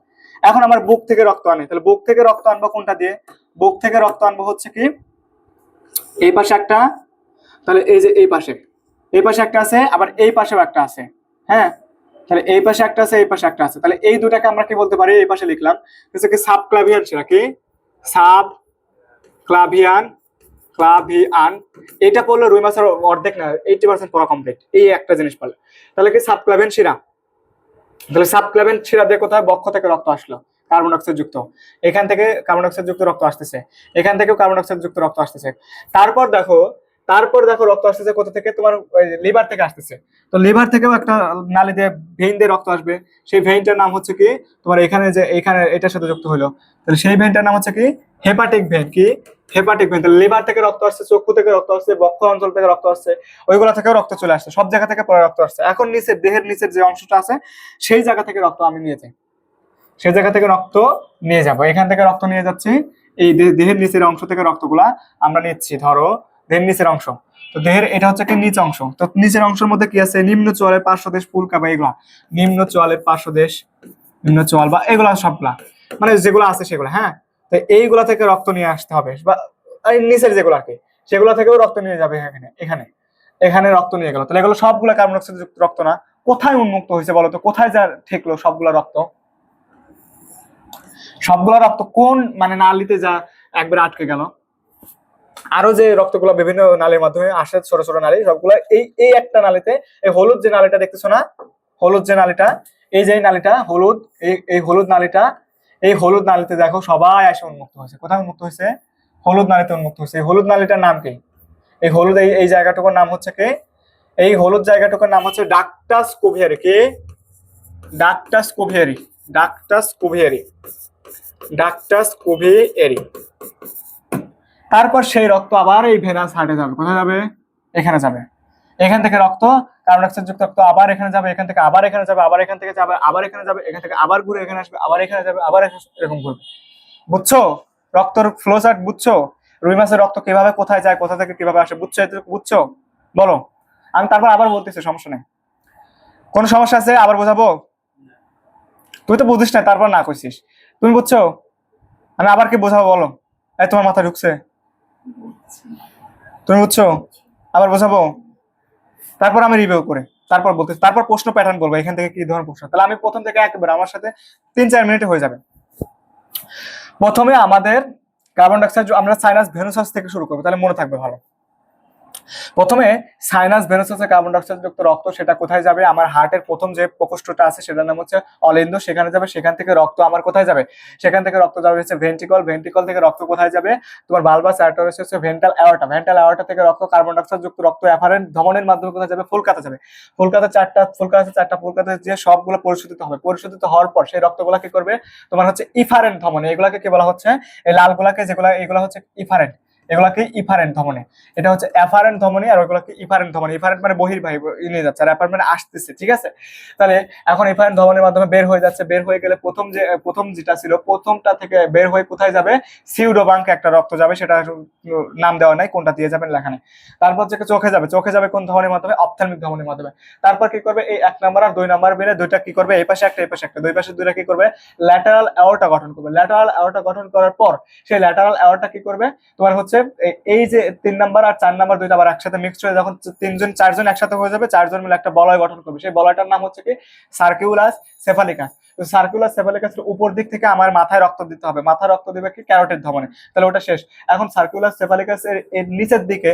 এখন আমার বুক থেকে রক্ত আনি, তাহলে বুক থেকে রক্ত আনবো কোনটা দিয়ে, বুক থেকে রক্ত আনবো হচ্ছে কি এই পাশে একটা, তাহলে এই যে এই পাশে একটা আছে, আবার এই পাশেও একটা আছে। হ্যাঁ, তাহলে এই পাশে একটা আছে, এই পাশে একটা আছে। তাহলে এই দুটাকে আমরা কি বলতে পারি, এই পাশে লিখলাম হচ্ছে কি সাবক্লাভিয়ান শিরা। কি সাবক্লাভিয়ান, ক্লাভিয়ান। এটা পড়লে রুই মাছের অর্ধেক না 80% পড়া কমপ্লিট, এই একটা জিনিস পড়লে। তাহলে কি সাবক্লাভিয়ান শিরা, তাহলে সাবক্লাভিয়ান শিরা দিয়ে কোথায়, বক্ষ থেকে রক্ত আসলো কার্বন ডাইঅক্সাইড যুক্ত, এখান থেকে কার্বন ডাইঅক্সাইড যুক্ত রক্ত আসতেছে, এখান থেকেও কার্বন ডাইঅক্সাইড যুক্ত রক্ত আসতেছে। তারপর দেখো রক্ত আসতেছে কোথা থেকে, তোমার লিভার থেকে আসতেছে। তো লিভার থেকেও একটা নালী দিয়ে, ভেইন দিয়ে রক্ত আসবে। সেই ভেইনটার নাম হচ্ছে কি তোমার এখানে যে এখানে এটার সাথে যুক্ত হলো, তাহলে সেই ভেইনটার নাম হচ্ছে কি হেপাটিক ভেইন। কি হেপাটিক ভেইন। তাহলে লিভার থেকে রক্ত আসছে, চক্ষু থেকে রক্ত আসছে, বক্ষ অঞ্চল থেকে রক্ত আসছে, ওইগুলা থেকেও রক্ত চলে আসছে, সব জায়গা থেকে পরে রক্ত আসছে। এখন নিচের দেহের নিচের যে অংশটা আছে সেই জায়গা থেকে রক্ত আমি নিয়ে যাই, সেই জায়গা থেকে রক্ত নিয়ে যাব, এখান থেকে রক্ত নিয়ে যাচ্ছি, এই দেহের নিচের অংশ থেকে রক্তগুলা আমরা নিচ্ছি। ধরো দেহের নিচের অংশ, তো দেহের এটা হচ্ছে কি নিচ অংশ, তো নিচের অংশের মধ্যে কি আছে, নিম্ন চোয়ালের পার্শ্বদেশ, পুলকা বা এগুলা, নিম্ন চোয়ালের পার্শ্বদেশ, নিম্ন চোয়াল বা এগুলা সবগুলা মানে যেগুলো আছে সেগুলো। হ্যাঁ, তো এইগুলা থেকে রক্ত নিয়ে আসতে হবে, বা এই নিচের যেগুলো আর কি সেগুলো থেকেও রক্ত নিয়ে যাবে। এখানে এখানে এখানে রক্ত নিয়ে গেল, তাহলে এগুলো সবগুলা কার্বন ডাইঅক্সাইড যুক্ত রক্ত না। কোথায় উন্মুক্ত হয়েছে বলতো, কোথায় যা ঠেকলো সবগুলা রক্ত, সবগুলা রক্ত কোন মানে নালীতে যা একবার আটকে গেল। আরো যে রক্তগুলো বিভিন্ন নালীর মাধ্যমে আসে, ছোট ছোট নালী, সবগুলো এই এই একটা নালীতে, এই হলুদ যে নালীটা দেখতেছো না, হলুদ যে নালীটা, এই যে নালীটা হলুদ, এই হলুদ নালীটা, এই হলুদ নালীতে দেখো সবাই এসে উন্মুক্ত হয়েছে। কোথায় উন্মুক্ত হয়েছে, হলুদ নালীতে উন্মুক্ত হয়েছে। এই হলুদ নালীটার নাম কি, এই হলুদ এই জায়গাটুকুর নাম হচ্ছে কি, এই হলুদ জায়গাটুকুর নাম হচ্ছে ডাক্টাস কুভিয়ারি। কি ডাক্টাস কুভিয়ারি, ডাক্টাস কুভিয়ারি, ডাক্টাস কুভিয়ারি। তারপর সেই রক্ত আবার এই ভেনাস হার্টে যাবে, কোথায় যাবে, এখানে যাবে। এখান থেকে রক্ত কার্বন ডাইঅক্সাইড যুক্ত রক্ত আবার এখানে যাবে, এখান থেকে আবার এখানে যাবে, আবার এখান থেকে যাবে, আবার এখানে যাবে, এখান থেকে আবার ঘুরে এখানে আসবে, আবার এখানে যাবে, আবার এরকম ঘুরবে। বুঝছো রক্তর ফ্লো চার্ট, বুঝছো রুই মাছের রক্ত কিভাবে কোথায় যায়, কোথা থেকে কিভাবে আসে, বুঝছো, বুঝছো বলো। আমি তারপর আবার বলতেছি, সমস্যা নেই। কোন সমস্যা আছে আবার বোঝাবো, তুই তো বুঝিস না তারপর না কইছিস, তুমি বুঝছো, আমি আবার কি বোঝাবো বলো। এই তোমার মাথা ঢুকছে, তুমি বুঝছো, আবার বোঝাবো, তারপর আমি রিভিউ করে তারপর বলতেছি, তারপর প্রশ্ন প্যাটার্ন বলবো এখান থেকে কি ধরনের প্রশ্ন। তাহলে আমি প্রথম থেকে একেবারে আমার সাথে 3-4 মিনিটে হয়ে যাবে। প্রথমে আমাদের কার্বন ডাইঅক্সাইড আমরা সাইনাস ভেনুসাস থেকে শুরু করবো, তাহলে মনে থাকবে ভালো। প্রথমে সাইনাস ভেনুসাসে কার্বন ডাইঅক্সাইড যুক্ত রক্ত সেটা কোথায় যাবে? আমার হার্টের প্রথম যে প্রকোষ্ঠটা আছে সেটার নাম হচ্ছে অলিন্দ, সেখানে যাবে। সেখান থেকে রক্ত আমার কোথায় যাবে? সেখান থেকে রক্ত যাবে হচ্ছে ভেন্ট্রিকল, ভেন্ট্রিকল থেকে রক্ত কোথায় যাবে? তোমার বালবাস আর্টারিস হচ্ছে ভেন্ট্রাল অ্যাওর্টা, ভেন্ট্রাল অ্যাওর্টা থেকে রক্ত কার্বন ডাইঅক্সাইড যুক্ত রক্ত এফারেন্ট ধমনের মাধ্যমে কোথায় যাবে? ফুলকাতে যাবে। ফুলকাতে চারটা ফুলকাতে যে সবগুলো পরিশোধিত হবে, পরিশোধিত হওয়ার পর সেই রক্তগুলা কি করবে? তোমার হচ্ছে ইফারেন্ট ধমনী, এগুলাকে কি বলা হচ্ছে? এই লালগুলাকে যেগুলা এগুলা হচ্ছে ইফারেন্ট, এগুলাকে ইফারেন্ট ধমনী। এটা হচ্ছে এফারেন্ট ধমনী আর ওইগুলোকে ইফারেন্ট ধমনী। ইফারেন্ট মানে বহির্বাহী নিয়ে যাচ্ছে, আর এফারেন্ট মানে আসতেছে, ঠিক আছে? তাহলে এখন ইফারেন্ট ধমনীর মাধ্যমে বের হয়ে যাচ্ছে, বের হয়ে গেলে প্রথম যেটা ছিল প্রথমটা থেকে বের হয়ে কোথায় যাবে? সিউডোবাঙ্কে একটা রক্ত যাবে, সেটা নাম দেওয়া নাই, কোনটা দিয়ে যাবেন লেখা নেই। তারপর থেকে চোখে যাবে, চোখে যাবে কোন ধমনীর মাধ্যমে? অপথ্যালমিক ধমনীর মাধ্যমে। তারপর কি করবে? এই 1 নাম্বার আর 2 নাম্বার মিলে দুইটা কি করবে? এই পাশে একটা এই পাশে একটা, দুই পাশে দুইটা কি করবে? ল্যাটারাল অ্যাওর্টা গঠন করবে। ল্যাটারাল অ্যাওর্টা গঠন করার পর সেই ল্যাটারাল অ্যাওর্টা কি করবে? তোমার হচ্ছে এই যে 3 নাম্বার আর 4 নাম্বার দুইটা আবার একসাথে মিক্সড হয়ে যখন 3-4 জন একসাথে হয়ে যাবে, 4 জন মিলে একটা বলয় গঠন করবে। সেই বলয়টার নাম হচ্ছে কি? সার্কিউলাস সেফালিকাস। তো সার্কুলার সেফালিকাসের উপর দিক থেকে আমার মাথায় রক্ত দিতে হবে, মাথায় রক্ত দিবে কি? ক্যারোটিড ধমনী। তাহলে ওটা শেষ। এখন সার্কুলার সেফালিকাসের এর নিচের দিকে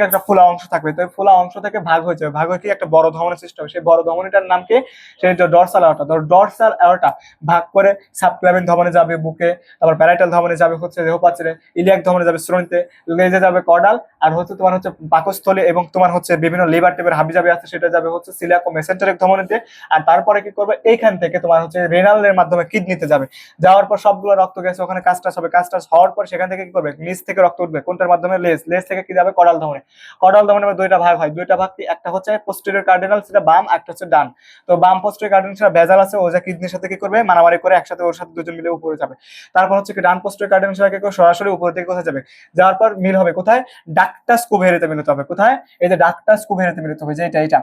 একটা ফোলা অংশ থাকবে, তো ফোলা অংশ থেকে ভাগ হয়ে যাবে, ভাগ হয়ে কি একটা বড় ধমনী সৃষ্টি হবে। সেই বড় ধমনীটার নাম কি? সেই ডরসাল অ্যাওর্টা। ডরসাল অ্যাওর্টা ভাগ করে সাবক্লাভিন ধমনী যাবে বুকে, তারপর প্যারাইটাল ধমনী যাবে হচ্ছে দেহপাত্রে, ইলিয়াক ধমনী যাবে শ্রোণীতে, লেজে যাবে কর্ডাল, আর হচ্ছে তোমার হচ্ছে পাকস্থলী এবং তোমার হচ্ছে বিভিন্ন লিভার টিভের হাবিজাবি আছে সেটা যাবে হচ্ছে সিলিয়াকো মেসেন্টারিক ধমনীতে। আর তারপরে কি করবে? এইখান থেকে তোমার হচ্ছে রেনালের মাধ্যমে কিডনিতে যাবে, যাওয়ার পর সবগুলো রক্ত গেছে ওখানে কাজটাজ হবে, কাজটাজ হওয়ার পর সেখান থেকে কি করবে? নিচ থেকে রক্ত উঠবে কোনটার মাধ্যমে? লেজ, লেজ থেকে কি যাবে? কর্ডাল ধমনী। কর্ডাল ধমনীর দুইটা ভাগ হয়, দুইটা ভাগ কি? একটা হচ্ছে পোস্টেরিয়র কার্ডিনাল, সেটা বাম, একটা হচ্ছে ডান। তো বাম পোস্টেরিয়র কার্ডিনাল সেটা ভেজাল আছে, ও যে কিডনির সাথে কি করবে? মারামারি করে একসাথে ওর সাথে দুজন মিলে উপরে যাবে। তারপর হচ্ছে কি ডান পোস্টেরিয়র কার্ডিনাল সেটা কি করে? সরাসরি উপর থেকে কোথায় যাবে? যাওয়ার পর মিল হবে কোথায়? ডাক্টাস কুভিয়েরিতে মিলিত হবে। কোথায়? এই যে ডাক্টাস কুভিয়েরিতে মিলিত হবে, যে এটা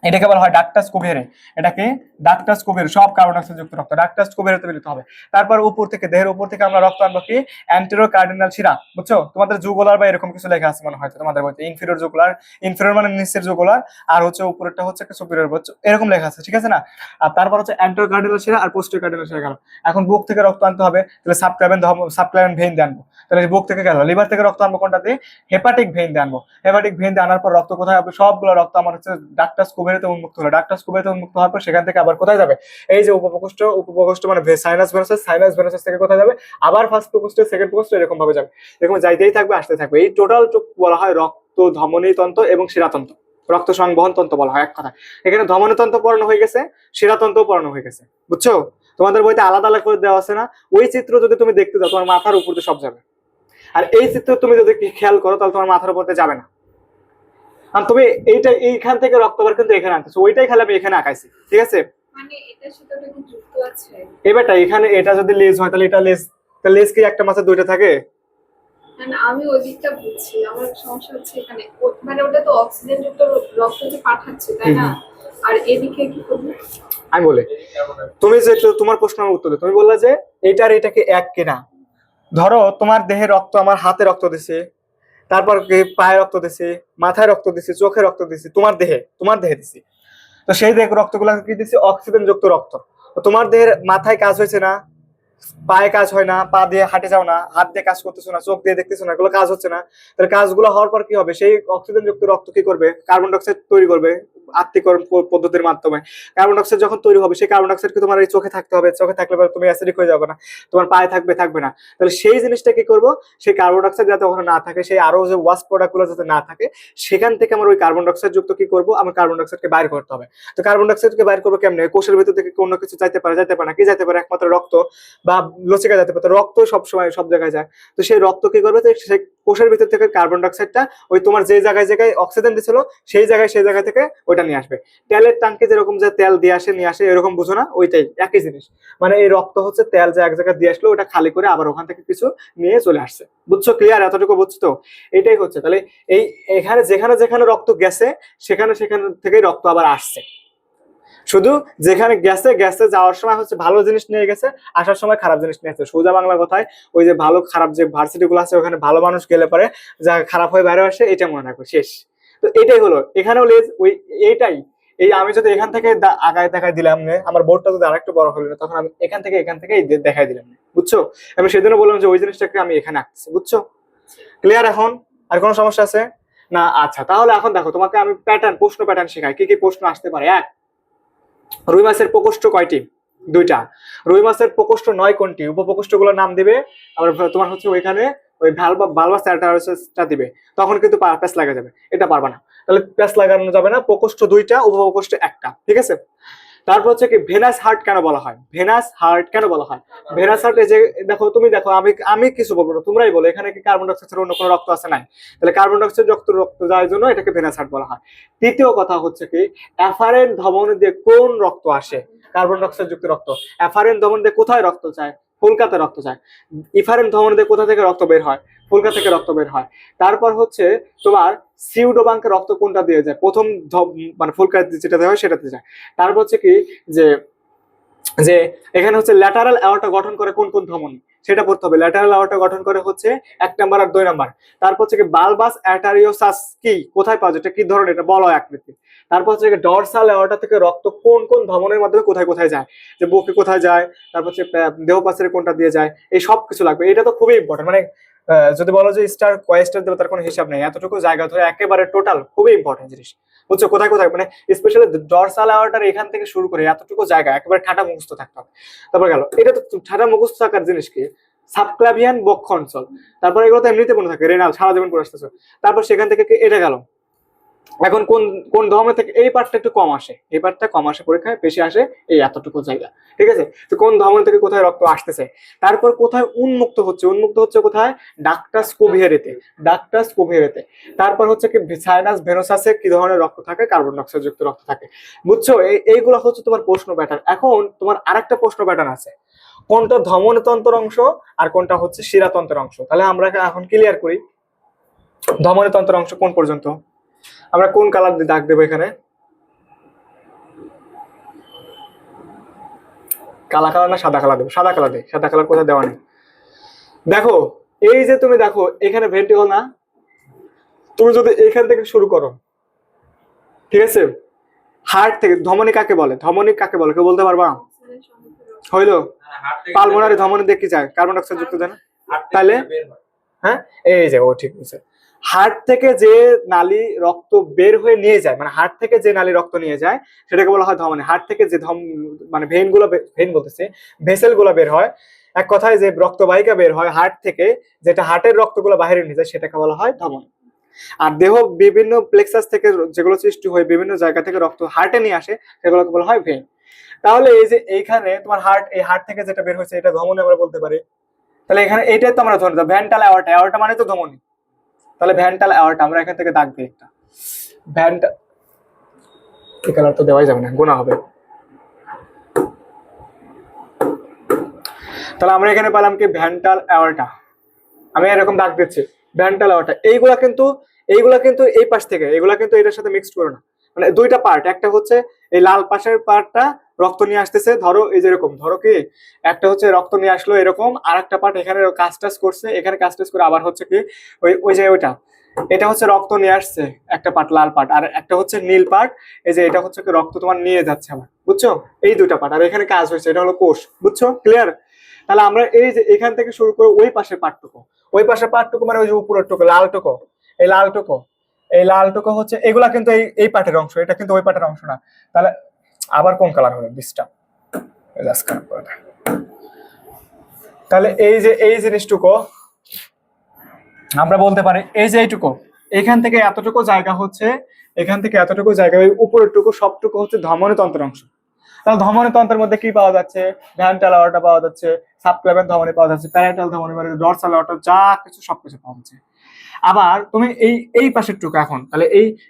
এটাকে বলা হয় ডাক্টাস কুভিয়েরে। এটাকে ডাক্টাস কুভিয়ের, সব কার্বন ডাইঅক্সাইড যুক্ত রক্ত ডাক্টাস কুভিয়েরিতে মিলিত হবে। তারপর উপর থেকে, দেহের উপর থেকে আমরা রক্ত আনবো কি? অ্যান্টেরো কার্ডিনাল শিরা, বুঝছো? তোমাদের জুগুলার বা এরকম কিছু লেখা আছে মনে হয় তোমাদের বইতে, ইনফিরিয়র জুগুলার, ইনফিরিয়র মানে নিচের জুগুলার, আর হচ্ছে উপরেরটা হচ্ছে সুপিরিয়র, বুঝছো? এরকম লেখা আছে, ঠিক আছে না? আর তারপর হচ্ছে অ্যান্টেরো কার্ডিনাল শিরা আর পোস্টেরিয়র কার্ডিনাল শিরা গেল। এখন বুক থেকে রক্ত আনতে হবে, তাহলে সাবক্লাভিন ভেইন দিয়ে আনবো। তাহলে বুক থেকে গেল। লিভার থেকে রক্ত আনবো কোনটা দিয়ে? হেপাটিক ভেইন দিয়ে আনবো। হেপাটিক ভেইন দিয়ে আনার পর রক্ত কোথায় হবে? সবগুলো রক্ত আমার হচ্ছে ডাক্টাস কুভিয়েরিতে উন্মুক্ত হলো। ডাক্টাস কুভিয়েরিতে উন্মুক্ত হওয়ার পর সেখান থেকে আবার কোথায় যাবে? এই যে উপপ্রকোষ্ঠ মানে সাইনাস ভেনাসাস, সাইনাস ভেনাসাস থেকে কোথায় যাবে? আবার ফার্স্ট প্রকোষ্ঠ, সেকেন্ড প্রকোষ্ঠ, এরকম ভাবে যাবে, এরকম যাইতেই থাকবে, আসতে থাকবে। এই টোটাল বলা হয় রক্ত ধমনী তন্ত্র এবং শিরাতন্ত্র, রক্ত সংবহন তন্ত্র বলা হয় এক কথা। এখানে ধমনী তন্ত্র পড়ানো হয়ে গেছে, শিরাতন্ত্র পড়ানো হয়ে গেছে, বুঝছো? তোমাদের বইতে আলাদা আলাদা করে দেওয়া আছে না? ওই চিত্র যদি তুমি দেখতে যাও তোমার মাথার উপর দিয়ে সব যাবে, আর এই চিত্র তুমি যদি খেয়াল করো তাহলে তোমার মাথার উপর দিয়ে যাবে না। আর তুমি এইখান থেকে রক্ত বার কিন্তু এখানে আনতেছো, ওইটাই খালি আমি এখানে আঁকাইছি, ঠিক আছে? মানে এটার সাথে ওটা কি যুক্ত আছে? এবারটা এখানে এটা যদি লেজ হয় তাহলে এটা লেজ, তাহলে লেজ কি একটা মাছের দুইটা থাকে? মানে আমি ওই দিকটা বুঝছি, আমার সমস্যা হচ্ছে এখানে মানে ওটা তো অক্সিজেন যুক্ত রক্ত যে পাঠাচ্ছে, তাই না? আর এদিকে কি করবে? আমি বলি, তুমি যে তোমার প্রশ্ন আমি উত্তর দিই, তুমি বললা যে এইটার এটাকে এক কিনা। ধরো তোমার দেহে রক্ত, আমার হাতে রক্ত দিছে, তারপর পায়ে রক্ত দিছে, মাথায় রক্ত দিছে, চোখে রক্ত দিছে, তোমার দেহে দিছি। তো সেই দেহ রক্তগুলো কি দিছি? অক্সিজেন যুক্ত রক্ত। তো তোমার দেহের মাথায় কাজ হয়েছে না, পায়ে কাজ হয় না, পা দিয়ে হাঁটে যাও না, হাত দিয়ে কাজ করতেছো না, চোখ দিয়ে দেখতেছো না, এগুলো কাজ হচ্ছে না। তাহলে কাজগুলো হওয়ার পর কি হবে? সেই অক্সিজেন যুক্ত রক্ত কি করবে? কার্বন ডাইঅক্সাইড তৈরি করবে আত্তীকরণ পদ্ধতির মাধ্যমে। কার্বন ডাইঅক্সাইড যখন তৈরি হবে, সেই কার্বন ডাইঅক্সাইড কি তোমার এই চোখে থাকতে হবে? চোখে থাকলে তুমি অ্যাসিডিক হয়ে যাবে না? তোমার পায়ে থাকবে না? তাহলে সেই জিনিসটা কি করবো? সেই কার্বন ডাইঅক্সাইড যাতে ওখানে না থাকে, সেই আরো যে ওয়াস্ট প্রোডাক্ট গুলো যাতে না থাকে, সেখান থেকে আমার ওই কার্বন ডাইঅক্সাইড যুক্ত কি করবো? আমার কার্বন ডাইঅক্সাইডকে বাইর করতে হবে। তো কার্বন ডাইঅক্সাইডকে বাইর করবো কেমনে? কোষের ভিতর থেকে কোনো কিছু যাইতে পারে না? কি যাইতে পারে? একমাত্র রক্ত বা লসিকা যেতে পারে। রক্ত সবসময় সব জায়গায় যায়। তো সেই রক্ত কি করবে? সেই কোষের ভিতর থেকে কার্বন ডাইঅক্সাইডটা ওই তোমার যে জায়গায় অক্সিজেন দিছিল সেই জায়গা থেকে ওইটা নিয়ে আসবে। তেলের টাঙ্কে যেরকম যে তেল দিয়ে আসে এরকম বুঝো না? ওইটাই একই জিনিস। মানে এই রক্ত হচ্ছে তেল যে এক জায়গায় দিয়ে আসলো, ওটা খালি করে আবার ওখান থেকে কিছু নিয়ে চলে আসছে। বুঝছো? ক্লিয়ার? এতটুকু বুঝছো তো? এটাই হচ্ছে। তাহলে এখানে যেখানে রক্ত গেছে সেখানে থেকেই রক্ত আবার আসছে। শুধু যেখানে গেছে যাওয়ার সময় হচ্ছে ভালো জিনিস নিয়ে গেছে, আসার সময় খারাপ জিনিস নিয়ে গেছে। সোজা বাংলা কথায় ওই যে ভালো খারাপ যে ভার্সিটি গুলো আছে ওখানে ভালো মানুষ গেলে পরে যা খারাপ হয়ে বাইরে আসে, এটা মনে রাখবে, শেষ। তো এটাই হলো, এখানেও লেজ ওই এইটাই এই আমি যদি এখান থেকে আগায় দেখাই দিলাম না, আমার বোর্ডটা যদি আরেকটু বড় হলো না, তখন আমি এখান থেকে দেখাই দিলাম না, বুঝছো? আমি সেদিন বললাম যে ওই জিনিসটাকে আমি এখানে আঁকছি, বুঝছো? ক্লিয়ার এখন? আর কোনো সমস্যা আছে না? আচ্ছা, তাহলে এখন দেখো তোমাকে আমি প্রশ্ন প্যাটার্ন শেখাই, কি কি প্রশ্ন আসতে পারে। এক, রুই মাছের প্রকোষ্ঠ কয়টি? 2টা। রুই মাছের প্রকোষ্ঠ 9 কোনটি? উপপ্রকোষ্ঠগুলোর নাম দিবে। আবার তোমার হচ্ছে ওইখানে ওই ভালভাস অ্যাটারাসটা দিবে, তখন কিন্তু প্যাচ লাগা যাবে, এটা পারবা না। তাহলে প্যাচ লাগানো যাবে না। প্রকোষ্ঠ 2টা, উপপ্রকোষ্ঠ 1টা, ঠিক আছে? তারপর হচ্ছে কি ভেনাস হার্ট কেন বলা হয়? ভেনাস হার্ট কেন বলা হয়? ভেনাস হার্ট, এই যে দেখো, তুমি দেখো, আমি কিছু বলবো না, তোমরাই বলো, এখানে কি কার্বন ডাইঅক্সাইড ছাড়া অন্য কোনো রক্ত আছে? নাই। তাহলে কার্বন ডাইঅক্সাইড রক্ত যাওয়ার জন্য এটাকে ভেনাস হার্ট বলা হয়। তৃতীয় কথা হচ্ছে কি, অ্যাফারেন্ট ধমনী দিয়ে কোন রক্ত আসে? কার্বন ডাইঅক্সাইড যুক্ত রক্ত। অ্যাফারেন্ট ধমনী দিয়ে কোথায় রক্ত যায়? ফুলকাতে রক্ত যায়। ইফারেন্ট ধমনী দিয়ে কোথা থেকে রক্ত বের হয়? ফুলকা থেকে রক্ত বের হয়। তারপর হচ্ছে তোমার সিউডোবাঙ্কে রক্ত কোনটা দিয়ে যায়? প্রথম মানে ফুলকা যেটা দেওয়া হয় সেটাতে যায়। তারপর হচ্ছে কি যে যে এখানে হচ্ছে ল্যাটারাল অ্যাওর্টা গঠন করে কোন কোন ধমনী, সেটা পড়তে হবে। ল্যাটারাল অ্যাওর্টা গঠন করে হচ্ছে 1 নাম্বার আর 2 নাম্বার। তারপর হচ্ছে কি বালবাস অ্যাটারিওসাস কি কোথায় পাওয়া যায়, এটা কি ধরনের, এটা বলয় আকৃতি। তারপর হচ্ছে ডরসাল অ্যাওর্টা থেকে রক্ত কোন কোন ধমনের মাধ্যমে কোথায় কোথায় যায়, যে বুকে কোথায় যায়, তারপর হচ্ছে দেহ পাশের কোনটা দিয়ে যায়, এই সব কিছু লাগবে। এটা তো খুবই ইম্পর্টেন্ট, মানে যদি বলো যে স্টার কয় স্টার দেবে তার কোনো হিসাব নেই, এতটুকু জায়গা ধরে একেবারে টোটাল খুবই ইম্পর্টেন্ট জিনিস, বুঝছো? কোথায় কোথায়, মানে স্পেশালি ডরসাল অ্যাওর্টার এখান থেকে শুরু করে এতটুকু জায়গা একেবারে ঠাটা মুখস্থ থাকতে হবে। তারপর গেল, এটা তো ঠাটা মুখস্থ থাকার জিনিস কি, সাবক্লাভিয়ান বক্ষ অঞ্চল। তারপর এগুলো তো এমনিতে মনে থাকে, রেনাল সারা জীবন পড়ে আসতেছে। তারপর সেখান থেকে এটা গেল। এখন কোন কোন ধর্মের থেকে এই পার্টটা একটু কম আসে, এই পার্টটা কম আসে পরীক্ষায়, বেশি আসে এই এতটুকু জায়গা, ঠিক আছে? তো কোন ধর্ম থেকে কোথায় রক্ত আসতেছে। তারপর কোথায় উন্মুক্ত হচ্ছে, উন্মুক্ত হচ্ছে কোথায়? ডাক্টাস কোভিয়ারিতে, ডাক্টাস কোভিয়ারিতে। তারপর হচ্ছে কি সাইনাস ভেনোসাসে কি ধরনের রক্ত থাকে? কার্বন ডাইঅক্সাইড যুক্ত রক্ত থাকে, বুঝছো? এইগুলো হচ্ছে তোমার প্রশ্ন প্যাটার্ন। এখন তোমার আরেকটা প্রশ্ন প্যাটার্ন আছে, কোনটা ধমনীতন্ত্রের অংশ আর কোনটা হচ্ছে শিরাতন্ত্রের অংশ। তাহলে আমরা এখন ক্লিয়ার করি, ধমনীতন্ত্রের অংশ কোন পর্যন্ত? আমরা কোন কালার দিয়ে দাগ দেবো এখানে? কালা কালার না সাদা কালার দেবো? সাদা কালার দেয়, সাদা কালার কোথায় দেওয়া নেই। দেখো, এই যে তুমি দেখো এখানে ভেন্ট্রিকল না, তুমি যদি এখান থেকে শুরু করো, ঠিক আছে, হার্ট থেকে। ধমনী কাকে বলে? ধমনী কাকে বলে কেউ বলতে পারবা? হইলো পালমোনারি ধমনী দিয়ে কি যায়? কার্বন ডাইঅক্সাইড যুক্ত যায় না? তাহলে হ্যাঁ, এই যে ও ঠিক আছে। হার্ট থেকে যে নালী রক্ত বের হয়ে নিয়ে যায়, মানে হার্ট থেকে যে নালী রক্ত নিয়ে যায় সেটাকে বলা হয় ধমনী। হার্ট থেকে যে মানে ভেন গুলো, ভেন বলতেছে ভেসেল গুলো বের হয়, এক কথায় যে রক্তবাহিকা বের হয় হার্ট থেকে, যেটা হার্টের রক্তগুলো বাইরে নিয়ে যায় সেটাকে বলা হয় ধমনী। আর দেহ বিভিন্ন প্লেক্সাস থেকে যেগুলো সৃষ্টি হয়, বিভিন্ন জায়গা থেকে রক্ত হার্টে নিয়ে আসে, সেগুলোকে বলা হয় ভেন। তাহলে এই যে এইখানে তোমার হার্ট, এই হার্ট থেকে যেটা বের হয়েছে এটা ধমনী আমরা বলতে পারি। তাহলে এখানে এইটাই তো আমরা ধরে দাও ভেন্টাল অ্যাওর্টা, অ্যাওর্টা মানে তো ধমনী। তাহলে ভেন্টাল অ্যাওর্টা আমরা এখান থেকে দাগ দিই একটা। ভ্যান্টা, এই কালার তো দেওয়াই যাবে না, গোনা হবে। তাহলে আমরা এখানে পেলাম কি ভেন্টাল অ্যাওর্টা, আমি এরকম দাগ দিচ্ছি ভেন্টাল অ্যাওর্টা। এইগুলা কিন্তু এই পাশ থেকে, এগুলা কিন্তু এটার সাথে মিক্সড করো না, মানে 2টা পার্ট। একটা হচ্ছে এই লাল পাশের পার্টটা রক্ত নিয়ে আসতেছে, ধরো এই যেরকম, ধরো কি একটা হচ্ছে রক্ত নিয়ে আসলো এরকম, আর একটা পার্ট এখানে কাজ টাজ করছে, এখানে কাজ টাজ করে আবার হচ্ছে কি ওই ওই যে ওইটা, এটা হচ্ছে রক্ত নিয়ে আসছে একটা পার্ট, লাল পার্ট, আর একটা হচ্ছে নীল পার্ট, এই যে এটা হচ্ছে কি রক্ত তোমার নিয়ে যাচ্ছে আবার, বুঝছো? এই 2টা পার্ট, আর এখানে কাজ হয়েছে, এটা হলো কোষ, বুঝছো? ক্লিয়ার? তাহলে আমরা এই যে এখান থেকে শুরু করে ওই পাশের পার্টটুকু, ওই পাশের পার্টটুকু মানে ওই যে উপরের টুকু লালটুকু, এই লালটুকু, এই লালটুকু হচ্ছে এগুলা কিন্তু এই পার্টের অংশ, এটা কিন্তু ওই পার্টের অংশ না। তাহলে আবার কোন কালার হবে? ডিস্টার্ব, তাহলে এই যে এই জিনিসটুকু আমরা বলতে পারি, এই যে এইটুকু, এখান থেকে এতটুকু জায়গা হচ্ছে, এখান থেকে এতটুকু জায়গা, ওই উপরের টুকু সবটুকু হচ্ছে ধমনীতন্ত্রের অংশ। তাহলে ধমনীতন্ত্রের মধ্যে কি পাওয়া যাচ্ছে? ভ্যান্টাল অ্যাওর্টা পাওয়া যাচ্ছে, সাবক্লাভিয়ান ধমনী পাওয়া যাচ্ছে, প্যারাইটাল ধমনী মানে ডরসাল অ্যাওর্টা, যা কিছু সবকিছু পাওয়া যাচ্ছে। আবার তুমি এই পাশের টুকু এখন, তাহলে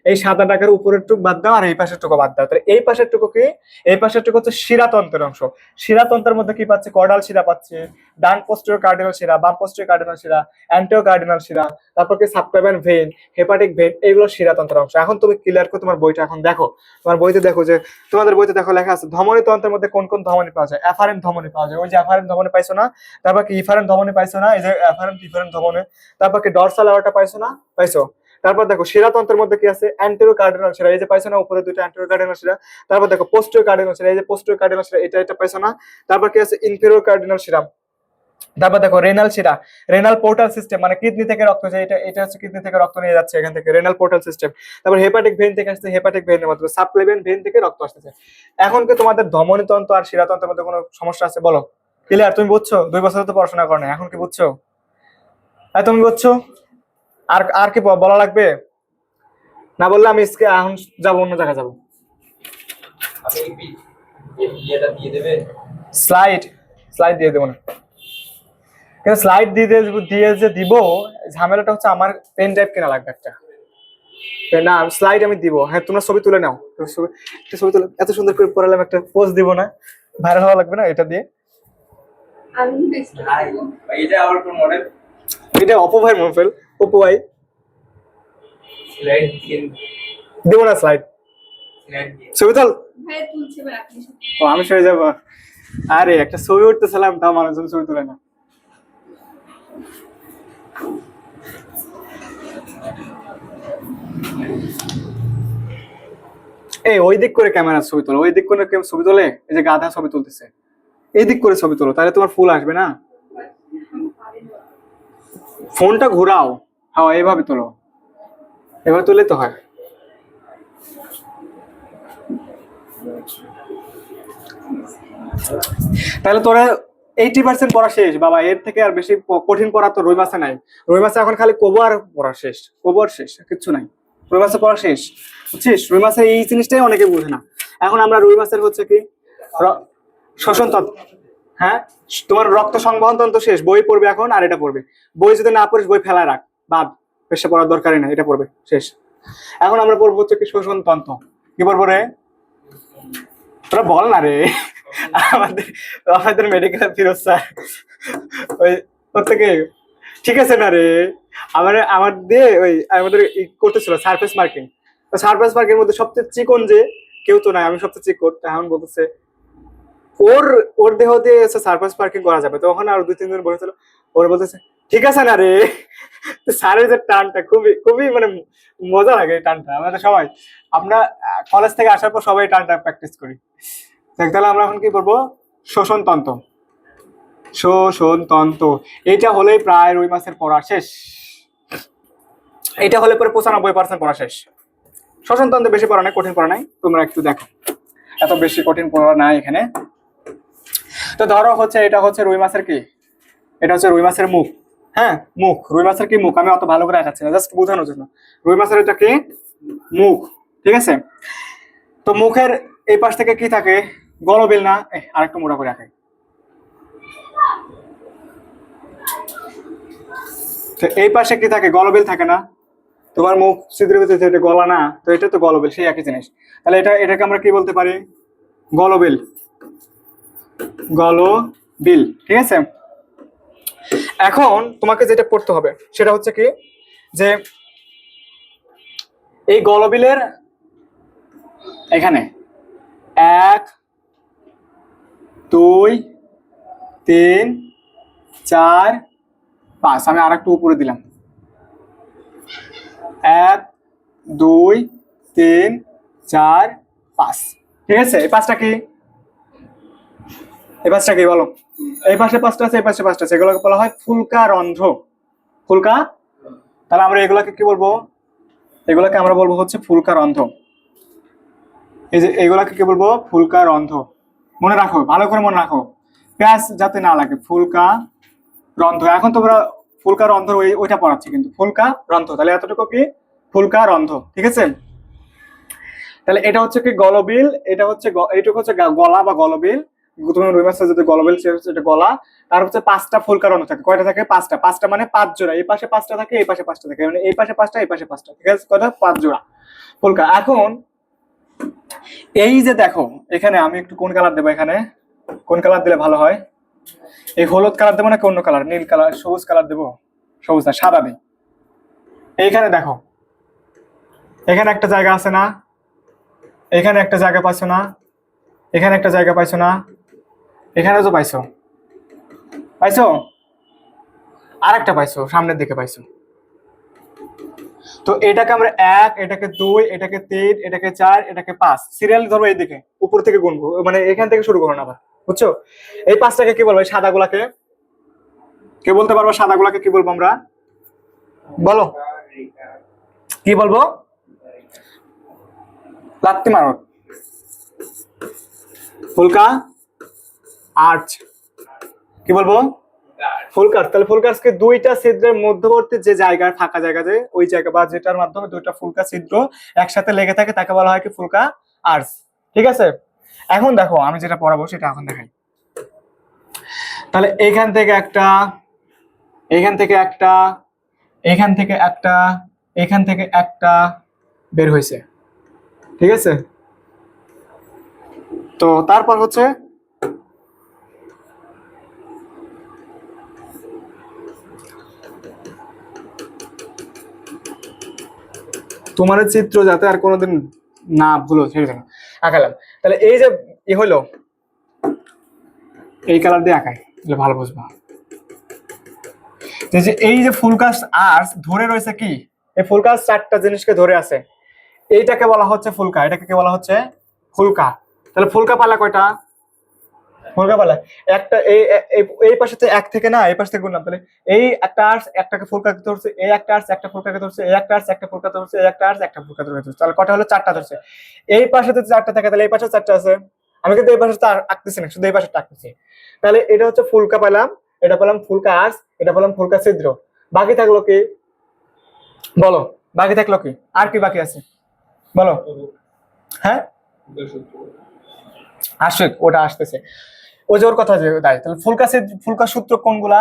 এই সাদা টাকার উপরের টুকু বাদ দাও আর এই পাশের টুকু বাদ দাও, তাহলে এই পাশের টুকু কি? এই পাশের টুকু হচ্ছে শিরাতন্ত্রের অংশ। শিরাতন্ত্রের মধ্যে কি পাচ্ছে? কর্ডাল শিরা পাচ্ছে, ডান পোস্টেরিয়র কার্ডিনাল শিরা, বাম পোস্টেরিয়র কার্ডিনাল শিরা, অ্যান্টেরিয়র কার্ডিনাল শিরা, তারপর কি সাবক্লাভিয়ান ভেইন, হেপাটিক ভেইন, এগুলো শিরাতন্ত্রের অংশ। এখন তুমি ক্লিয়ার করে তোমার বইটা এখন দেখো, তোমার বইতে দেখো যে তোমাদের বইতে দেখো লেখা আছে ধমনীতন্ত্রের মধ্যে কোন কোন ধমনী পাওয়া যায়। অ্যাফারেন্ট ধমনী পাওয়া যায়, ওই যে অ্যাফারেন্ট ধমনী পাইছো না? তারপর কি ইফারেন্ট ধমনী পাইছো না? এই যে অ্যাফারেন্ট ইফারেন্ট ধমনী। তারপর কি ডরসাল অ্যাওর্টা পাইছো না? পাইছো। তারপর দেখো শিরাতন্ত্রের মধ্যে কি আছে, অ্যান্টেরো কার্ডিনাল শিরা, এই যে পাইছো না উপরে দুইটা অ্যান্টেরো কার্ডিনাল শিরা। তারপর দেখো পোস্টেরিয়র কার্ডিনাল শিরা, এই যে পোস্টেরিয়র কার্ডিনাল শিরা, এটা পাইছো না। তারপর কি আছে ইনফেরিয়র কার্ডিনাল শিরা। তারপর দেখো রেনাল শিরা, রেনাল পোর্টাল সিস্টেম, মানে কিডনি থেকে রক্ত যায়, এটা হচ্ছে কিডনি থেকে রক্ত নিয়ে যাচ্ছে এখান থেকে, রেনাল পোর্টাল সিস্টেম। তারপর হেপাটিক ভেইন থেকে আসছে, হেপাটিক ভেইনের মাধ্যমে সাবক্লেভিয়ান ভেইন থেকে রক্ত আসতেছে। এখন কি তোমাদের ধমনীতন্ত্র আর শিরাতন্ত্রের মধ্যে কোনো সমস্যা আছে বলো? ক্লিয়ার? তুমি বুঝছো? 2 বছর তো পড়াশোনা করো না, এখন কি বুঝছো? তুমি বুঝছো? আর আর কি বলা লাগবে? না বললে আমি এখন যাবো, অন্য জায়গায় যাবো। স্লাইড স্লাইড দিয়ে দেবো না, কিন্তু স্লাইড দিয়ে যে দিব, ঝামেলাটা হচ্ছে আমার পেন ড্রাইভ কেনা লাগবে একটা। না স্লাইড আমি দিব, হ্যাঁ তোমরা ছবি তুলে নাও, ছবি তুলে এত সুন্দর করে পড়ালাম, একটা পোজ দিব না, ভাইরাল হওয়া লাগবে না এটা দিয়ে। এটা অপো ভাই মোবাইল, অপো ভাই দিব না স্লাইড, ছবি তুল। ও আমি সরে যাবো? আরে একটা ছবি উঠতেছিলাম, তাও মানুষজন ছবি তুলে না। এই ওই দিক করে ক্যামেরা ছবি তোলো, ওই দিক করে কেউ ছবি তোলে? এই যে গাধা ছবি তুলতেছে, এই দিক করে ছবি তোলো, তাহলে তোমার ফুল আসবে না। ফোনটা ঘোরাও, হ্যাঁ এইভাবে তোলো, এভাবে তুললে তো হয়। তাহলে তোরা 80% পড়া শেষ বাবা, এর থেকে আর বেশি কঠিন পড়া তো রুই মাছে নাই। রুই মাছে এখন খালি কোবো আর পড়া শেষ, কোবো আর শেষ, কিচ্ছু নাই। রুই মাছে পড়া শেষ, বুঝছিস? রুই মাছের এই জিনিসটাই অনেকে বুঝে না। এখন আমরা রুই মাছের হচ্ছে কি শ্বসন তন্ত্র, হ্যাঁ তোমার রক্ত সংবহন তন্ত্র শেষ, বই পড়বে এখন, আর এটা পড়বে। বই যদি না পড়িস বই ফেলায় রাখ, বাদ, বেশি পড়ার দরকারই না, এটা পড়বে শেষ। এখন আমরা পড়বো হচ্ছে কি শ্বসন তন্ত্র। কি পড়বো রে তোরা বল না রে। আমাদের আমাদের মেডিকেল ফিরোজ স্যার ওই ওর থেকে ঠিক আছে না রে, আমার দিয়ে ওই আমাদের করতেছিল সারফেস মার্কিং। তো সারফেস মার্কিং মধ্যে সবচেয়ে চিকন যে কেউ তো নাই, আমি সবচেয়ে চিকন। এখন বলতেছে ওর ওর দেহ দিয়ে সারফেস মার্কিং করা যাবে। তো ওখানে আরো 2-3 জন বসেছিল, ওর বলতেছে ঠিক আছে না রে। স্যারের যে টানটা খুবই খুবই মানে মজা লাগে এই টানটা। আমাদের সবাই, আমরা কলেজ থেকে আসার পর সবাই টানটা প্র্যাকটিস করি। তাহলে আমরা এখন কি করবো? শোষণ তন্ত্র, শোষণ তন্ত্র। এইটা হলেই প্রায় রুই মাছের পড়া শেষ। এটা হলে পরে 95% পড়া শেষ। শোষণ তন্ত্রে বেশি পড়া নাই, কঠিন পড়া নাই, তোমরা একটু দেখো, এত বেশি কঠিন পড়া নাই এখানে। তো ধরো হচ্ছে এটা হচ্ছে রুই মাছের কি, এটা হচ্ছে রুই মাছের মুখ। হ্যাঁ মুখ, রুই মাছের কি মুখ, আমি অত ভালো করে দেখাচ্ছি না, জাস্ট বোঝানোর জন্য। রুই মাছের এটা কি মুখ, ঠিক আছে? তো মুখের এই পাশ থেকে কি থাকে? গলবিল না, আরেকটু মোটা করে রাখাই। তো এই পাশে কি থাকে? গলবিল থাকে না? তোমার মুখ ছিদ্রের ভিতরে এটা গলা না, তো এটা তো গলবিল, সেই একই জিনিস। তাহলে এটাকে আমরা কি বলতে পারি? গলবিল, গলবিল, ঠিক আছে? এখন তোমাকে যেটা পড়তে হবে সেটা হচ্ছে কি, যে এই গলবিলের এখানে 1 2 3 4 5, আমি আর একটু উপরে দিলাম, 1 2 3 4 5, ঠিক আছে? এই পাঁচটা কি, এই পাঁচটা কি বলো? এই পাশে 5টা আছে, এই পাশে 5টা আছে, এগুলোকে বলা হয় ফুলকা রন্ধ্র। ফুলকা, তাহলে আমরা এগুলাকে কি বলবো? এগুলাকে আমরা বলবো হচ্ছে ফুলকা রন্ধ্র। এই যে এগুলাকে কি বলবো? ফুলকা রন্ধ্র। মনে রাখো, ভালো করে মনে রাখো, প্যাঁচ যাতে না লাগে, ফুলকা রন্ধ্র। এখন তোমরা ফুলকা রন্ধ্র ওইটা পড়াচ্ছি, কিন্তু ফুলকা রন্ধ্র, তাহলে এতটুকু কি ফুলকা রন্ধ্র, ঠিক আছে? তাহলে এটা হচ্ছে কি গলবিল, এটা হচ্ছে এইটুকু হচ্ছে গলা বা গলবিল। তুমি রুই মাছের যদি গলবিল, এটা গলা। তার হচ্ছে 5টা ফুলকা রন্ধ্র থাকে। কয়টা থাকে? 5টা। 5টা মানে 5 জোড়া, এই পাশে 5টা থাকে, এই পাশে 5টা থাকে, মানে এই পাশে 5টা, এই পাশে 5টা, ঠিক আছে? কয়টা? 5 জোড়া ফুলকা। এখন এই যে দেখো এখানে আমি একটু কোন কালার দেবো, এখানে কোন কালার দিলে ভালো হয়? এই হলুদ কালার দেবো নাকি অন্য কালার? নীল কালার, সবুজ কালার দেবো? সবুজ না, সাদা দিই। এইখানে দেখো, এখানে একটা জায়গা আছে না? এখানে একটা জায়গা পাইছো না? এখানে একটা জায়গা পাইছো না? এখানে তো পাইছো, পাইছো? আর একটা পাইছো, সামনের দিকে পাইছো। তো এটাকে আমরা 1, এটাকে 2, এটাকে 3, এটাকে 4, এটাকে 5 সিরিয়াল ধরবো এইদিকে উপর থেকে গুনবো, মানে এখান থেকে শুরু করো না আবার, বুঝছো? এই 5টাকে কি বলবো? এই সাদাগুলাকে কে বলতে পারবো? সাদাগুলাকে কি বলবো আমরা? বলো কি বলবো? লাত্তি মারো। ফুলকা আর্চ কি বলবো? ফুল কার্স। তাহলে ফুল কার্সকে দুইটা ছিদ্রের মধ্যবর্তী যে জায়গার ফাঁকা জায়গাতে ওই জায়গা বা যেটার মাধ্যমে দুইটা ফুলকা ছিদ্র একসাথে লেগে থাকে তাকে বলা হয় কি? ফুলকা আর্চ। ঠিক আছে, এখন দেখো আমি যেটা পড়াবো সেটা এখন দেখাই। তাহলে এইখান থেকে একটা, এইখান থেকে একটা, এইখান থেকে একটা, এখান থেকে একটা বের হয়েছে। ঠিক আছে, তো তারপর হচ্ছে তোমার চিত্র যাতে আর কোনোদিন না ভুলো সেই জন্য আঁকালাম। তাহলে এই যে হলো এই কালার দিয়ে আঁকাই, তাহলে ভালো বুঝবা। যে এই যে ফুলকাস আর্চ ধরে রয়েছে কি? এই ফুলকাস 4টা জিনিসকে ধরে আছে, এইটাকে বলা হচ্ছে ফুলকা। এটাকে কি বলা হচ্ছে? ফুলকা। তাহলে ফুলকা পালা কয়টা? ফুলকা পালা একটা। এই পাশে তো 1 থেকে না, এই পাশ থেকে গুনলাম। তাহলে এই একটা আর্চ একটাকে ফুলকাকে ধরছে, এই একটা আর্চ একটা ফুলকাকে ধরছে, এই একটা আর্চ একটা ফুলকা ধরছে, এই একটা আর্চ একটা ফুলকা ধরছে। তাহলে কটা হলো? 4টা ধরছে। এই পাশে তো 4টা থাকে, তাহলে এই পাশে 4টা আছে। আমি কিন্তু এই পাশে তো আঁকতেছি না, শুধু এই পাশে আঁকতেছি। তাহলে এটা হচ্ছে ফুলকা পেলাম, এটা পেলাম ফুলকা আর্চ, এটা পেলাম ফুলকা ছিদ্র। বাকি থাকলো কি? বলো বাকি থাকলো কি? আর কি বাকি আছে বলো? হ্যাঁ আসুক, ওটা আসতেছে। ওই যে ওর কথা যে তাই। তাহলে ফুলকা সূত্র কোনগুলা?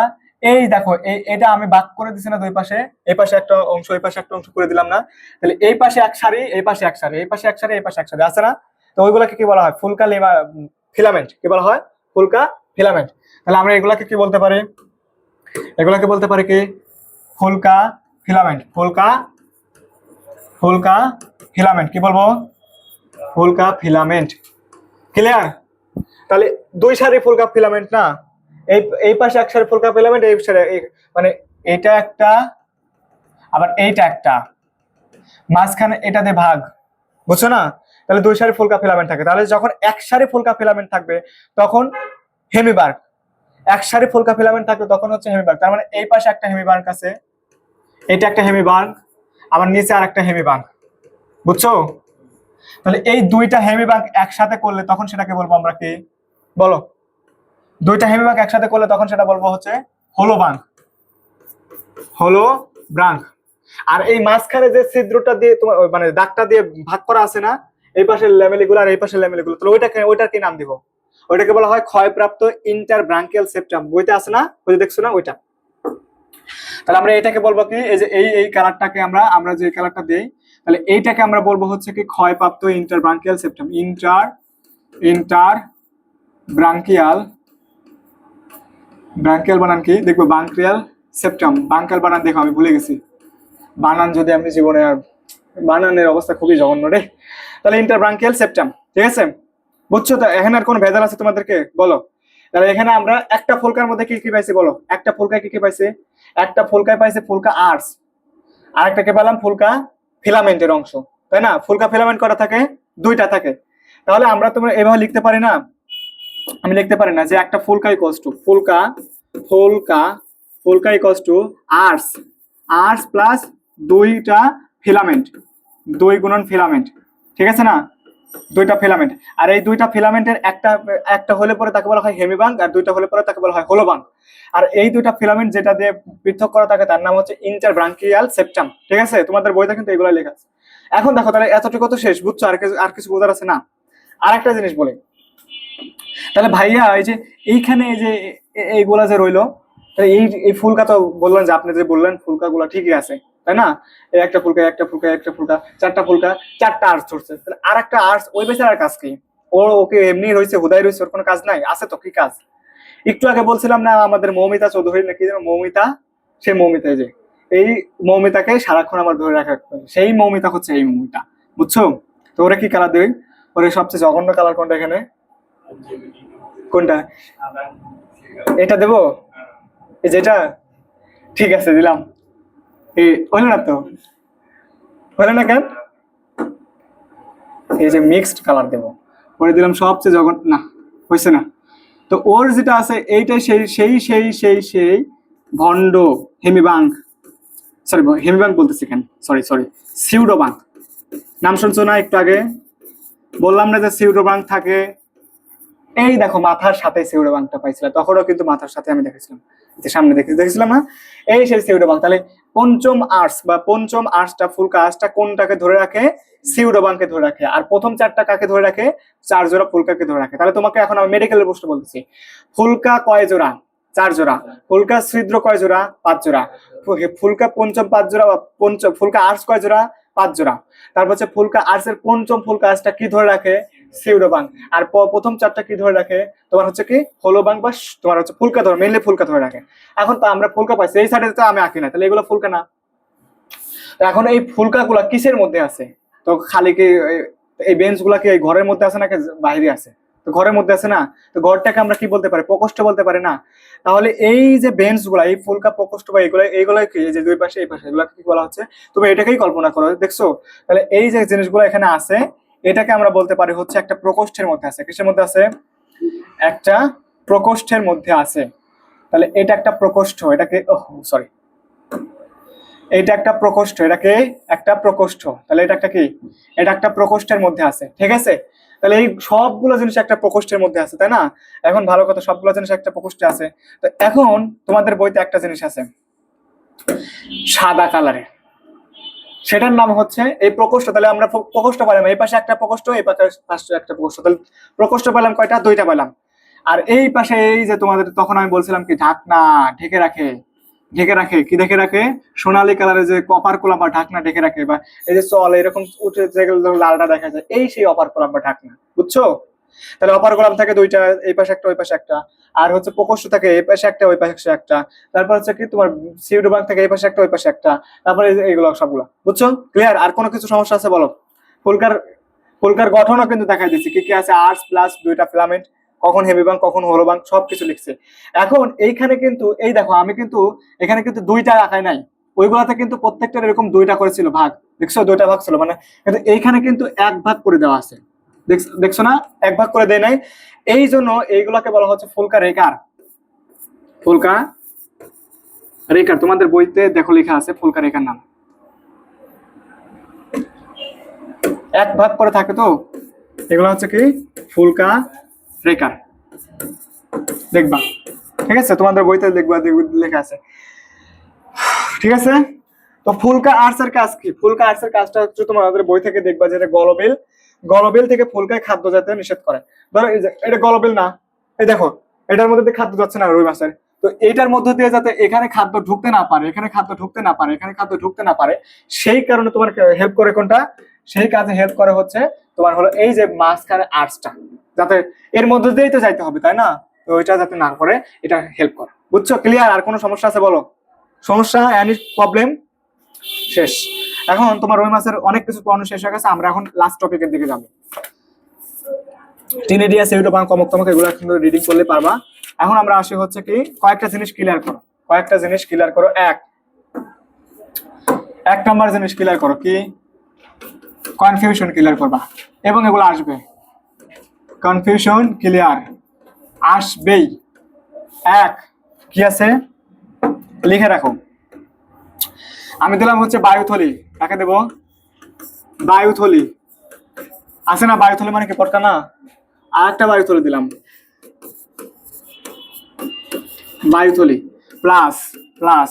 এই দেখো, এটা আমি ভাগ করে দিছি না দুই পাশে, এই পাশে একটা অংশ এই পাশে একটা অংশ করে দিলাম না? তাহলে এই পাশে এক সারি, এই পাশে এক সারি, এই পাশে এক সারি, এই পাশে এক সারি আছে না? তো ওইগুলাকে কি বলা হয়? ফুলকা ফিলামেন্ট। কি বলা হয়? ফুলকা ফিলামেন্ট। তাহলে আমরা এগুলাকে কি বলতে পারি? এগুলাকে বলতে পারি কি? ফুলকা ফিলামেন্ট। ফুলকা ফুলকা ফিলামেন্ট কি বলবো? ফুলকা ফিলামেন্ট। ক্লিয়ার? তাহলে দুই সারি ফুলকা ফিলামেন্ট না? এই পাশে এক সারি ফুলকা ফিলামেন্ট, এই সারি মানে এটা একটা আবার এইটা একটা, মাঝখানে এটা দিয়ে ভাগ, বুঝছো না? তাহলে দুই সারি ফুলকা ফিলামেন্ট থাকে। তাহলে যখন এক সারি ফুলকা ফিলামেন্ট থাকবে তখন হেমিবার্গ, এক সারি ফুলকা ফিলামেন্ট থাকবে তখন হচ্ছে হেমিবার্গ। তার মানে এই পাশে একটা হেমিবার্গ আছে, এটা একটা হেমিবার্গ, আবার নিচে আর একটা হেমিবার্গ, বুঝছো? তাহলে এই দুইটা হেমিবার্গ একসাথে করলে তখন সেটাকে বলবো আমরা কি? বলো দুইটা হেমিবার্গ একসাথে করলে তখন সেটা বলবো হচ্ছে হোলোবার্গ। হলো ব্রাঙ্ক। আর এই মাঝখানে যে ছিদ্রটা দিয়ে তোমার মানে দাগটা দিয়ে ভাগ করা আছে না, এই পাশের ল্যামেলিগুলো আর এই পাশের ল্যামেলিগুলো, তাহলে ওইটার কি নাম দিব? ওইটাকে বলা হয় ক্ষয়প্রাপ্ত ইন্টারব্রাঙ্কিয়াল সেপ্টাম। বইতে আছে না? ওই যে দেখছো না ওইটা? তাহলে আমরা এটাকে বলবো কি? এই যে এই কালারটাকে আমরা যে কালারটা দেই, তাহলে এইটাকে আমরা বলবো হচ্ছে কি? ক্ষয়প্রাপ্ত ইন্টারব্রাঙ্কিয়াল সেপ্টাম। ইন্টার ব্রাঙ্কিয়াল বানান কি দেখবো? Branchial septum. ব্রাঙ্কিয়াল বানান দেখো, আমি ভুলে গেছি বানান, যদি আমি জীবনে আর বানানের অবস্থা খুবই জঘন্য রে। তাহলে ইন্টারব্রাঙ্কিয়াল সেপ্টাম। ঠিক আছে, বুঝছো তো? এখানে আর কোনো ভেজাল আছে তোমাদেরকে? বলো। তাহলে এখানে আমরা একটা ফুলকার মধ্যে কি কি পাইছি বলো? একটা ফুলকায় কি কি পাইছে? একটা ফুলকায় পাইছে ফুলকা আর্চ, আর একটাকে পেলাম ফুলকা ফিলামেন্টের অংশ, তাই না? ফুলকা ফিলামেন্ট করা থাকে, দুইটা থাকে। তাহলে আমরা তোমরা এভাবে লিখতে পারি না? আমি লিখতে পারি না যে একটা ফুলকা ইকুয়ালস টু ফুলকা ইকুয়ালস টু আর্চ প্লাস দুইটা ফিলামেন্ট, 2 গুণন ফিলামেন্ট। ঠিক আছে না? দুইটা ফিলামেন্ট। আর এই দুইটা ফিলামেন্টের একটা হলে পরে তাকে বলা হয় হেমিবাঙ্ক, আর দুইটা হলে পরে তাকে বলা হয় হোলোবাঙ্ক। আর এই দুইটা ফিলামেন্ট যেটা দিয়ে পৃথক করা থাকে তার নাম হচ্ছে ইন্টারব্রাঙ্কিয়াল সেপ্টাম। ঠিক আছে, তোমাদের বইতে কিন্তু এগুলো লেখা আছে। এখন দেখো, তাহলে এতটুকু তো শেষ, বুঝছো? আর কিছু বোঝার আছে না? আর একটা জিনিস বলি, তাহলে ভাইয়া এই যে এইখানে এই যে এইগুলা যে রইলো, এই ফুলকা তো বললেন যে আপনি যে বললেন ফুলকা গুলা ঠিকই আছে, তাই না? এই একটা ফুলকা, চারটা ফুলকা, 4টা আর্টস ধরছে। তাহলে আর একটা আর্টস ওই বেচারার কাজ কি? ওকে এমনি রয়েছে, হুদাই রয়েছে, ওর কোনো কাজ নাই? আছে তো, কি কাজ? একটু আগে বলছিলাম না আমাদের মৌমিতা চৌধুরী নাকি যেন মৌমিতা, সে মৌমিতা, যে এই মৌমিতাকে সারাক্ষণ আমার ধরে রাখা, সেই মৌমিতা হচ্ছে এই মৌমিতা, বুঝছো? তো ওরা কি কালার দেবে? ওরা সবচেয়ে জঘন্য কালার কোনটা এখানে? কোনটা? এটা দেবো? এই যেটা? ঠিক আছে দিলাম। এই হইল না তো? বলে না কেন? এই যে মিক্সড কালার দেবো, করে দিলাম সবচেয়ে জঘন্য, না হয়েছে না। তো ওর যেটা আছে এইটাই সেই সেই সেই সেই সেই ভণ্ড হেমিবাঙ্ক, সরি হেমিবাঙ্ক বলতেছি কেন, সরি সরি সিউডোবাঙ্ক। নাম শুনছো না একটু আগে? বললাম না যে সিউডোবাঙ্ক থাকে। এই দেখো মাথার সাথে সিউডোবাঙ্কটা পাইছিলাম, তখনও কিন্তু মাথার সাথে আমি দেখেছিলাম, যে সামনে দেখেছিলাম না, এই সেই সিউডোবাঙ্ক। তাহলে পঞ্চম আর্টস বা পঞ্চম আর্টসটা ফুলকা আর্টসটা কোনটাকে ধরে রাখে? সিউডোবাঙ্ককে ধরে রাখে। আর প্রথম চারটা কাকে ধরে রাখে? 4 জোড়া ফুলকাকে ধরে রাখে। তাহলে তোমাকে এখন আমি মেডিকেলের প্রশ্ন বলতেছি, ফুলকা কয় জোড়া? 4 জোড়া। ফুলকা ছিদ্র কয় জোড়া? 5 জোড়া। ফুলকা পঞ্চম 5 জোড়া, পঞ্চম ফুলকা আর্টস কয় জোড়া? 5 জোড়া। তারপর হচ্ছে ফুলকা আর্টস এর পঞ্চম ফুলকা আর্টসটা কি ধরে রাখে? সিউডোবাঙ্ক। আর প্রথম চারটা কি ধরে রাখে? তোমার হচ্ছে কি হলোবাঙ্ক বা তোমার হচ্ছে ফুলকা ধরে, মেইনলি ফুলকা ধরে রাখে। এখন তো আমরা ফুলকা পাইছি, এই সাইডে তো আমি আঁকি না, তাহলে এগুলো ফুলকা না। তো এখন এই ফুলকা গুলা কিসের মধ্যে আছে? তো খালি কি এই বেঞ্চ গুলা কি ঘরের মধ্যে আছে নাকি বাইরে আছে? তো ঘরের মধ্যে আছে না, তো ঘরটাকে আমরা কি বলতে পারি? প্রকোষ্ঠ বলতে পারি না? তাহলে এই যে বেঞ্চ গুলা, এই ফুলকা প্রকোষ্ঠ বা এইগুলো কি, এই যে দুই পাশে এই পাশে, এগুলো কি বলা হচ্ছে? তুমি এটাকেই কল্পনা করো, দেখছো? তাহলে এই যে জিনিসগুলো এখানে আছে, এটাকে আমরা বলতে পারি হচ্ছে একটা প্রকোষ্ঠের মধ্যে আছে। কিসের মধ্যে আছে? একটা প্রকোষ্ঠের মধ্যে আছে। তাহলে এটা একটা প্রকোষ্ঠ, এটাকে সরি, এটা একটা প্রকোষ্ঠ, এটাকে একটা প্রকোষ্ঠ। তাহলে এটা একটা কি? এটা একটা প্রকোষ্ঠের মধ্যে আছে, ঠিক আছে? তাহলে এই সবগুলো জিনিস একটা প্রকোষ্ঠের মধ্যে আছে, তাই না? এখন ভালো কথা, সবগুলো জিনিস একটা প্রকোষ্ঠে আছে। তো এখন তোমাদের বইতে একটা জিনিস আছে সাদা কালারের, সেটার নাম হচ্ছে এই প্রকোষ্ঠ। তাহলে আমরা প্রকোষ্ঠ পেলাম, এই পাশে একটা প্রকোষ্ঠ, এই পাশে একটা প্রকোষ্ঠ। তাহলে প্রকোষ্ঠ পেলাম কয়টা? 2টা পেলাম। আর এই পাশে এই যে তোমাদের তখন আমি বলছিলাম কি ঢাকনা ঢেকে রাখে, ঢেকে রাখে কি ঢেকে রাখে? সোনালী কালারের যে কপার কলাম বা ঢাকনা ঢেকে রাখে, বা এই যে চল এরকম উঠে যেগুলো লালটা দেখা যায়, এই সেই অপার কলাম বা ঢাকনা, বুঝছো? তাহলে অপার কলাম থাকে 2টা, এই পাশে একটা ওই পাশে একটা। আর হচ্ছে প্রকোষ্ঠ থাকে এই পাশে একটা ওই পাশে একটা। তারপর হচ্ছে কি তোমার সিউডোবাঙ্ক থাকে এই পাশে একটা ওই পাশে একটা। তারপরে এইগুলো সবগুলো, বুঝছো? ক্লিয়ার? আর কোনো কিছু সমস্যা আছে বলো? ফুলকার ফুলকার গঠনও কিন্তু দেখাই দিচ্ছি কি কি আছে, আর্টস প্লাস 2টা ফিলামেন্ট, কখন হেমিবাঙ্ক কখন হলোবাঙ্ক সবকিছু লিখছে। এখন এইখানে কিন্তু এই দেখো আমি কিন্তু এখানে কিন্তু 2টা রাখাই নাই, ওইগুলাতে কিন্তু প্রত্যেকটার এরকম 2টা করেছিল ভাগ, দেখছো? 2টা ভাগ ছিল মানে, কিন্তু এইখানে কিন্তু 1 ভাগ করে দেওয়া আছে, দেখছো না? 1 ভাগ করে দেয় নাই। এই জন্য এইগুলাকে বলা হচ্ছে ফুলকা রেখার। ফুলকা রেখার তোমাদের বইতে দেখো লেখা আছে ফুলকা রেখার নাম। 1 ভাগ করে থাকে, তো এগুলো হচ্ছে কি ফুলকা রেখার, দেখবা, ঠিক আছে? তোমাদের বইতে দেখবা লেখা আছে, ঠিক আছে? তো ফুলকা আর্টস এর কাজ কি? ফুলকা আর্টস এর কাজটা হচ্ছে তোমাদের বই থেকে দেখবা যে গলবিল, গলবিল থেকে ফুলকায় খাদ্য যাতে নিষেধ করে। ধরো এই যে এটা গলবিল না, এই দেখো এটার মধ্যে দিয়ে খাদ্য যাচ্ছে না রুই মাছের, তো এটার মধ্যে দিয়ে যাতে এখানে খাদ্য ঢুকতে না পারে, এখানে খাদ্য ঢুকতে না পারে, এখানে খাদ্য ঢুকতে না পারে, সেই কারণে তোমার হেল্প করে কোনটা? সেই কাজে হেল্প করে হচ্ছে তোমার হলো এই যে মাঝখানে আর্টসটা, যাতে এর মধ্যে দিয়েই তো যাইতে হবে, তাই না? তো ওইটা যাতে না করে এটা হেল্প করে, বুঝছো? ক্লিয়ার? আর কোনো সমস্যা আছে বলো? সমস্যা, এনি প্রবলেম? শেষ। এখন তোমার রুই মাছের অনেক কিছু পড়ানো শেষ হয়ে গেছে, আমরা এখন লাস্ট টপিকের দিকে যাবো। টিনেডিয়া সিউডোবাঙ্ক কমক তমক এগুলো কিন্তু রিডিং করলে পারবা। এখন আমরা আসি হচ্ছে কি কয়েকটা জিনিস ক্লিয়ার করো, কয়েকটা জিনিস ক্লিয়ার করো। এক নম্বর জিনিস ক্লিয়ার করো কি? কনফিউশন ক্লিয়ার করবা, এবং এগুলো আসবে, কনফিউশন ক্লিয়ার আসবেই। এক কি আছে লিখে রাখো, আমি দিলাম হচ্ছে বায়ুথলি, কাকে দেব? বায়ুথলি আছে না? বায়ুথলি মানে কি পটকা না? আর একটা বায়ুথলি দিলাম, বায়ুথলি প্লাস প্লাস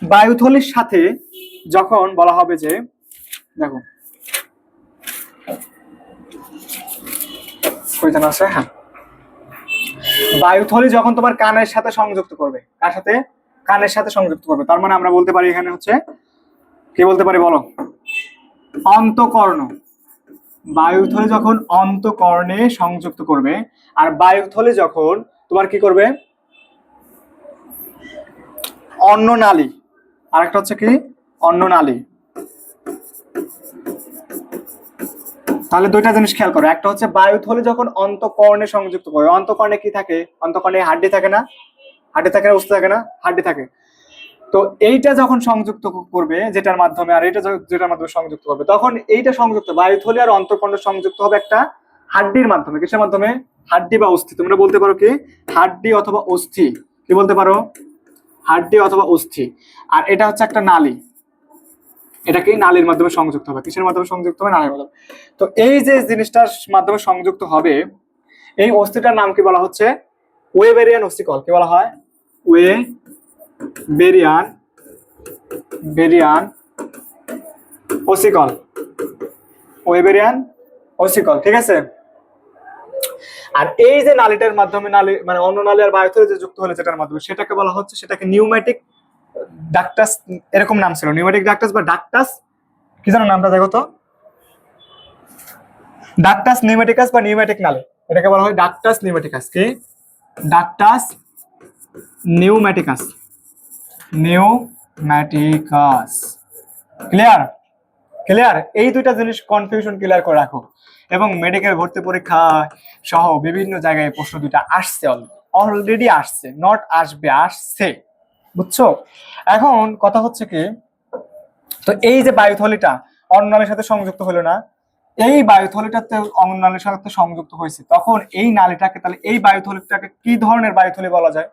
বায়ুথলির সাথে যখন বলা হবে যে, দেখো কইতাম আছে, হ্যাঁ, বায়ুথলি যখন তোমার কানের সাথে সংযুক্ত করবে, কার সাথে? কানের সাথে সংযুক্ত করবে, তার মানে আমরা বলতে পারি এখানে হচ্ছে কি বলতে পারি বলো? অন্তঃকর্ণ। বায়ুথলি যখন অন্তঃকর্ণে সংযুক্ত করবে, আর বায়ুথলি যখন তোমার কি করবে? অন্ননালী। আর একটা হচ্ছে কি অন্ননালী। তাহলে 2টা জিনিস খেয়াল করো, একটা হচ্ছে বায়ুথলি যখন অন্তঃকর্ণে সংযুক্ত করবে, অন্তঃকর্ণে কি থাকে? অন্তঃকর্ণে হাড্ডি থাকে না? হাড্ডি থাকে না? উস্ত থাকে না? হাড্ডি থাকে। তো এইটা যখন সংযুক্ত করবে যেটার মাধ্যমে, আর এটা যেটার মাধ্যমে সংযুক্ত করবে, তখন এইটা সংযুক্ত বায়ুথলি আর অন্তঃকণ্ড সংযুক্ত হবে একটা হাড্ডির মাধ্যমে। কিসের মাধ্যমে? হাড্ডি বা অস্থি। তোমরা বলতে পারো কি হাড্ডি অথবা অস্থি, কি বলতে পারো? হাড্ডি অথবা অস্থি। আর এটা হচ্ছে একটা নালী, এটাকে নালীর মাধ্যমে সংযুক্ত হবে। কিসের মাধ্যমে সংযুক্ত হবে? নালীর মাধ্যমে। তো এই যে জিনিসটার মাধ্যমে সংযুক্ত হবে, এই অস্থিটার নাম কি বলা হচ্ছে? ওয়েবেরিয়ান অস্থিকল। কি বলা হয়? বেরিয়ান অস্থিকল, ওয়েবেরিয়ান অস্থিকল, ঠিক আছে। আর এই যে নালীটার মাধ্যমে, নালী মানে অন্য নালী আর বায়ুথলি যে যুক্ত হলে যেটার মাধ্যমে, সেটাকে বলা হচ্ছে, সেটাকে নিউম্যাটিক ডাক্টাস, এরকম নাম ছিল, নিউম্যাটিক ডাক্টাস বা ডাক্টাস, কি জানো নামটা দেখো তো, ডাক্টাস নিউম্যাটিকাস বা নিউম্যাটিক নালী, এটাকে বলা হয় ডাক্টাস নিউম্যাটিকাস। কি? ডাক্টাস নিউম্যাটিকাস, নিউম্যাটিকাস। ক্লিয়ার? ক্লিয়ার? এই দুইটা জিনিস কনফিউশন ক্লিয়ার করে রাখো। এবং মেডিকেল ভর্তি পরীক্ষা সহ বিভিন্ন জায়গায় প্রশ্ন দুইটা আসছে, অলরেডি আসছে, নট আসবে, আসছে, বুঝছো? এখন কথা হচ্ছে কি, তো এই যে বায়ুথলিটা অন্য নালীর সাথে সংযুক্ত হলো না, এই বায়ুথলিটাতে অন্য নালীর সাথে সংযুক্ত হয়েছে, তখন এই নালীটাকে, তাহলে এই বায়ুথলিটাকে কি ধরনের বায়ুথলি বলা যায়?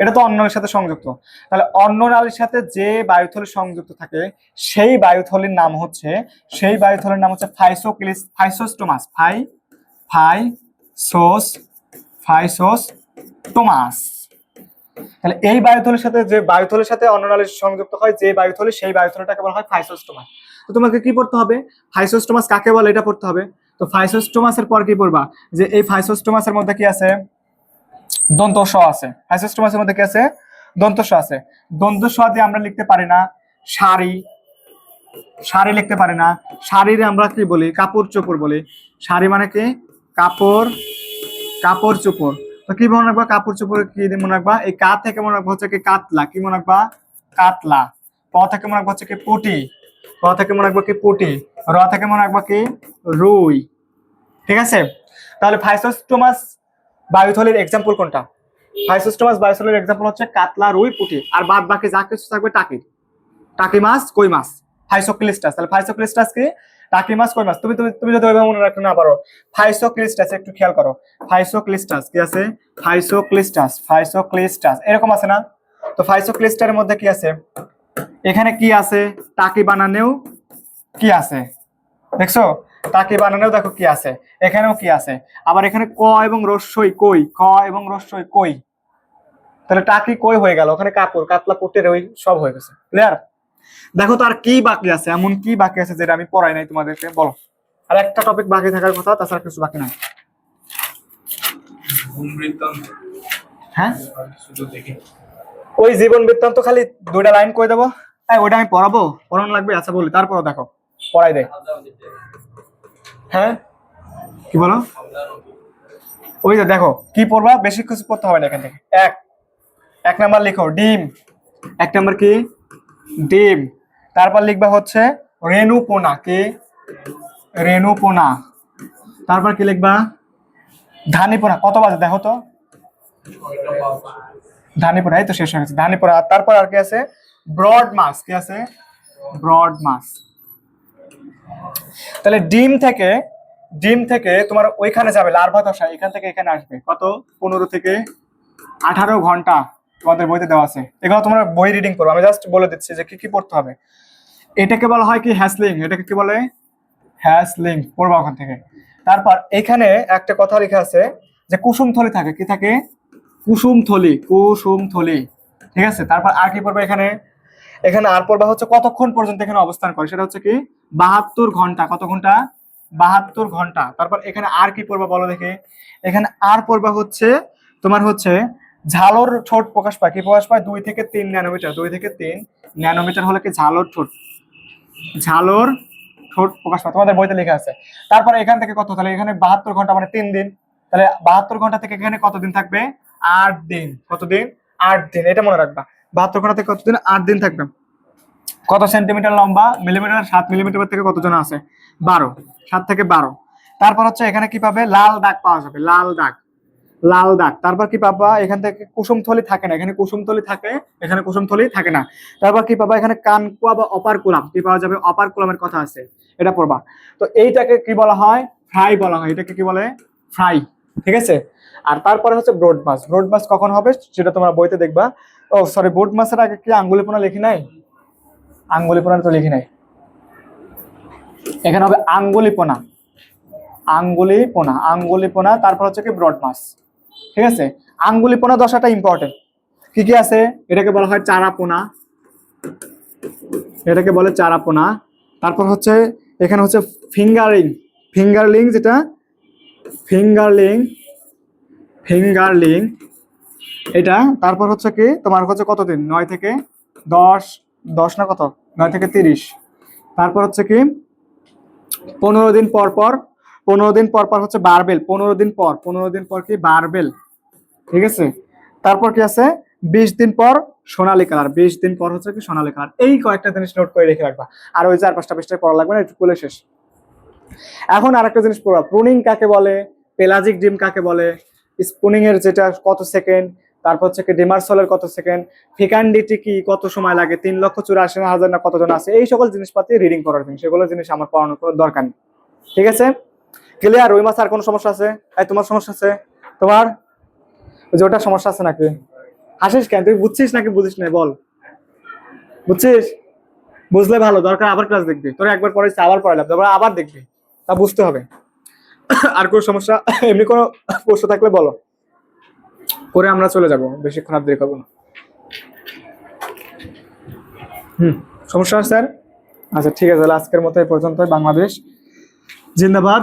এটা তো অন্য নালীর সাথে সংযুক্ত, তাহলে অন্য নালীর সাথে যে বায়ুথলি সংযুক্ত থাকে সেই বায়ুথলির নাম হচ্ছে, ফাইসোস্টোমাস। ফাইসোস্টোমাস। তাহলে এই বায়ুথলির সাথে যে বায়ুথলির সাথে অন্য নালী সংযুক্ত হয়, যে বায়ুথলি, সেই বায়ুথলিটাকে বলা হয় ফাইসোস্টোমাস। তো তোমাকে কি পড়তে হবে? ফাইসোস্টোমাস কাকে বলে এটা পড়তে হবে। তো ফাইসোস্টোমাসের পর কি পড়বা? যে এই ফাইসোস্টোমাসের মধ্যে কি আছে? দন্ত স আছে। ফাইসোস্টোমাসের মধ্যে কি আছে? দন্ত স আছে। দন্ত স দিয়ে আমরা লিখতে পারি না শাড়ি, শাড়ি লিখতে পারি না। শাড়িরে আমরা কি বলি? কাপড় চোপড় বলি। শাড়ি মানে কি? কাপড়, কাপড় চোপড়। তো কি মনে রাখবা? কাপড় চোপড় কি মনে রাখবা? এই কা থেকে মনে রাখবা হচ্ছে কি কাতলা। কি মনে রাখবা? কাতলা। প থেকে মনে রাখবা হচ্ছে কি পুটি। প থেকে মনে রাখবা কি পুটি। র থেকে মনে রাখবা কি রুই। ঠিক আছে? তাহলে ফাইসোস্টোমাস বায়ুথলির এক্সাম্পল কোনটা? ফাইসোস্টোমাস বায়ুথলির এক্সাম্পল হচ্ছে কাতলা, রুই, পুঁটি। আর বাদ বাকি যা কিছু থাকবে টাকি, টাকি মাছ, কই মাছ, ফাইসোক্লিস্টাস। তাহলে ফাইসোক্লিস্টাস কি? টাকি মাছ, কই মাছ। তুমি তুমি তুমি যদি ওইভাবে মনে রাখতে না পারো, ফাইসোক্লিস্টাস একটু খেয়াল করো। ফাইসোক্লিস্টাস কি আছে? ফাইসোক্লিস্টাস এরকম আছে না? তো ফাইসোক্লিস্টারের মধ্যে কি আছে? এখানে কি আছে? টাকি বানানেও কি আছে, দেখছো? টাকি বানানেও দেখো কি আছে, এখানেও কি আছে। আবার এখানে ক এবং রস্যই কই, ক এবং রস্যই কই। তাহলে টাকি কই হয়ে গেল, ওখানে কাপড়, কাতলা, পুটের ওই সব হয়ে গেছে। ক্লিয়ার? দেখো তো আর কি বাকি আছে, এমন কি বাকি আছে যেটা আমি পড়াই নাই তোমাদেরকে, বলো। আর একটা টপিক বাকি থাকার কথা, তাছাড়া কিছু বাকি নাই। হ্যাঁ, ওই জীবন বৃত্তান্ত খালি দুইটা লাইন কই দেবো, ওইটা আমি পড়াবো, পড়ানো লাগবে। আচ্ছা বলি, তারপরও দেখো পড়াই দেয়। হ্যাঁ, কি বলো? ওই যে দেখো কি পড়বা, বেশি কিছু পড়তে হবে না এখান থেকে। এক নাম্বার লিখো ডিম। এক নাম্বার কি? ডিম। তারপর লিখবা হচ্ছে রেণুপোনা। কি? রেণুপোনা। তারপর কি লিখবা? ধানীপোনা। কত বাজে দেখো তো? ধানীপোনা। এই তো শেষ হয়ে গেছে ধানীপোনা। তারপর আর কি আছে? ব্রড মাছ। কি আছে? ব্রড মাছ। তাহলে ডিম থেকে তোমার ওইখানে যাবে লার্ভা দশা, এখান থেকে এখানে আসবে কত? 15 থেকে 18 ঘন্টা তোমাদের বইতে দেওয়া আছে। এগুলো তোমরা বই রিডিং করো, আমি জাস্ট বলে দিচ্ছি যে কি কি পড়তে হবে। এটাকে বলা হয় কি? হ্যাসলিং। এটাকে কি বলে? হ্যাসলিং। পড়বা ওখান থেকে। তারপর এখানে একটা কথা লেখা আছে যে কুসুমথলি থাকে। কি থাকে? কুসুমথলি, কুসুমথলি। ঠিক আছে? তারপর আর কি পড়বে এখানে? এখানে আর পড়বা হচ্ছে কতক্ষণ পর্যন্ত এখানে অবস্থান করে, সেটা হচ্ছে কি 72 ঘন্টা। কত ঘন্টা? 72 ঘন্টা। তারপর এখানে আর কি পড়বা বলো দেখি? এখানে আর পড়বা হচ্ছে তোমার হচ্ছে ঝালর ঠোঁট প্রকাশ পায়। কি প্রকাশ পায়? 2 থেকে 3 ন্যানোমিটার। 2 থেকে 3 ন্যানোমিটার হলে কি ঝালর ঠোঁট, ঝালর ঠোঁট প্রকাশ পায়, তোমাদের বইতে লেখা আছে। তারপরে এখান থেকে কত? তাহলে এখানে 72 ঘন্টা মানে 3 দিন। তাহলে 72 ঘন্টা থেকে এখানে কত দিন থাকবে? 8 দিন। কত দিন? 8 দিন। এটা মনে রাখবা। 72 ঘন্টা থেকে কত দিন? 8 দিন থাকবে। কত সেন্টিমিটার লম্বা? মিলিমিটার 7 মিলিমিটার থেকে কতজন আছে? 12। 7 থেকে 12। তারপর হচ্ছে এখানে কি পাবে? লাল দাগ পাওয়া যাবে। লাল দাগ। লাল দাগ। তারপর কি পাবা, এখান থেকে কুসুমথলি থাকে না, এখানে কুসুমথলি থাকে, এখানে কুসুমথলি থাকে না। তারপর কি পাবা, এখানে কানকুয়া বা অপারকুলাম কি পাওয়া যাবে, অপারকুলামের কথা আছে, এটা পড়বা। তো এইটাকে কি বলা হয়, ফ্রাই বলা হয়, এটাকে কি বলে, ফ্রাই। ঠিক আছে। আর তারপরে হচ্ছে ব্রড মাছ। ব্রড মাছ কখন হবে সেটা তোমরা বইতে দেখবা। ও সরি, ব্রড মাছের আগে কি আঙ্গুলিপোনা লিখি নাই, আঙ্গুলিপোনা তো লিখি নাই, এখানে হবে আঙ্গুলিপোনা, আঙ্গুলিপোনা, আঙ্গুলিপোনা। তারপর হচ্ছে কি ব্রড মাছ। ঠিক আছে। আঙ্গুলিপোনা দশাটা ইম্পর্টেন্ট। কি কি আছে, এটাকে বলা হয় চারাপোনা, এটাকে বলে চারাপোনা। তারপর হচ্ছে এখানে হচ্ছে ফিঙ্গারিং, ফিঙ্গারলিং যেটা, ফিঙ্গারলিং, ফিঙ্গারলিং এটা। তারপর হচ্ছে কি তোমার হচ্ছে কতদিন, 9 থেকে 10, 10 না কত, 9 থেকে 30। তারপর হচ্ছে কি 15 দিন পর পর, 15 দিন পর পর হচ্ছে বারবেল, 15 দিন পর, 15 দিন পর কি বারবেল। ঠিক আছে। তারপর কি আছে, 20 দিন পর সোনালী কালার, 20 দিন পর হচ্ছে কি সোনালী কালার। এই কয়েকটা জিনিস নোট করে রেখে রাখবা। আর ওই 4-5টা পৃষ্ঠায় পড়া লাগবে না, একটু বলে শেষ। এখন আরেকটা জিনিস পড়া, প্রুনিং কাকে বলে, পেলাজিক ডিম কাকে বলে, স্পুনিং এর যেটা কত সেকেন্ড, তারপর হচ্ছে কি ডিমারসলের কত সেকেন্ড, ফিকান্ডিটি কি কত সময় লাগে, 3,84,000 না কতজন আছে, এই সকল জিনিসপাতি রিডিং করার জিনিস, সেগুলো জিনিস আমার পড়ানোর কোনো দরকার নেই। ঠিক আছে, ক্লিয়ার? ওই মাস আর কোনো সমস্যা আছে? এই তোমার সমস্যা আছে, তোমার ওই যে ওটা সমস্যা আছে নাকি? হাসিস কেন, তুই বুঝছিস নাকি বুঝিস না বল? বুঝছিস? বুঝলে ভালো, দরকার আবার ক্লাস দেখবি, তোরা একবার পড়াইছি আবার পড়ালাম, তারপর আবার দেখবি, তা বুঝতে হবে। আর কোনো সমস্যা, এমনি কোনো প্রশ্ন থাকলে বলো, করে আমরা চলে যাব, বেশিক্ষণ আর দেরি করবো না। সমস্যা স্যার? আচ্ছা ঠিক আছে, তাহলে আজকের মতো এই পর্যন্ত। বাংলাদেশ জিন্দাবাদ।